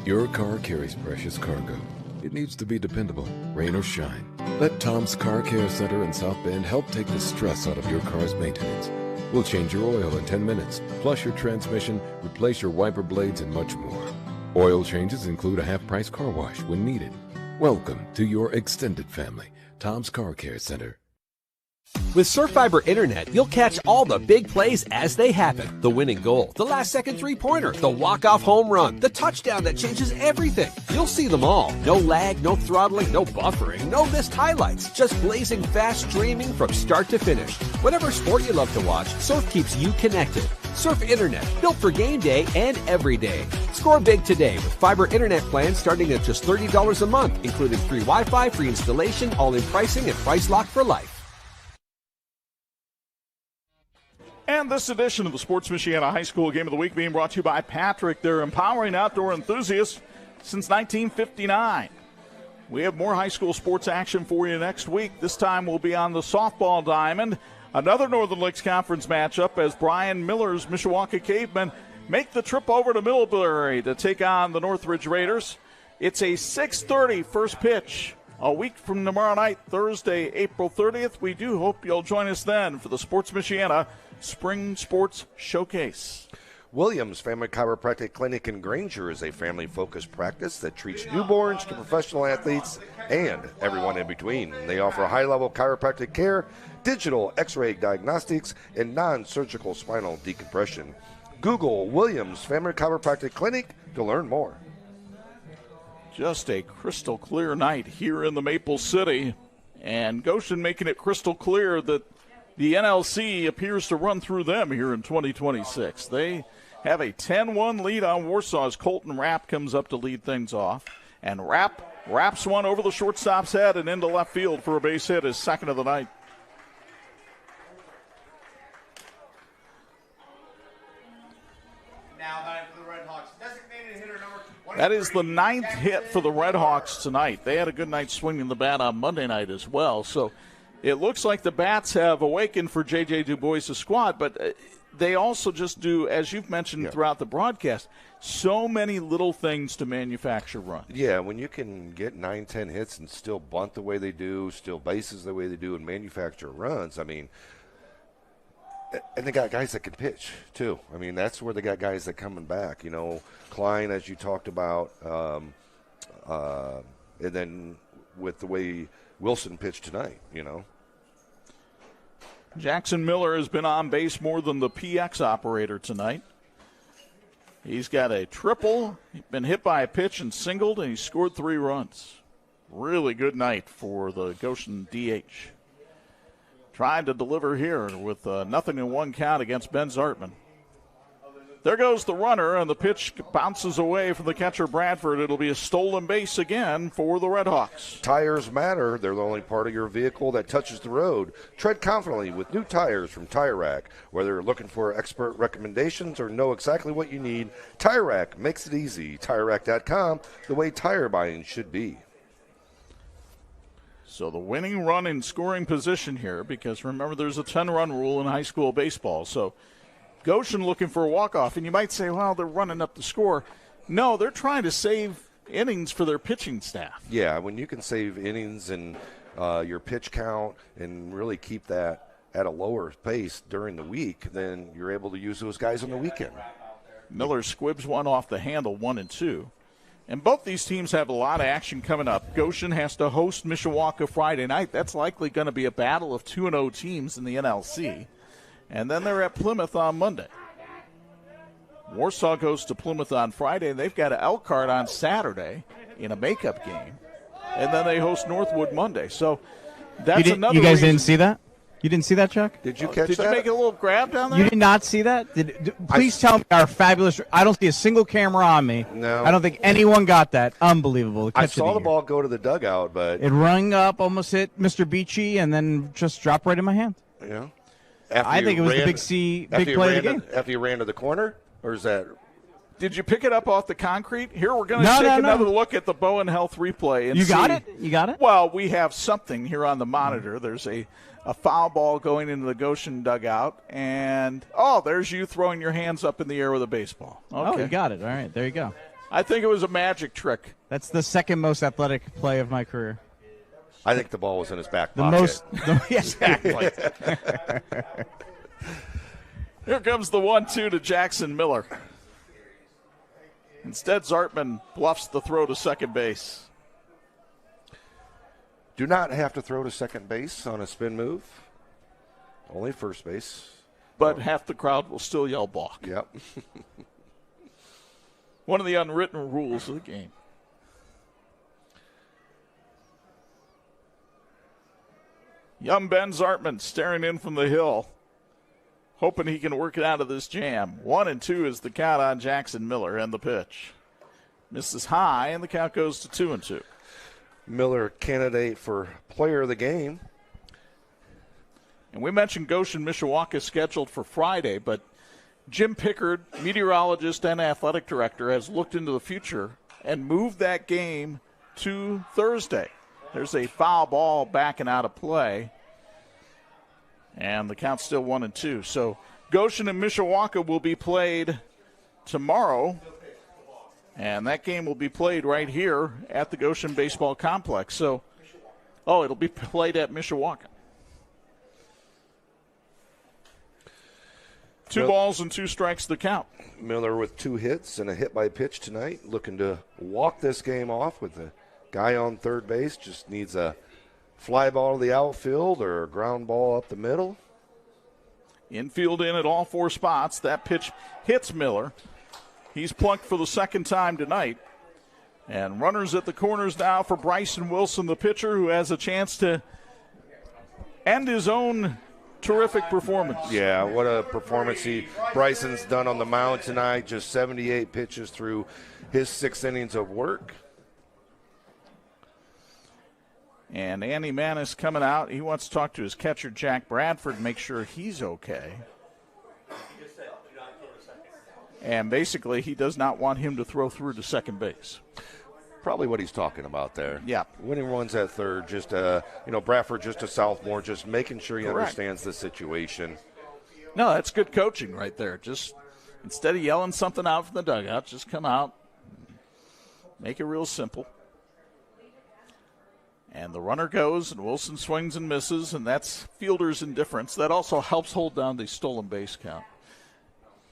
Your car carries precious cargo. It needs to be dependable, rain or shine. Let Tom's Car Care Center in South Bend help take the stress out of your car's maintenance. We'll change your oil in 10 minutes, flush your transmission, replace your wiper blades, and much more. Oil changes include a half-price car wash when needed. Welcome to your extended family, Tom's Car Care Center. With SurfFiber Internet, you'll catch all the big plays as they happen. The winning goal, the last-second three-pointer, the walk-off home run, the touchdown that changes everything. You'll see them all. No lag, no throttling, no buffering, no missed highlights. Just blazing fast streaming from start to finish. Whatever sport you love to watch, Surf keeps you connected. Surf Internet, built for game day and every day. Score big today with fiber internet plans starting at just $30 a month, including free Wi-Fi, free installation, all-in pricing, and price lock for life. And this edition of the Sports Michiana High School Game of the Week being brought to you by Patrick. They're empowering outdoor enthusiasts since 1959. We have more high school sports action for you next week. This time we'll be on the softball diamond. Another Northern Lakes Conference matchup as Brian Miller's Mishawaka Cavemen make the trip over to Middlebury to take on the Northridge Raiders. It's a 6:30 first pitch. A week from tomorrow night, Thursday, April 30th. We do hope you'll join us then for the Sports Michiana Spring Sports Showcase. Williams Family Chiropractic Clinic in Granger is a family-focused practice that treats newborns to professional athletes and everyone in between. They offer high-level chiropractic care, digital X-ray diagnostics, and non-surgical spinal decompression. Google Williams Family Chiropractic Clinic to learn more. Just a crystal clear night here in the Maple City, and Goshen making it crystal clear that the NLC appears to run through them here in 2026. They have a 10-1 lead on Warsaw as Colton Rapp comes up to lead things off. And Rapp's one over the shortstop's head and into left field for a base hit, his second of the night. That is the 9th hit for the Red Hawks tonight. They had a good night swinging the bat on Monday night as well. So it looks like the bats have awakened for J.J. Du Bois' squad, but they also just do, as you've mentioned throughout the broadcast, so many little things to manufacture runs. Yeah, when you can get 9-10 hits and still bunt the way they do, still bases the way they do, and manufacture runs, I mean, and they got guys that can pitch, too. I mean, that's where they got guys that coming back. You know, Klein, as you talked about, and then with the way Wilson pitched tonight, you know. Jackson Miller has been on base more than the PX operator tonight. He's got a triple, he's been hit by a pitch and singled, and he scored 3 runs. Really good night for the Goshen DH. Tried to deliver here with 0-1 count against Ben Zartman. There goes the runner, and the pitch bounces away from the catcher Bradford. It'll be a stolen base again for the Red Hawks. Tires matter. They're the only part of your vehicle that touches the road. Tread confidently with new tires from Tire Rack. Whether you're looking for expert recommendations or know exactly what you need, Tire Rack makes it easy. TireRack.com, the way tire buying should be. So the winning run in scoring position here, because remember there's a 10-run rule in high school baseball. So Goshen looking for a walk-off, and you might say, well, they're running up the score. No, they're trying to save innings for their pitching staff. Yeah, when you can save innings and your pitch count and really keep that at a lower pace during the week, then you're able to use those guys on the weekend. Miller squibs one off the handle, 1-2. And both these teams have a lot of action coming up. Goshen has to host Mishawaka Friday night. That's likely going to be a battle of 2-0 teams in the NLC. And then they're at Plymouth on Monday. Warsaw goes to Plymouth on Friday. They've got an Elkhart on Saturday in a makeup game. And then they host Northwood Monday. So that's another You guys reason. didn't see that? You didn't see that, Chuck? Did you catch Did that? you make a little grab down there? You did not see that? Please tell me our fabulous. I don't see a single camera on me. No. I don't think anyone got that. Unbelievable. I saw the ball go to the dugout, but It rung up, almost hit Mr. Beachy, and then just dropped right in my hand. yeah. I think it was the big play of the game. After you ran to the corner, or is that? Did you pick it up off the concrete? Here we're going to No, take no, another no. look at the Bowen Health replay. And You got see- it? You got it? Well, we have something here on the monitor. There's a foul ball going into the Goshen dugout. And, there's you throwing your hands up in the air with a baseball. Okay. Oh, you got it. All right, there you go. I think it was a magic trick. That's the second most athletic play of my career. I think the ball was in his back The pocket. Exactly. Here comes the 1-2 to Jackson Miller. Instead, Zartman bluffs the throw to second base. Do not have to throw to second base on a spin move. Only first base. But half the crowd will still yell balk. Yep. One of the unwritten rules of the game. Young Ben Zartman staring in from the hill, hoping he can work it out of this jam. 1-2 is the count on Jackson Miller, and the pitch misses high, and the count goes to 2-2. Miller, candidate for player of the game. And we mentioned Goshen Mishawaka scheduled for Friday, but Jim Pickard, meteorologist and athletic director, has looked into the future and moved that game to Thursday. There's a foul ball backing out of play, and the count's still 1-2. So Goshen and Mishawaka will be played tomorrow, and that game will be played right here at the Goshen Baseball Complex. So, it'll be played at Mishawaka. 2 balls and 2 strikes the count. Miller with 2 hits and a hit by pitch tonight, looking to walk this game off with the guy on third base. Just needs a fly ball to the outfield or a ground ball up the middle. Infield in at all 4 spots. That pitch hits Miller. He's plunked for the second time tonight. And runners at the corners now for Bryson Wilson, the pitcher, who has a chance to end his own terrific performance. Yeah, what a performance Bryson's done on the mound tonight. Just 78 pitches through his 6 innings of work. And Andy Manis coming out. He wants to talk to his catcher, Jack Bradford, make sure he's okay. And basically, he does not want him to throw through to second base. Probably what he's talking about there. Yeah. Winning runs at third, just, Bradford just a sophomore, just making sure he Correct. understands the situation. No, that's good coaching right there. Just instead of yelling something out from the dugout, just come out, make it real simple. And the runner goes, and Wilson swings and misses, and that's fielder's indifference. That also helps hold down the stolen base count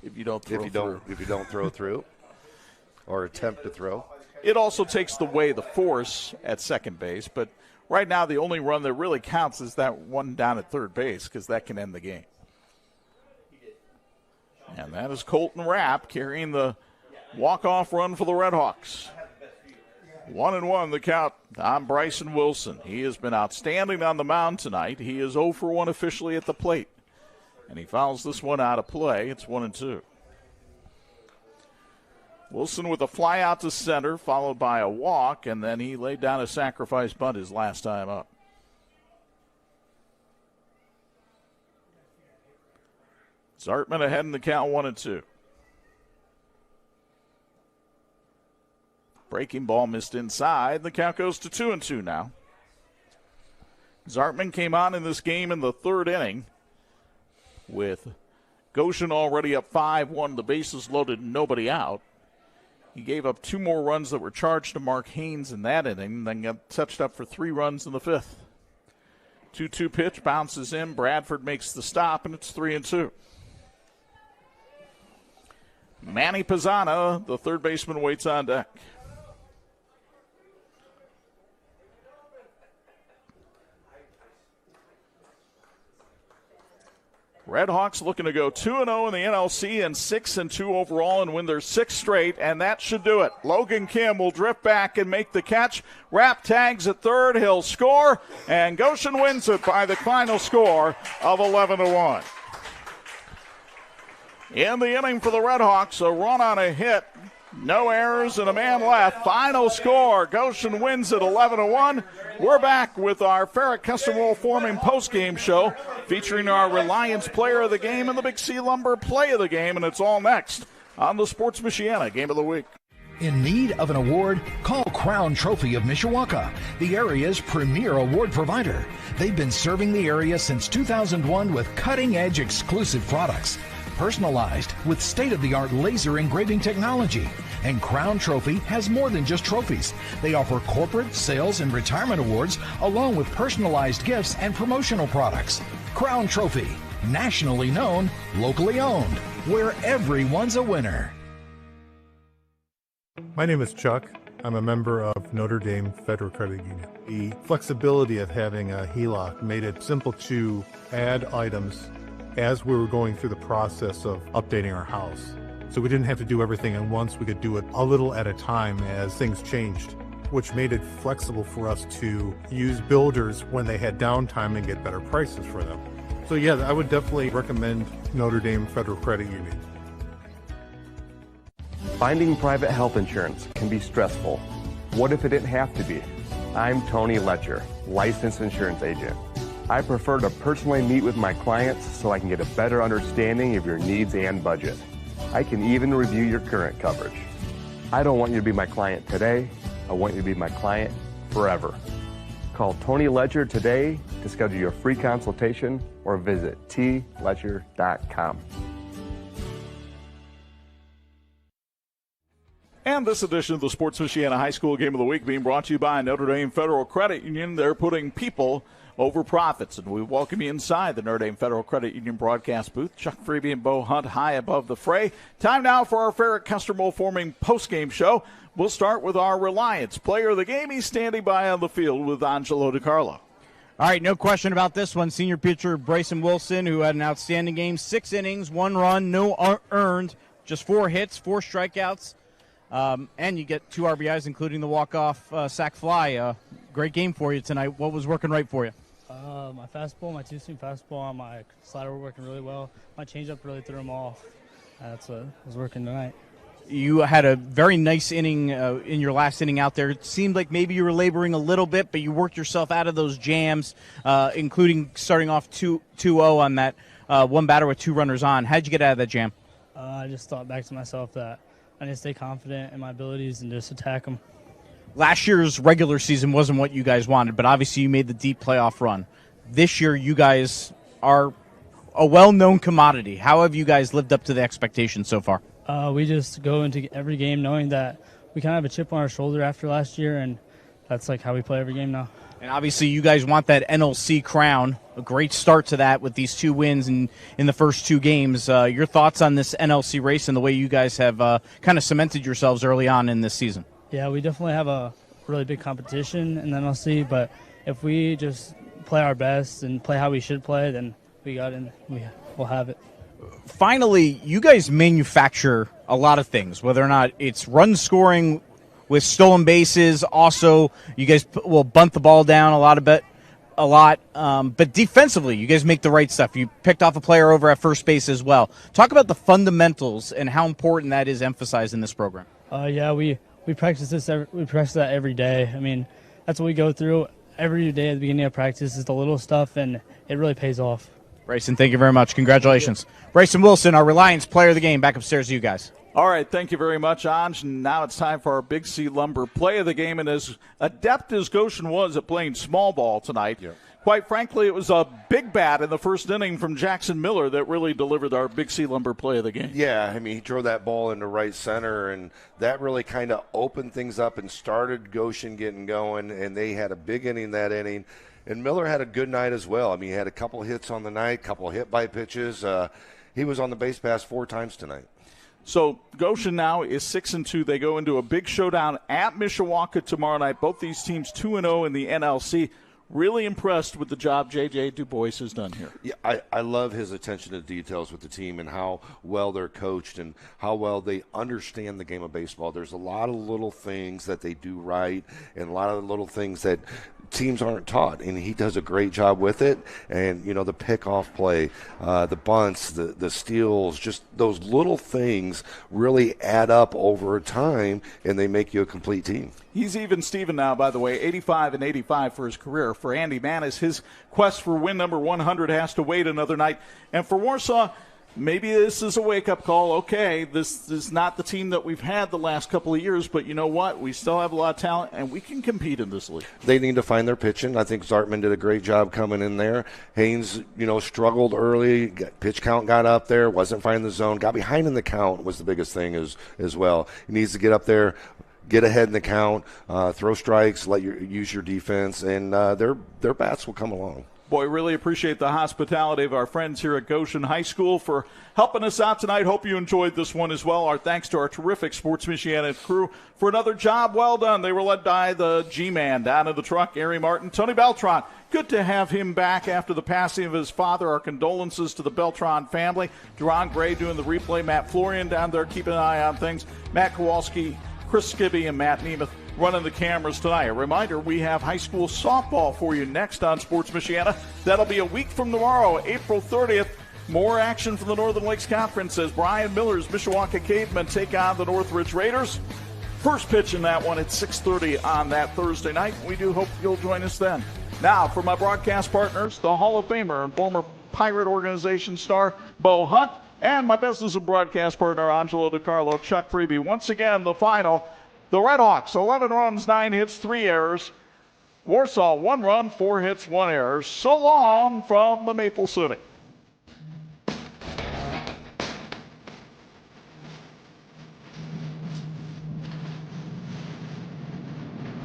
if you don't throw through. If you don't throw through or attempt to throw. It also takes away the force at second base, but right now the only run that really counts is that one down at third base because that can end the game. And that is Colton Rapp carrying the walk-off run for the Red Hawks. 1-1 the count on Bryson Wilson. He has been outstanding on the mound tonight. He is 0 for 1 officially at the plate. And he fouls this one out of play. It's 1-2. Wilson with a fly out to center, followed by a walk, and then he laid down a sacrifice bunt his last time up. Zartman ahead in the count, 1-2. Breaking ball missed inside. The count goes to 2-2 now. Zartman came on in this game in the third inning with Goshen already up 5-1, the bases loaded, nobody out. He gave up 2 more runs that were charged to Mark Haynes in that inning, then got touched up for 3 runs in the 5th. 2-2 pitch bounces in. Bradford makes the stop, and it's 3-2. Manny Pisano, the third baseman, waits on deck. Redhawks looking to go 2-0 in the NLC and 6-2 overall and win their sixth straight, and that should do it. Logan Kim will drift back and make the catch. Rapp tags at third. He'll score, and Goshen wins it by the final score of 11-1. In the inning for the Redhawks, a run on a hit, no errors, and a man left. Final score, Goshen wins it 11-1. We're back with our Ferret Custom Roll Forming postgame show featuring our Reliance Player of the Game and the Big C Lumber Play of the Game, and it's all next on the Sports Michiana Game of the Week. In need of an award? Call Crown Trophy of Mishawaka, the area's premier award provider. They've been serving the area since 2001 with cutting-edge exclusive products, personalized with state-of-the-art laser engraving technology. And Crown Trophy has more than just trophies. They offer corporate, sales, and retirement awards, along with personalized gifts and promotional products. Crown Trophy, nationally known, locally owned, where everyone's a winner. My name is Chuck. I'm a member of Notre Dame Federal Credit Union. The flexibility of having a HELOC made it simple to add items as we were going through the process of updating our house. So we didn't have to do everything at once. We could do it a little at a time as things changed, which made it flexible for us to use builders when they had downtime and get better prices for them. So yeah, I would definitely recommend Notre Dame Federal Credit Union. Finding private health insurance can be stressful. What if it didn't have to be? I'm Tony Letcher, licensed insurance agent. I prefer to personally meet with my clients so I can get a better understanding of your needs and budget. I can even review your current coverage. I don't want you to be my client today. I want you to be my client forever. Call Tony Letcher today to schedule your free consultation or visit tletcher.com. And this edition of the Sports Michiana High School Game of the Week being brought to you by Notre Dame Federal Credit Union. They're putting people over profits. And we welcome you inside the Notre Dame Federal Credit Union broadcast booth. Chuck Freeby and Bo Hunt high above the fray. Time now for our Ferret Custom Roll Forming postgame show. We'll start with our Reliance Player of the Game. He's standing by on the field with Angelo DiCarlo. All right, no question about this one. Senior pitcher Bryson Wilson, who had an outstanding game. 6 innings, 1 run, no earned, just 4 hits, 4 strikeouts. And you get 2 RBIs, including the walk-off sac fly. Great game for you tonight. What was working right for you? My fastball, my two-seam fastball, and my slider were working really well. My changeup really threw him off. That's what was working tonight. You had a very nice inning in your last inning out there. It seemed like maybe you were laboring a little bit, but you worked yourself out of those jams, including starting off 2-0 on that one batter with 2 runners on. How'd you get out of that jam? I just thought back to myself that I need to stay confident in my abilities and just attack them. Last year's regular season wasn't what you guys wanted, but obviously you made the deep playoff run. This year you guys are a well-known commodity. How have you guys lived up to the expectations so far? We just go into every game knowing that we kind of have a chip on our shoulder after last year, and that's like how we play every game now. And obviously you guys want that NLC crown. A great start to that with these 2 wins in the first 2 games. Your thoughts on this NLC race and the way you guys have kind of cemented yourselves early on in this season? Yeah, we definitely have a really big competition in the NLC, but if we just play our best and play how we should play, then we'll have it. Finally, you guys manufacture a lot of things, whether or not it's run scoring with stolen bases. Also, you guys will bunt the ball down a lot. But defensively, you guys make the right stuff. You picked off a player over at first base as well. Talk about the fundamentals and how important that is emphasized in this program. Yeah, we practice this. We practice that every day. I mean, that's what we go through every day at the beginning of practice is the little stuff, and it really pays off. Bryson, thank you very much. Congratulations. Bryson Wilson, our Reliance Player of the Game. Back upstairs to you guys. All right, thank you very much, Anj. Now it's time for our Big C Lumber Play of the Game. And as adept as Goshen was at playing small ball tonight, Quite frankly, it was a big bat in the first inning from Jackson Miller that really delivered our Big C Lumber play of the game. Yeah, I mean, he drove that ball into right center, and that really kind of opened things up and started Goshen getting going, and they had a big inning that inning. And Miller had a good night as well. I mean, he had a couple hits on the night, couple hit by pitches. He was on the base pass 4 times tonight. So Goshen now is 6-2. They go into a big showdown at Mishawaka tomorrow night. Both these teams 2-0 in the NLC. Really impressed with the job J.J. Du Bois has done here. Yeah, I love his attention to details with the team and how well they're coached and how well they understand the game of baseball. There's a lot of little things that they do right and a lot of little things that teams aren't taught, and he does a great job with it. And, you know, the pickoff play, the bunts, the steals, just those little things really add up over time, and they make you a complete team. He's even Steven now, by the way, 85 and 85 for his career. For Andy Manis, his quest for win number 100 has to wait another night. And for Warsaw, maybe this is a wake-up call. Okay, this is not the team that we've had the last couple of years, but you know what? We still have a lot of talent, and we can compete in this league. They need to find their pitching. I think Zartman did a great job coming in there. Haynes, you know, struggled early. Pitch count got up there, wasn't finding the zone. Got behind in the count was the biggest thing as well. He needs to get up there, get ahead in the count, throw strikes, use your defense, and their bats will come along. Boy, really appreciate the hospitality of our friends here at Goshen High School for helping us out tonight. Hope you enjoyed this one as well. Our thanks to our terrific Sports Michiana crew for another job well done. They were led by the G-Man down in the truck, Ari Martin, Tony Beltran. Good to have him back after the passing of his father. Our condolences to the Beltran family. Duran Gray doing the replay. Matt Florian down there keeping an eye on things. Matt Kowalski, Chris Skibby, and Matt Nemeth running the cameras tonight. A reminder, we have high school softball for you next on Sports Michiana. That'll be a week from tomorrow, April 30th. More action from the Northern Lakes Conference as Brian Miller's Mishawaka Cavemen take on the Northridge Raiders. First pitch in that one at 6:30 on that Thursday night. We do hope you'll join us then. Now, for my broadcast partners, the Hall of Famer and former Pirate Organization star Bo Hunt, and my business and broadcast partner, Angelo DiCarlo, Chuck Freeby. Once again, the final. The Red Hawks, 11 runs, 9 hits, 3 errors. Warsaw, 1 run, 4 hits, 1 error. So long from the Maple City.